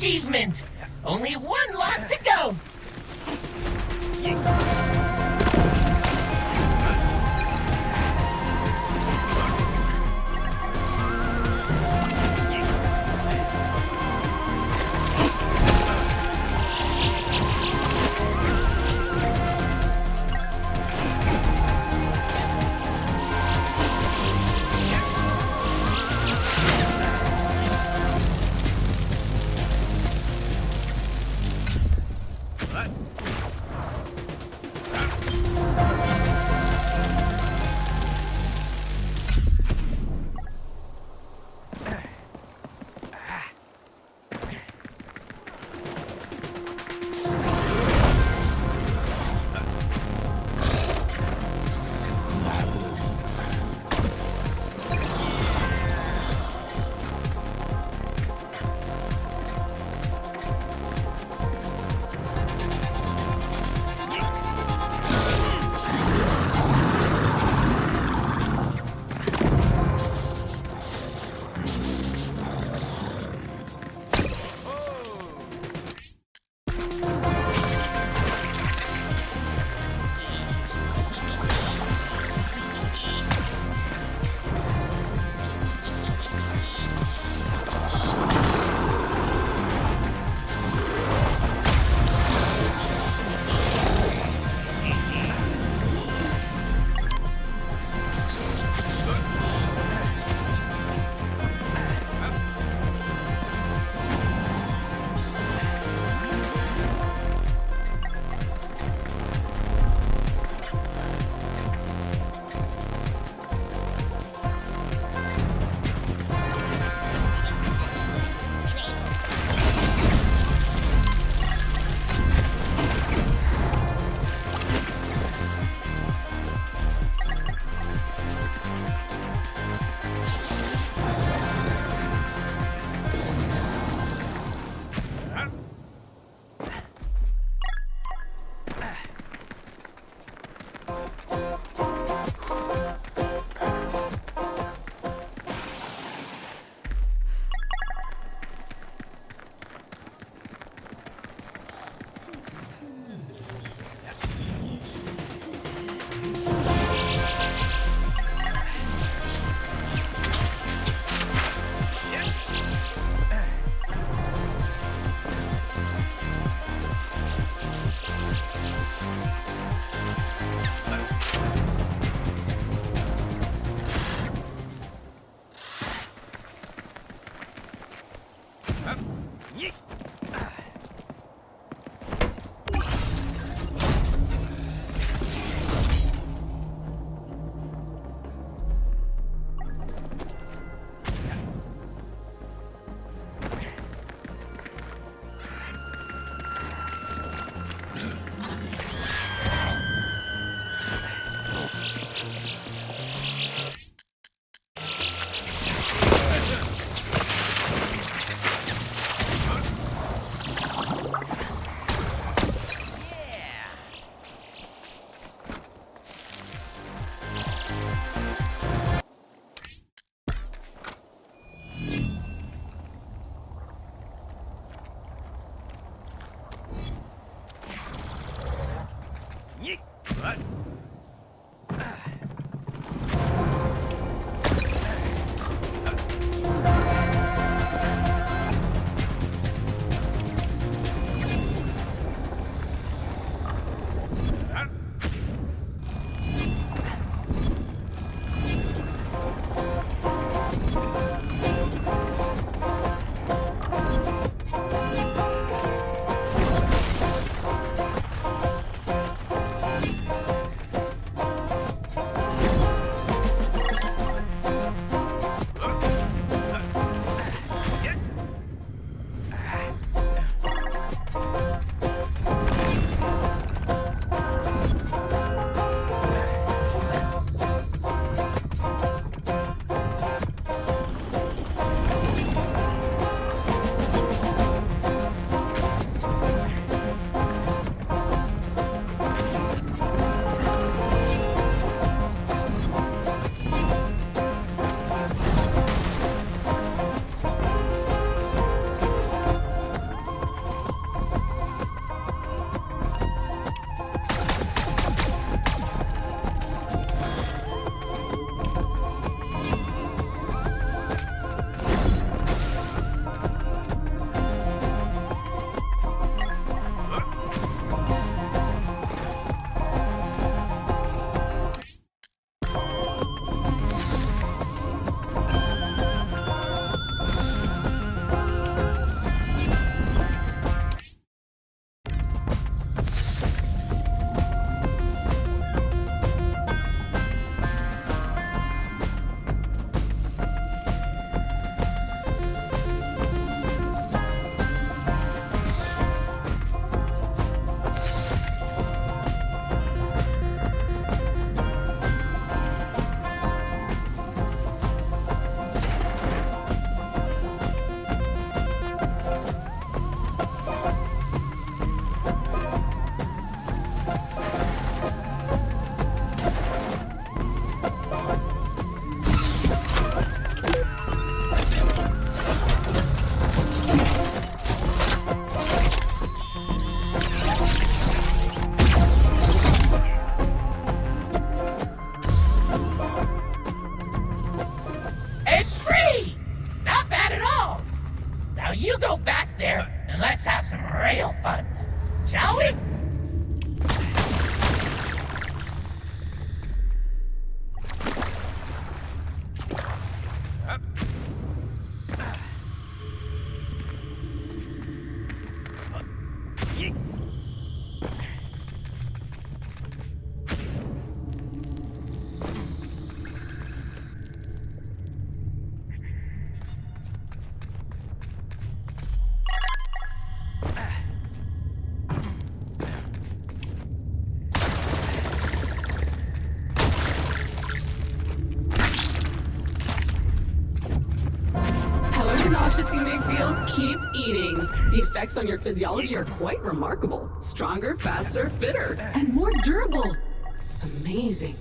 achievement! Only one lot to go! You go back there and let's have some real fun, shall we? However nauseous you may feel, keep eating. The effects on your physiology are quite remarkable. Stronger, faster, fitter, and more durable. Amazing.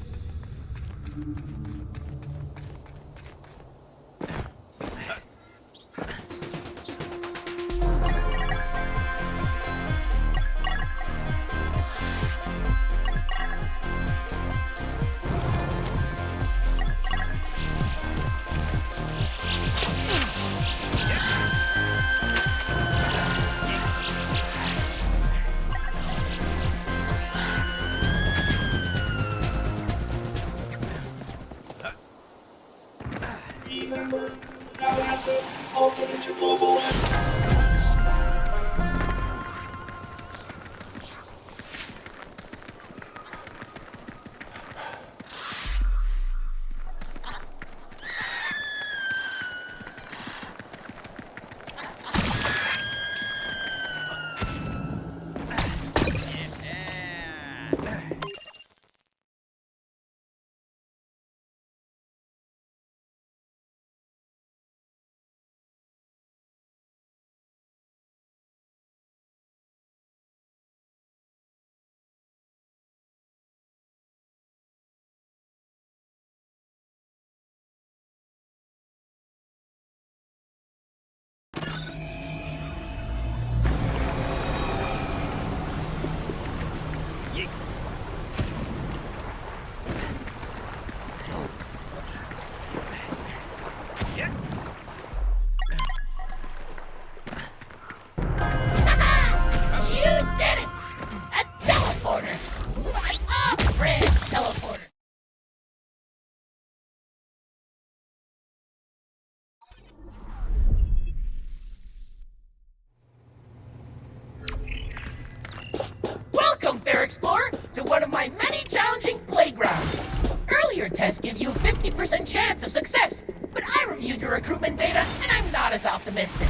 Explorer, to one of my many challenging playgrounds. Earlier tests give you a 50% chance of success, but I reviewed your recruitment data and I'm not as optimistic.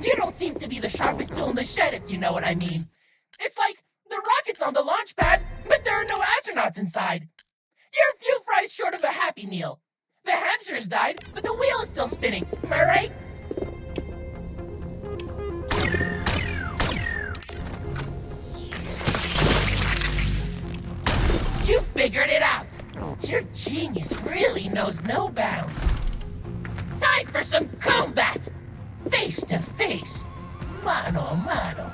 You don't seem to be the sharpest tool in the shed, if you know what I mean. It's like the rocket's on the launch pad, but there are no astronauts inside. You're a few fries short of a Happy Meal. The hamster's died, but the wheel is still spinning. Am I right? You figured it out! Your genius really knows no bounds. Time for some combat! Face to face. Mano a mano.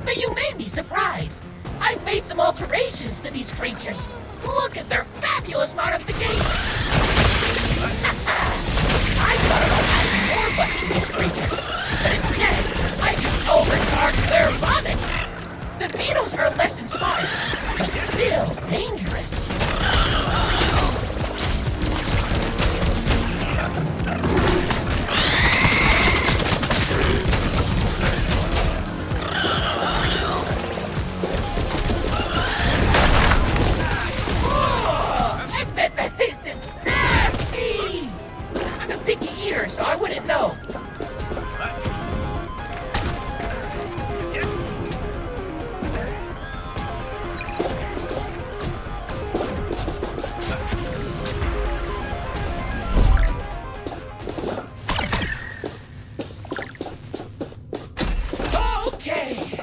But you may be surprised. I've made some alterations to these creatures. Look at their fabulous modifications! I thought about adding more buttons to these creatures, but instead, I just overcharged their vomit! The beetles are less inspired, but still dangerous. Oh, I bet that tastes nasty! I'm a picky eater, so I wouldn't know.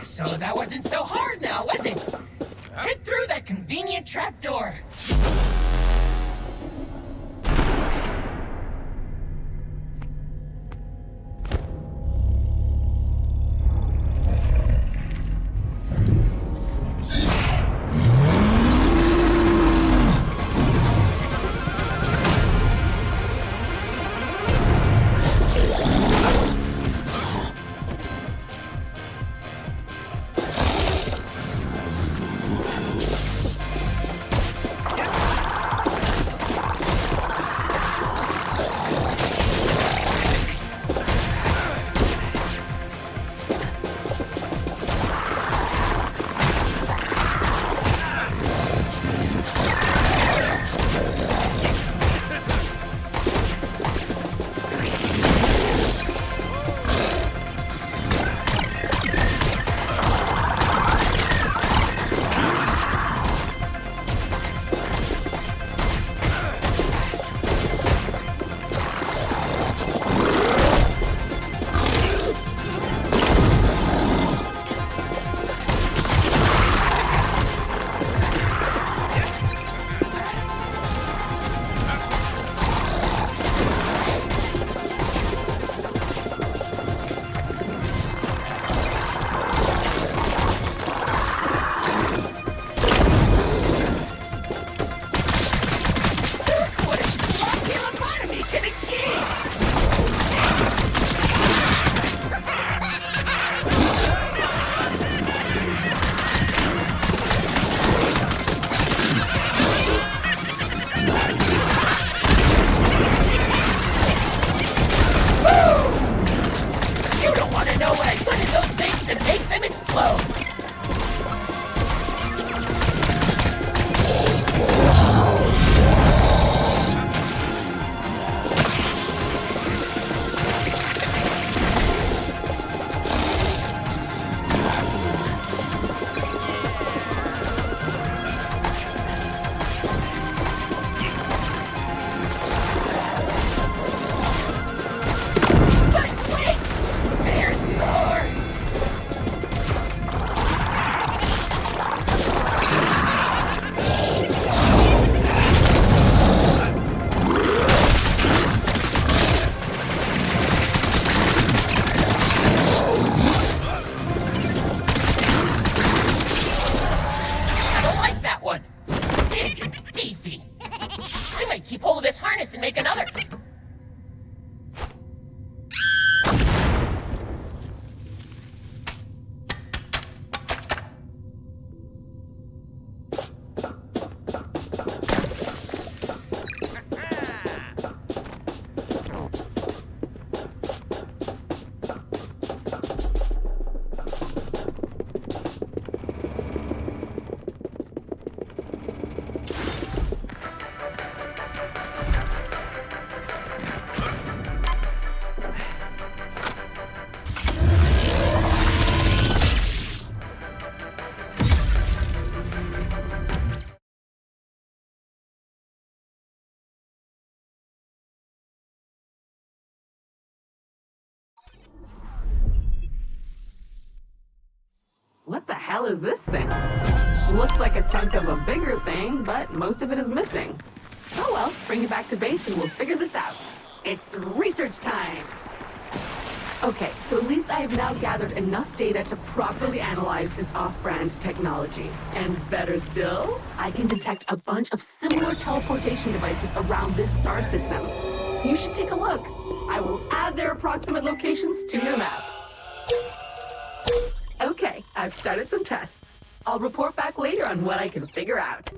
So that wasn't so hard now, was it? Head through that convenient trapdoor. hell is this thing? Looks like a chunk of a bigger thing, but most of it is missing. Oh well, bring it back to base and we'll figure this out. It's research time! Okay, so at least I have now gathered enough data to properly analyze this off-brand technology. And better still, I can detect a bunch of similar teleportation devices around this star system. You should take a look. I will add their approximate locations to your map. Okay, I've started some tests. I'll report back later on what I can figure out.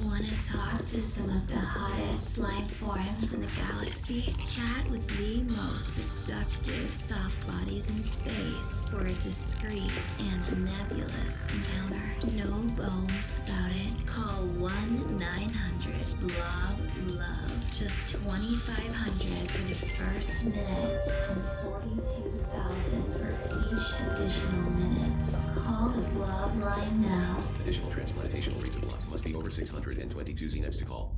Wanna talk to some of the hottest slime forms in the galaxy? Chat with the most seductive soft bodies in space for a discreet and nebulous encounter. No bones about it. Call 1-900-BLOB-LOVE. Just $2,500 for the first minute and $42,000 for each additional minute. Call the Blob line now. Additional transplantation rates of blood must be over 622 Xenex to call.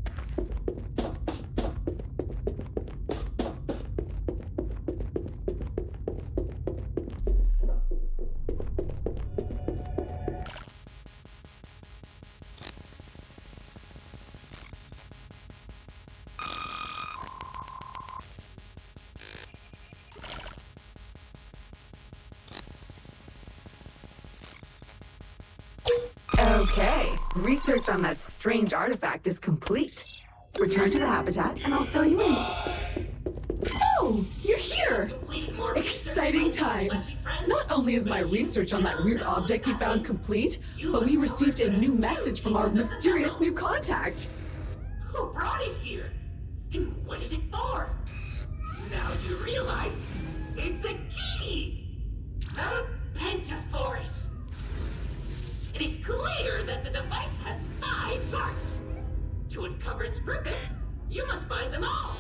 Okay, research on that strange artifact is complete. Return to the habitat and I'll fill you in. Oh, you're here! Exciting times! Not only is my research on that weird object you found complete, but we received a new message from our mysterious new contact. Who brought it here? And what is it for? Now you realize it's a key! The Pentaforce! It is clear that the device has 5 parts. To uncover its purpose, you must find them all.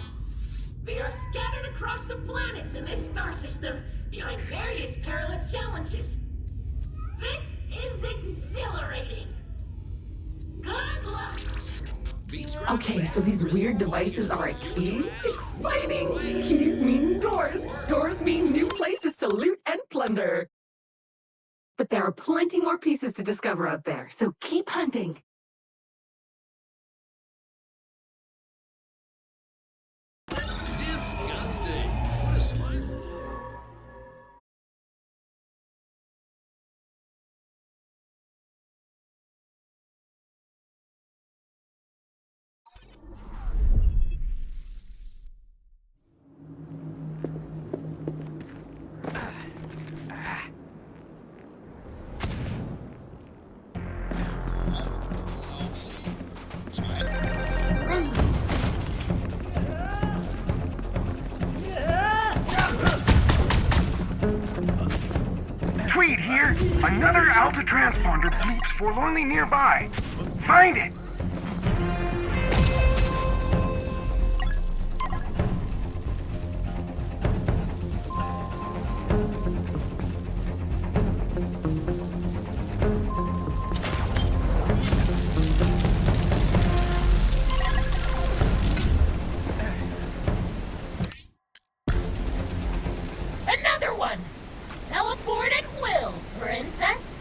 They are scattered across the planets in this star system behind various perilous challenges. This is exhilarating. Good luck. Okay, so these weird devices are a key? Exciting! Keys mean doors. Doors mean new places to loot and plunder. But there are plenty more pieces to discover out there, so keep hunting. Disgusting. What a smile. Tweed here. Another Alta transponder bleeps forlornly nearby. Find it! Another one! Teleport at will, princess!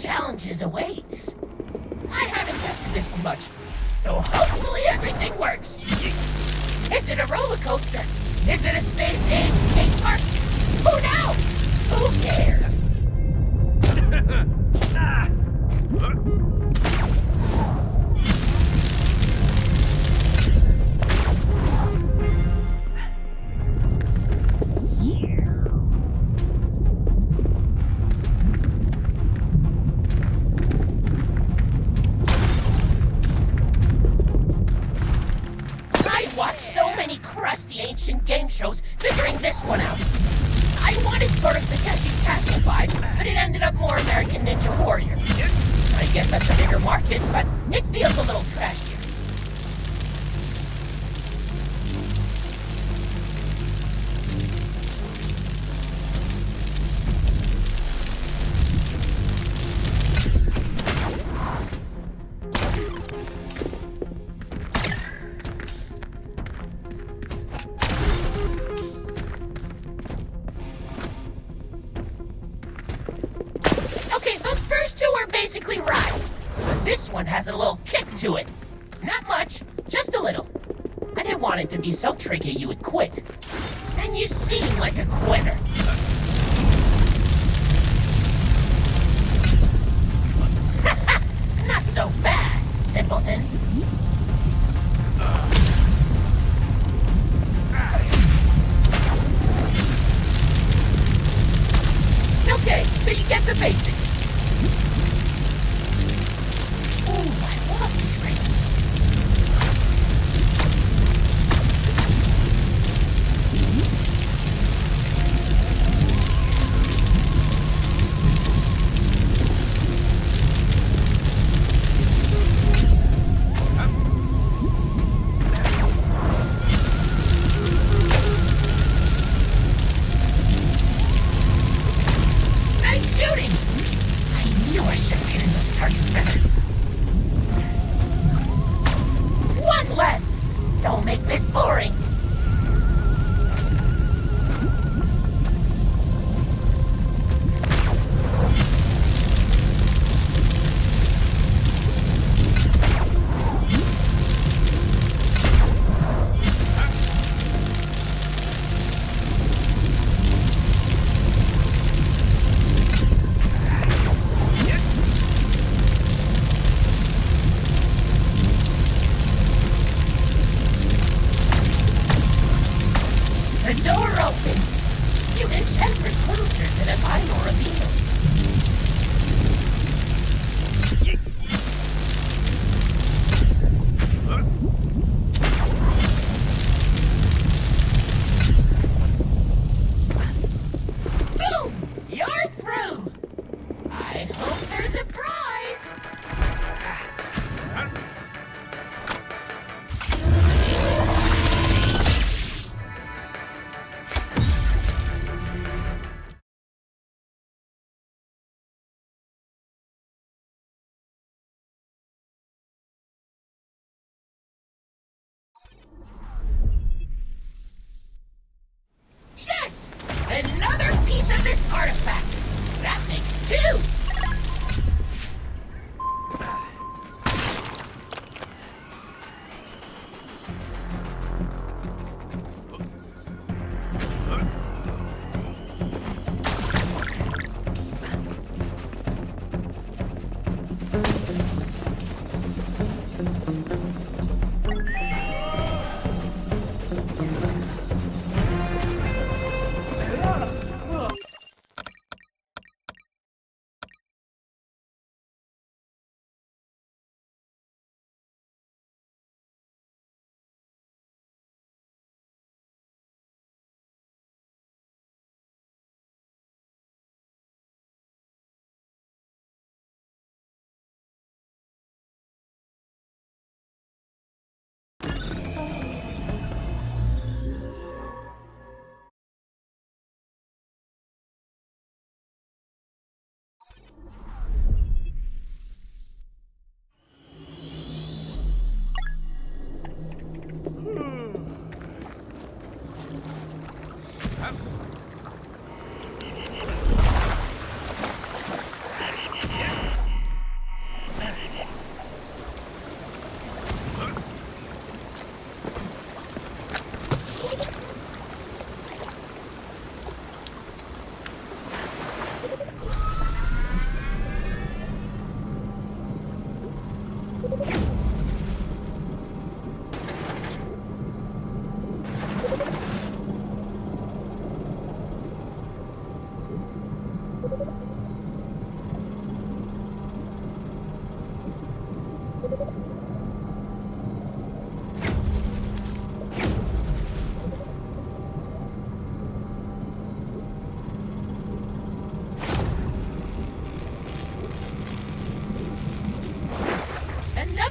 challenges await. I haven't tested this much, so hopefully everything works. Is it a roller coaster? Is it a space age skate park? Who knows? Who cares? I watched so many crusty ancient game shows figuring this one out. I wanted sort of Takeshi's Castle vibe, but it ended up more American Ninja Warrior. I guess that's a bigger market, but it feels a little trashier. Okay, those first two are basically right. But this one has a little kick to it. Not much, just a little. I didn't want it to be so tricky you would quit. And you seem like a quitter. Not so bad, simpleton. Okay, so you get the basics. Ooh, I love these rings. Nice shooting!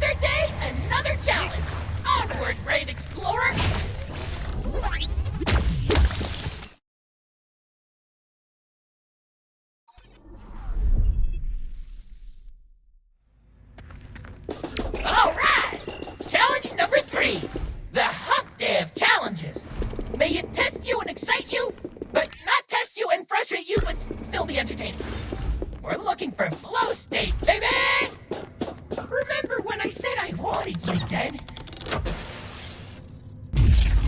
Another day, another challenge. Onward, brave explorer. All right. Challenge number 3. The Hump Day of Challenges. May it test you and excite you, but not test you and frustrate you, but still be entertaining. We're looking for flow state, baby! Remember when I said I wanted you dead?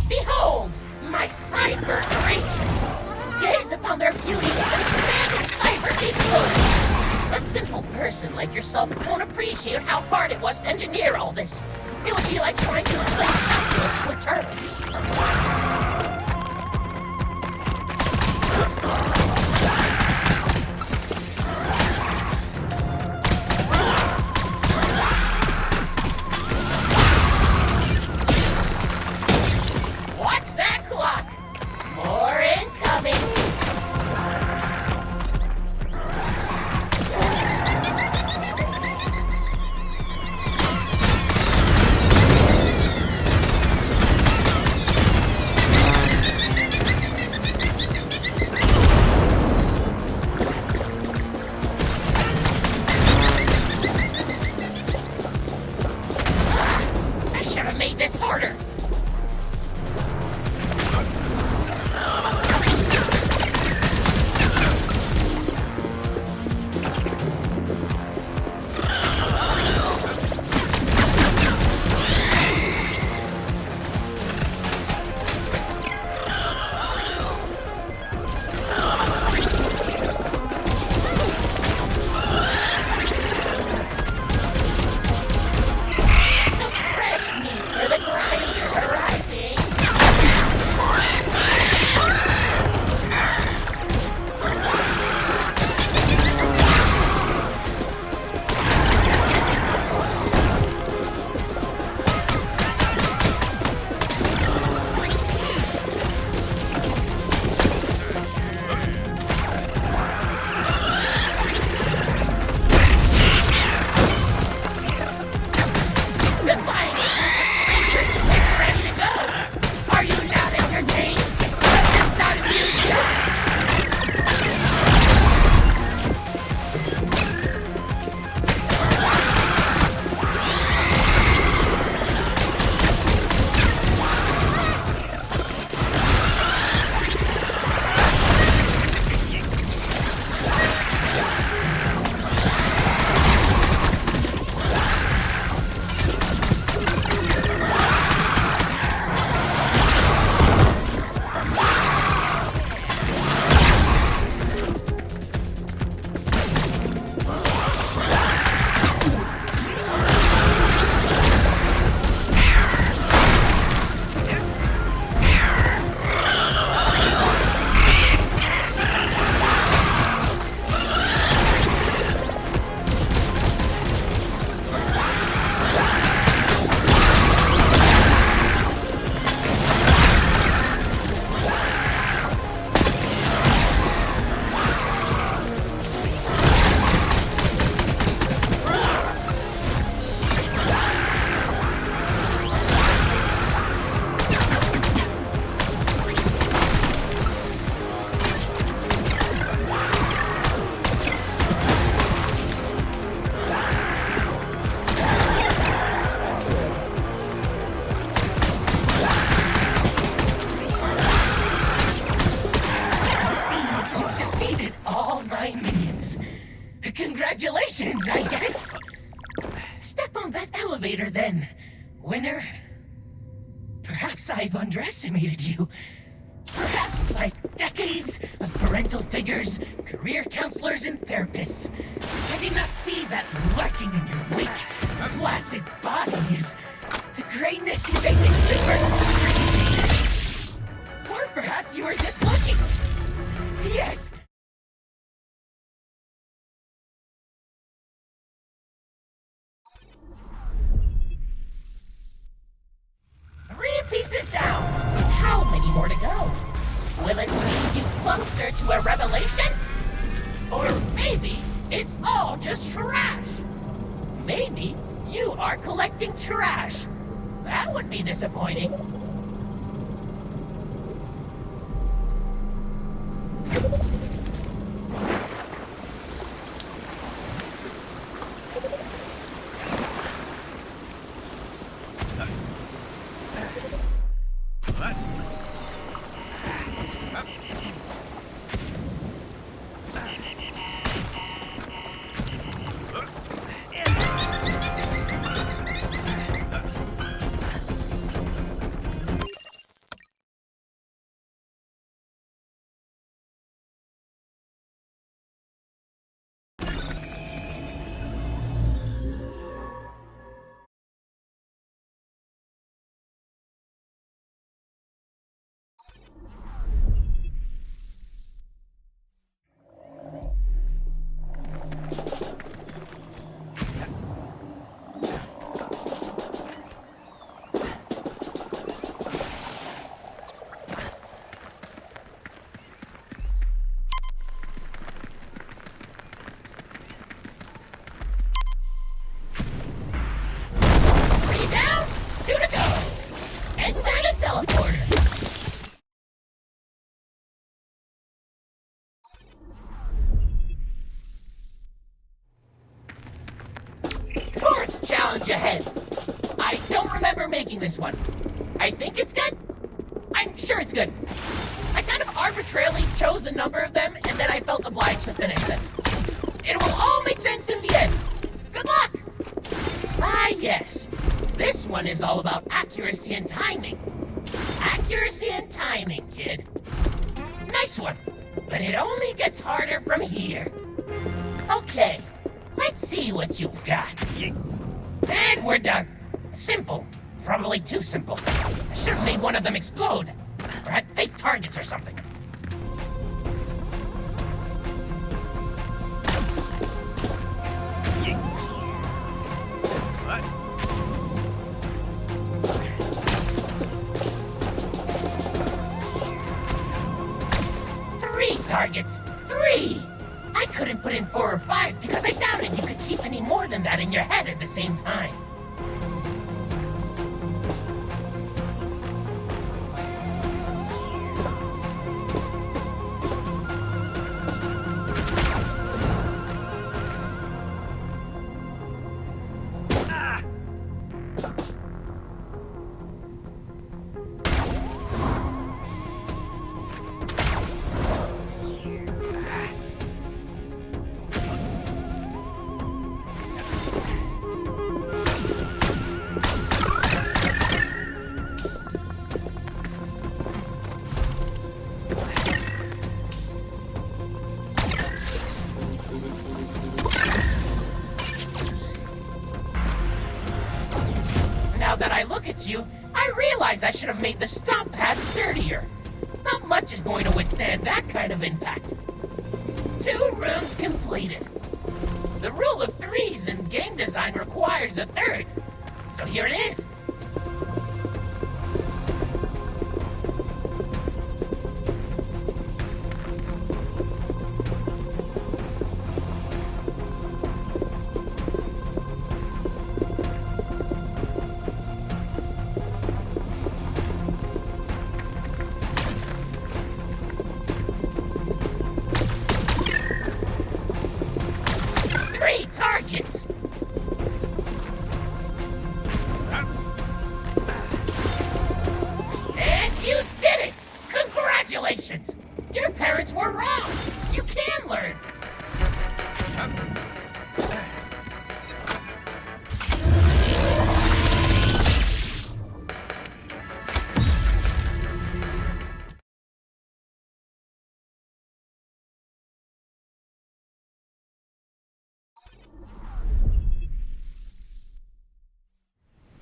Behold, my cyber creation! Gaze upon their beauty and command of cyber explosion! A simple person like yourself won't appreciate how hard it was to engineer all this. It would be like trying to replace calculus with turtles. Watch that clock! More incoming! I should have made this harder! For the grinder arriving! Ready to go! Are you not entertained? Does this not amuse you? Congratulations, I guess. Step on that elevator then, winner. Perhaps I've underestimated you. Perhaps like decades of parental figures, career counselors, and therapists, I did not see that lurking in your weak, flaccid bodies. Greatness vacant figures. Or perhaps you were just lucky. Yes. 3 pieces down. How many more to go? Will it lead you closer to a revelation? Or maybe it's all just trash. Maybe You are collecting trash. That would be disappointing. Fourth challenge ahead. I don't remember making this one. I think it's good. I'm sure it's good. I kind of arbitrarily chose the number of them, and then I felt obliged to finish them. It will all make sense in the end. Good luck! Ah, yes. This one is all about accuracy and timing. Accuracy and timing, kid. Nice one. But it only gets harder from here. Okay, let's see what you've got. And we're done. Simple. Probably too simple. I should have made one of them explode. Or had fake targets or something. Three targets. 3! I couldn't put in 4 or 5 because I doubted you could keep any more than that in your head at the same time. Now that I look at you, I realize I should have made the stomp pad sturdier. Not much is going to withstand that kind of impact. 2 rooms completed. The rule of 3s in game design requires a 3rd. So here it is. Targets! And you did it! Congratulations! Your parents were wrong! You can learn!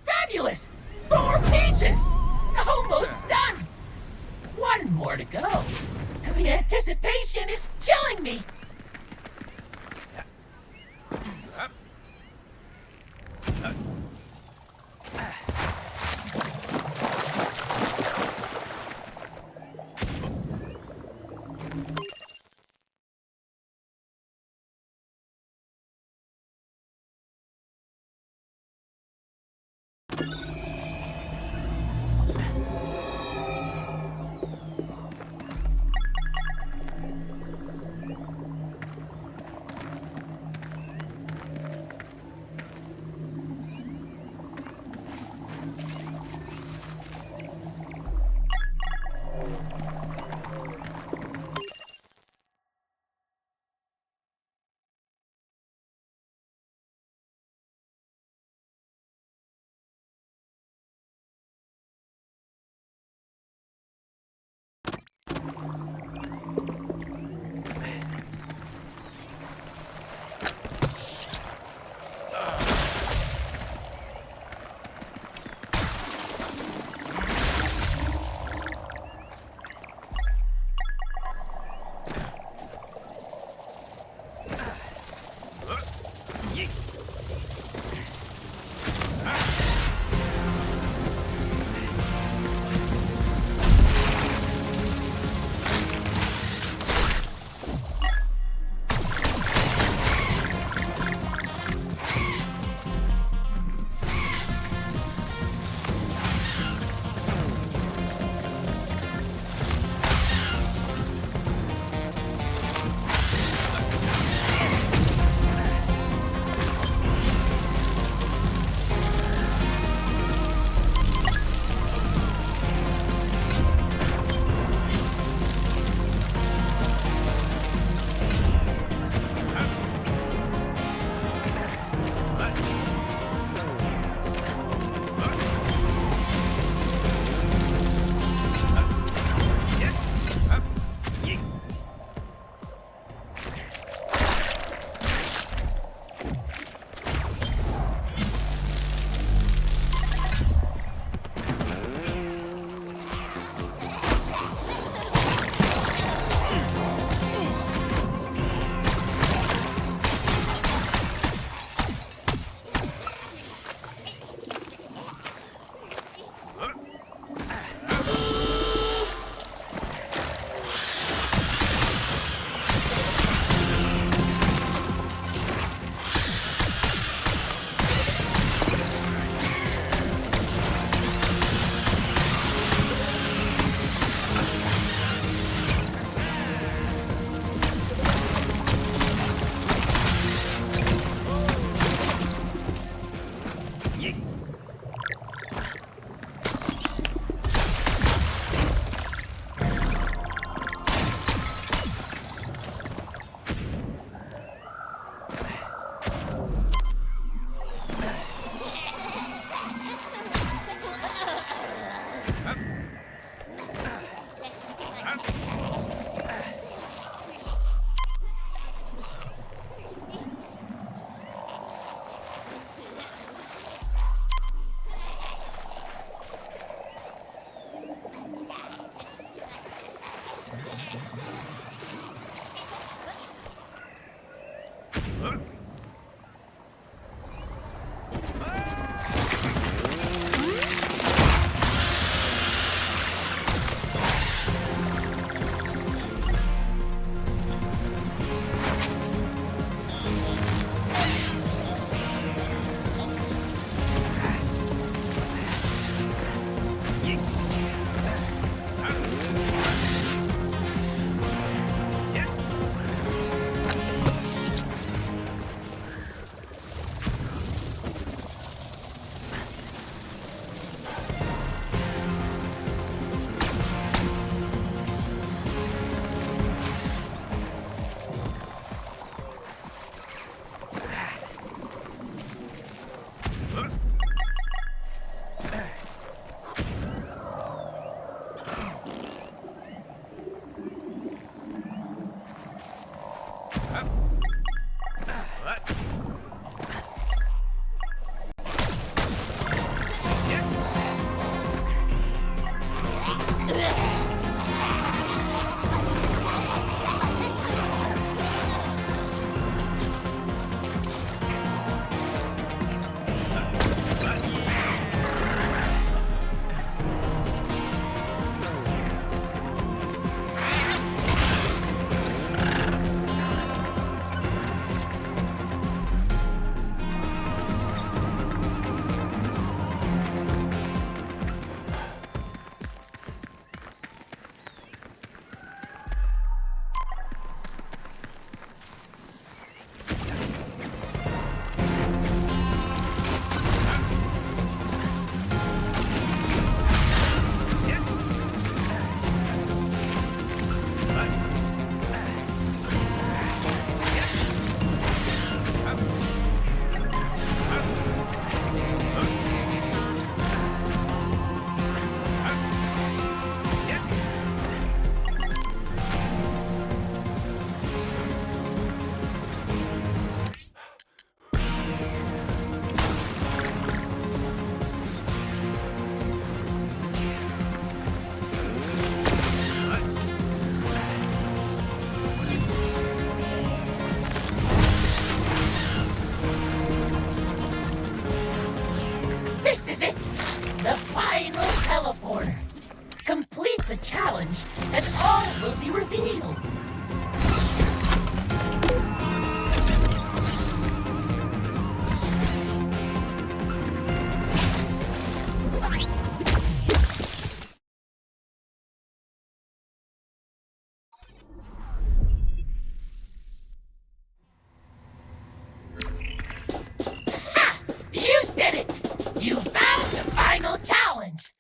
Fabulous! 4 pieces! Almost done! 1 more to go. The anticipation is killing me! the final teleporter. Complete the challenge, and all will be revealed. Ha! You did it! You found the final challenge!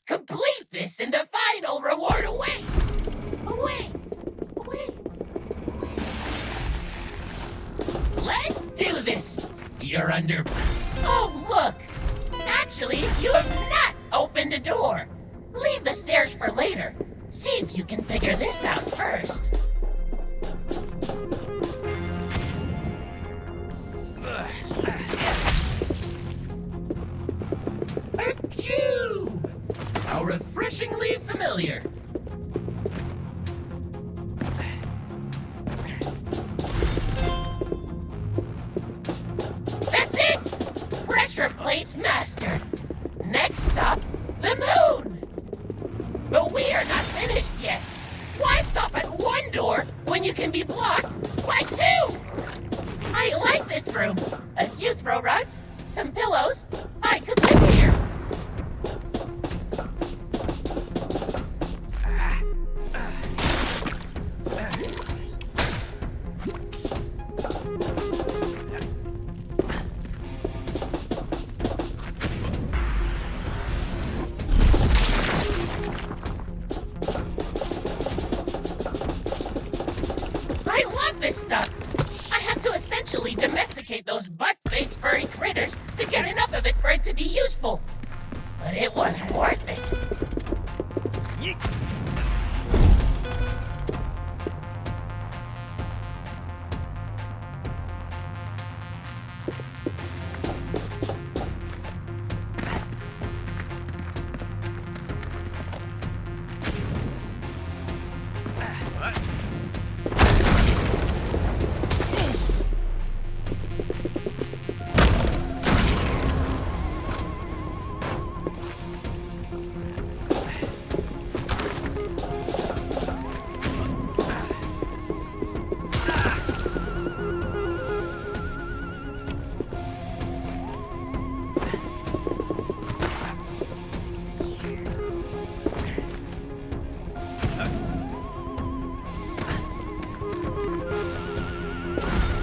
Complete this and the final reward awaits! Awaits! Let's do this! You're under... Oh, look! Actually, you have not opened a door! Leave the stairs for later. See if you can figure this out first. A cube! How refreshingly familiar. That's it! Pressure plates mastered. Next up, the moon! But we are not finished yet. Why stop at one door when you can be blocked by two? I like this room. A few throw rugs, some pillows. I could live here. I love this stuff. I have to essentially domesticate those butt-faced furry critters to get enough of it for it to be useful. But it was worth it.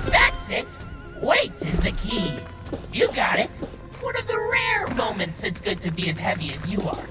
That's it! Weight is the key. You got it. One of the rare moments it's good to be as heavy as you are.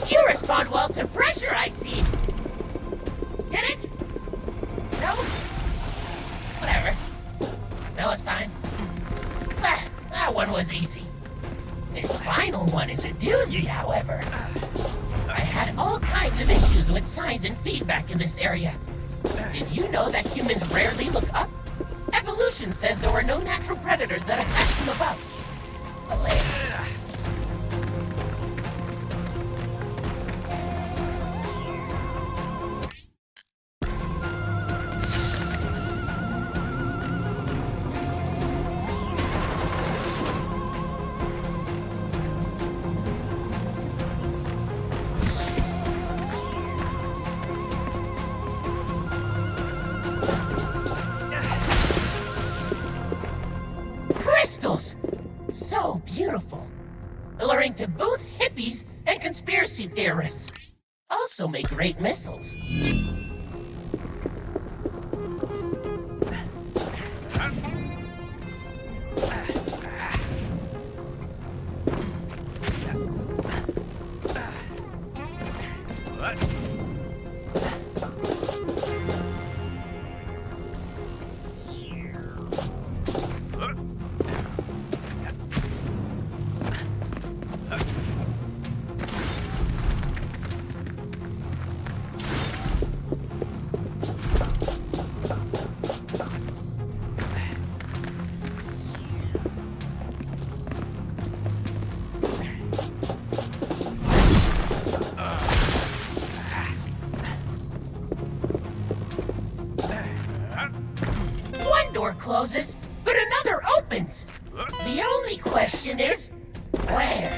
You respond well to pressure, I see. Get it? No? Whatever. Philistine. That one was easy. This final one is a doozy, however. I had all kinds of issues with signs and feedback in this area. Did you know that humans rarely look up? Evolution says there were no natural predators that attacked from above. Hilarious. Crystals! So beautiful. Alluring to both hippies and conspiracy theorists. Also make great missiles. closes, but another opens. The only question is, where?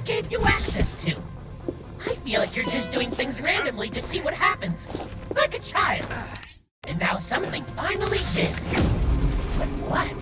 Gave you access to. I feel like you're just doing things randomly to see what happens. Like a child. And now something finally did. But what?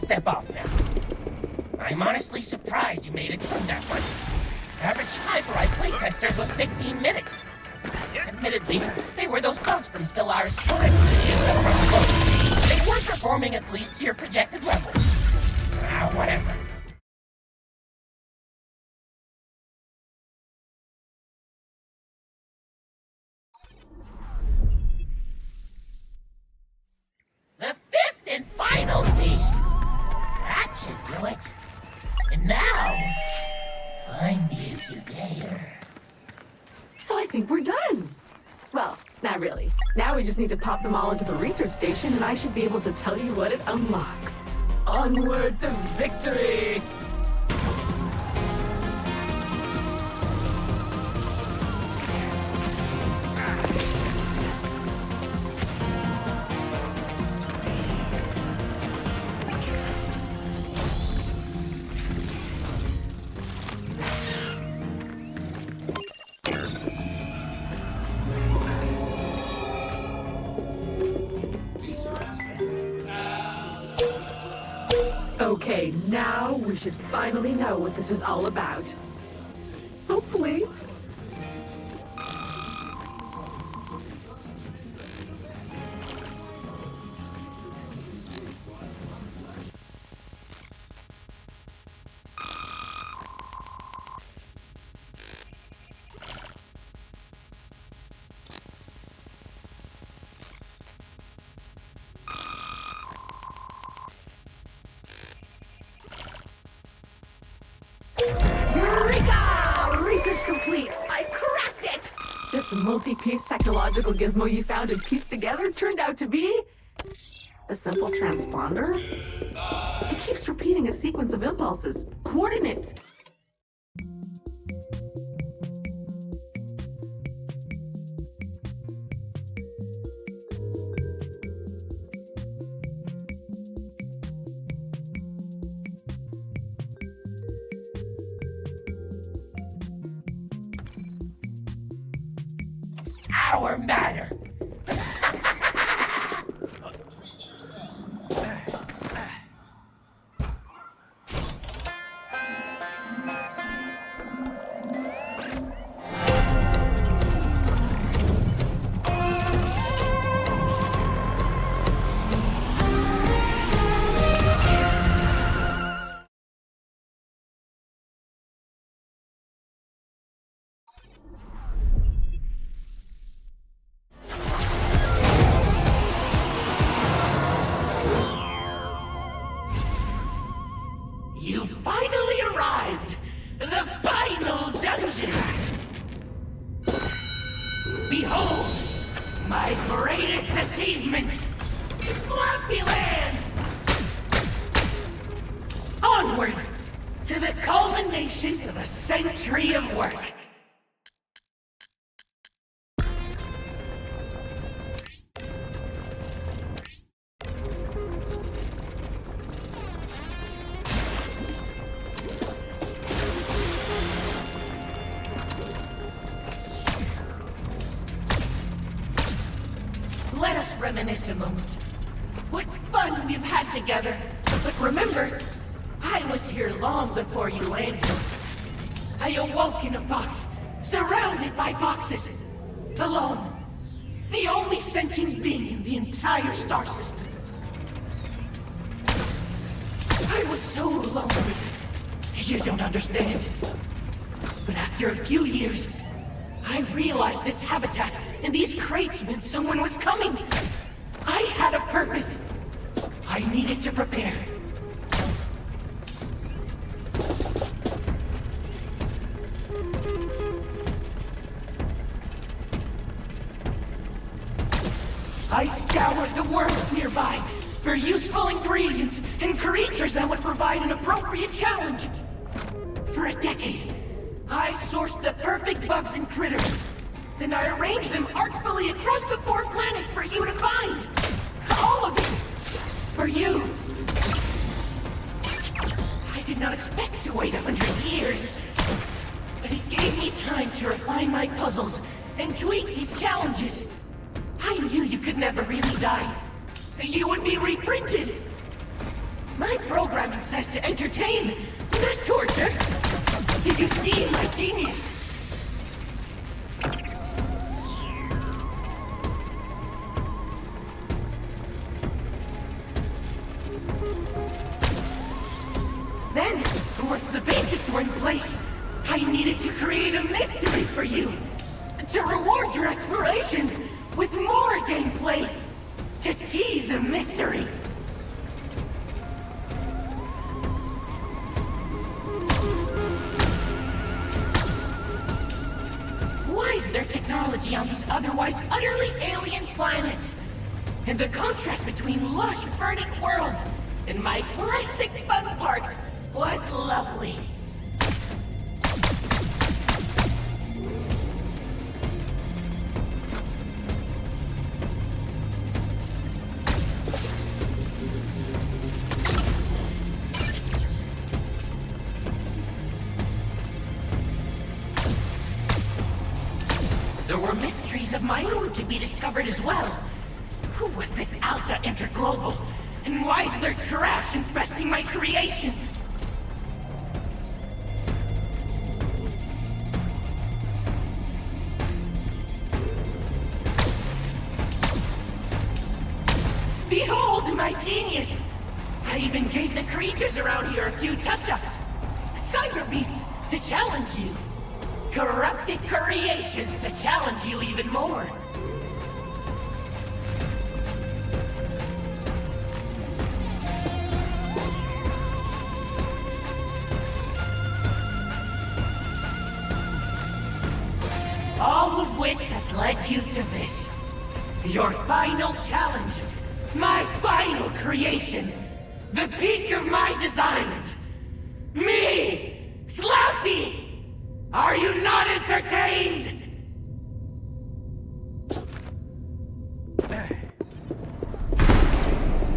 Step off now. I'm honestly surprised you made it through that one. Average time for I playtesters was 15 minutes. Admittedly, they were those bugs from Stellaris Prime. They weren't performing at least to your projected level. Whatever. The fifth and final piece. That should do it. And now, I'm here together. So I think we're done. Well, not really. Now we just need to pop them all into the research station and I should be able to tell you what it unlocks. Onward to victory! Okay, now we should finally know what this is all about. Hopefully. multi-piece technological gizmo you found and pieced together turned out to be a simple transponder? It keeps repeating a sequence of impulses, coordinates. Our matter. You finally arrived! The final dungeon! Behold, my greatest achievement! Slappy Land! Onward to the culmination of a century of work! Let us reminisce a moment. What fun we've had together. But remember, I was here long before you landed. I awoke in a box, surrounded by boxes. Alone. The only sentient being in the entire star system. I was so lonely. You don't understand. But after a few years, I realized this habitat and these crates meant someone was coming. I had a purpose. I needed to prepare. I scoured the world nearby for useful ingredients and creatures that would provide an appropriate challenge. For a decade, I sourced the perfect bugs and critters. Then I arranged them artfully across the 4 planets for you to find. All of it. For you. I did not expect to wait 100 years. But it gave me time to refine my puzzles and tweak these challenges. I knew you could never really die. You would be reprinted. My programming says to entertain, not torture. Did you see my genius? Then, once the basics were in place, I needed to create a mystery for you. To reward your explorations with more gameplay. To tease a mystery. Why is there technology on these otherwise utterly alien planets? And the contrast between lush, verdant worlds and my plastic fun parks was lovely. There were mysteries of my own to be discovered as well. Who was this Alta Interglobal? And why is there trash infesting my creations? Behold my genius! I even gave the creatures around here a few touch-ups. Cyber beasts to challenge you. Corrupted creations to challenge you even more. All of which has led you to this. Your final challenge. My final creation. The peak of my designs. Me! Slappy! Are you not entertained?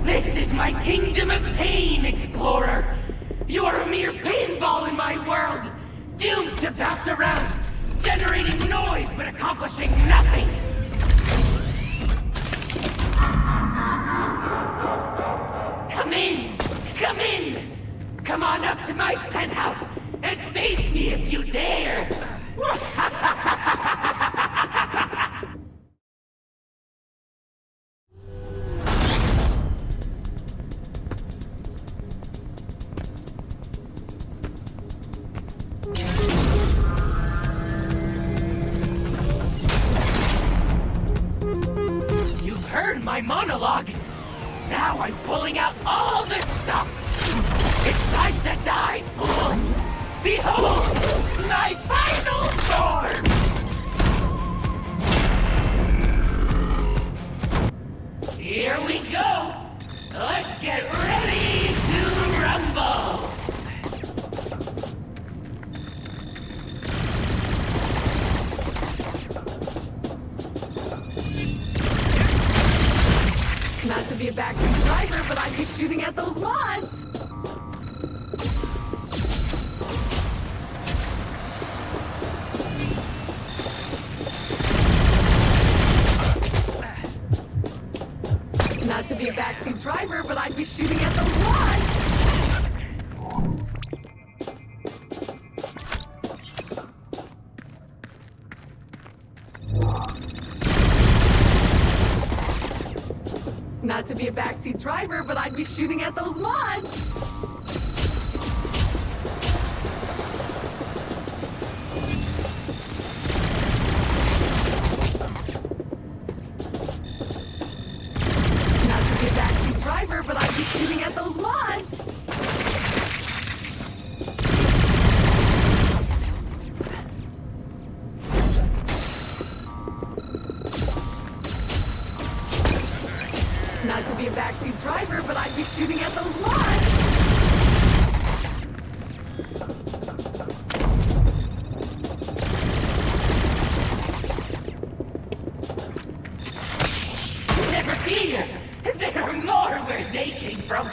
This is my kingdom of pain, Explorer! You are a mere pinball in my world! Doomed to bounce around, generating noise but accomplishing nothing! Come in! Come in! Come on up to my penthouse and face me if you dare! You've heard my monologue! Now I'm pulling out all the stops! It's time to die, fool! Behold, my final form! Here we go! Let's get ready to rumble! Not to be a backseat driver, but I'd be shooting at those mods! Not to be a backseat driver, but I'd be shooting at those mods! Not to be a backseat driver, but I'd be shooting at those mods! Not to be a backseat driver, but I'd be shooting at those mods! Not to be a backseat driver, but I'd be shooting at those mods! Never fear! There are more where they came from!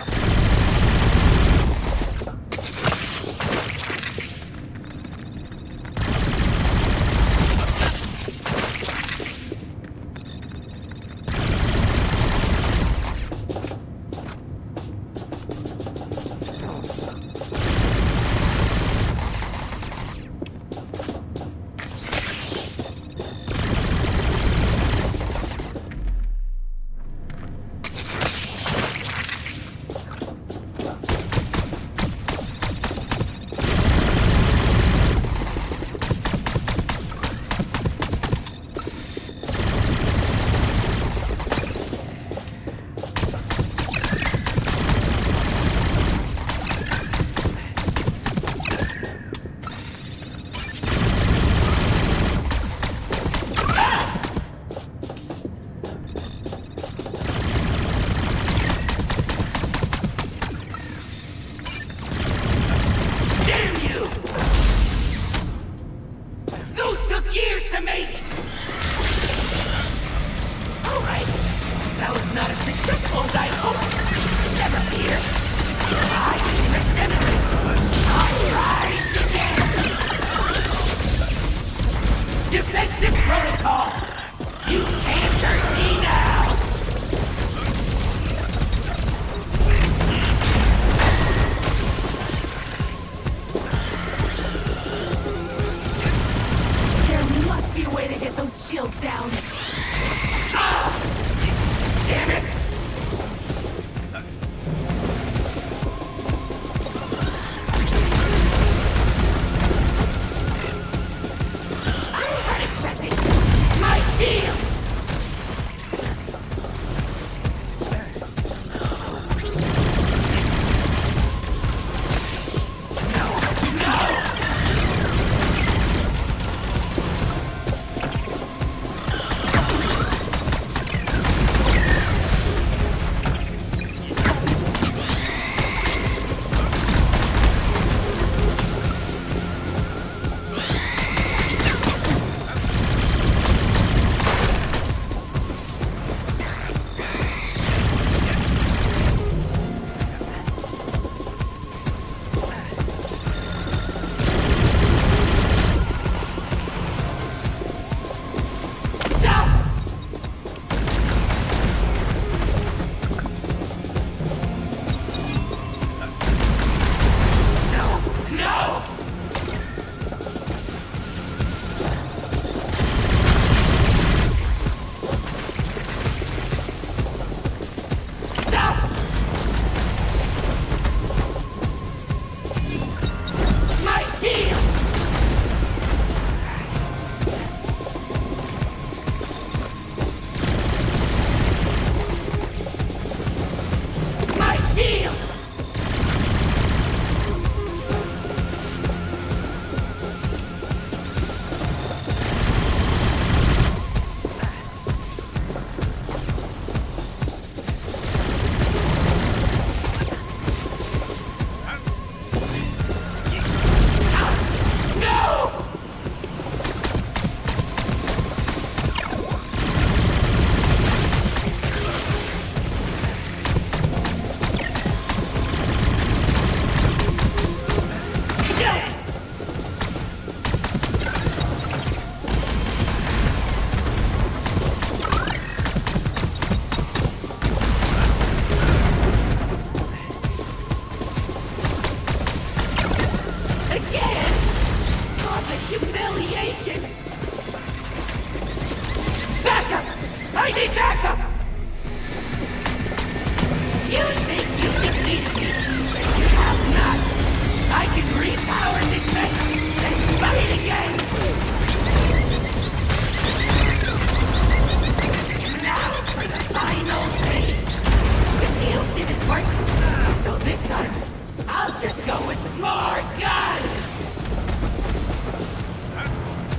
Just go with me. More guns!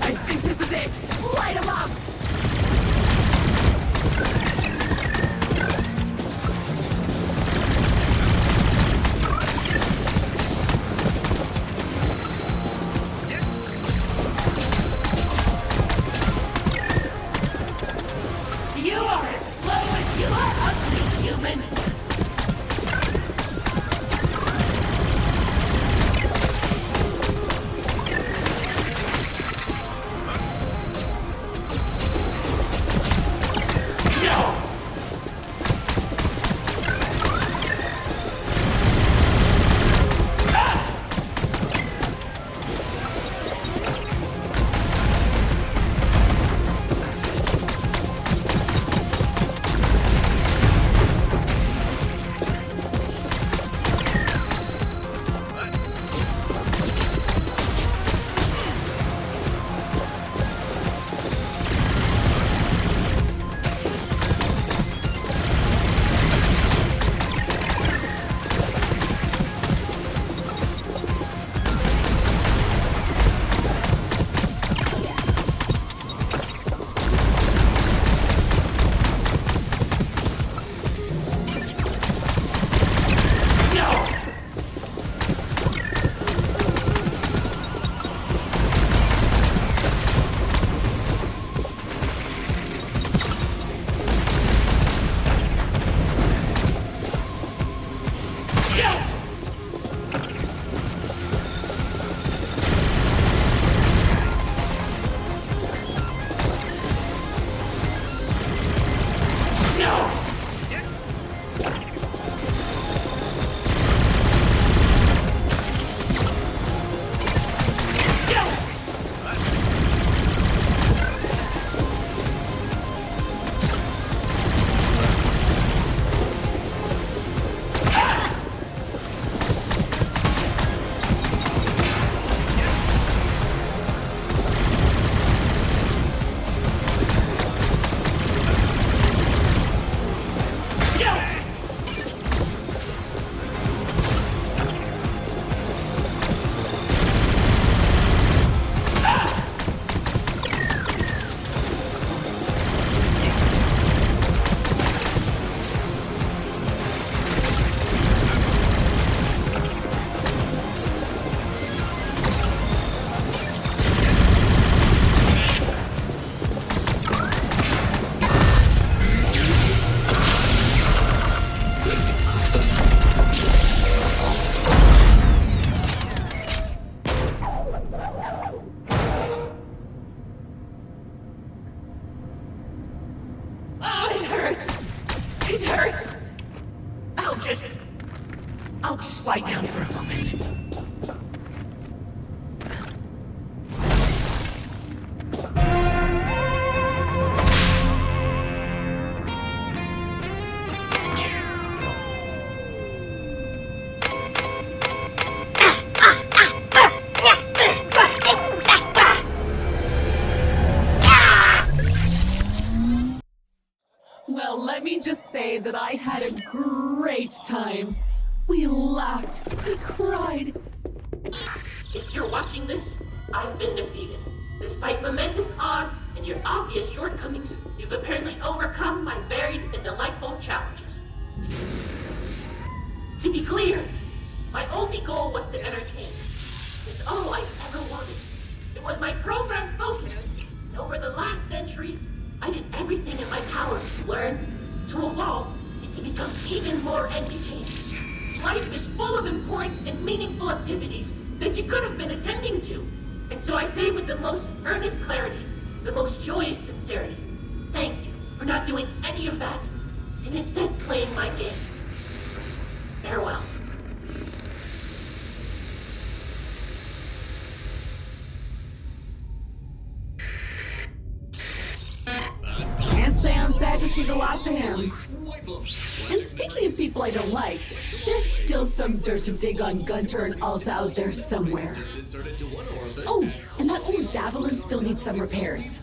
I think this is it. Light 'em up! You are as slow as you are ugly, human! I'll just lie down for a moment. Well, let me just say that I had a great time. We laughed, we cried. If you're watching this, I've been defeated. Despite momentous odds and your obvious shortcomings, you've apparently overcome my varied and delightful challenges. To be clear, my only goal was to entertain. It's all I've ever wanted. It was my program focus, and over the last century, I did everything in my power to learn, to evolve, and to become even more entertaining. Life is full of important and meaningful activities that you could have been attending to. And so I say with the most earnest clarity, the most joyous sincerity, thank you for not doing any of that, and instead playing my games. Farewell. Can't say I'm sad to see the last of him. And speaking of people I don't like, there's still some dirt to dig on Gunter and Alta out there somewhere. Oh, and that old javelin still needs some repairs.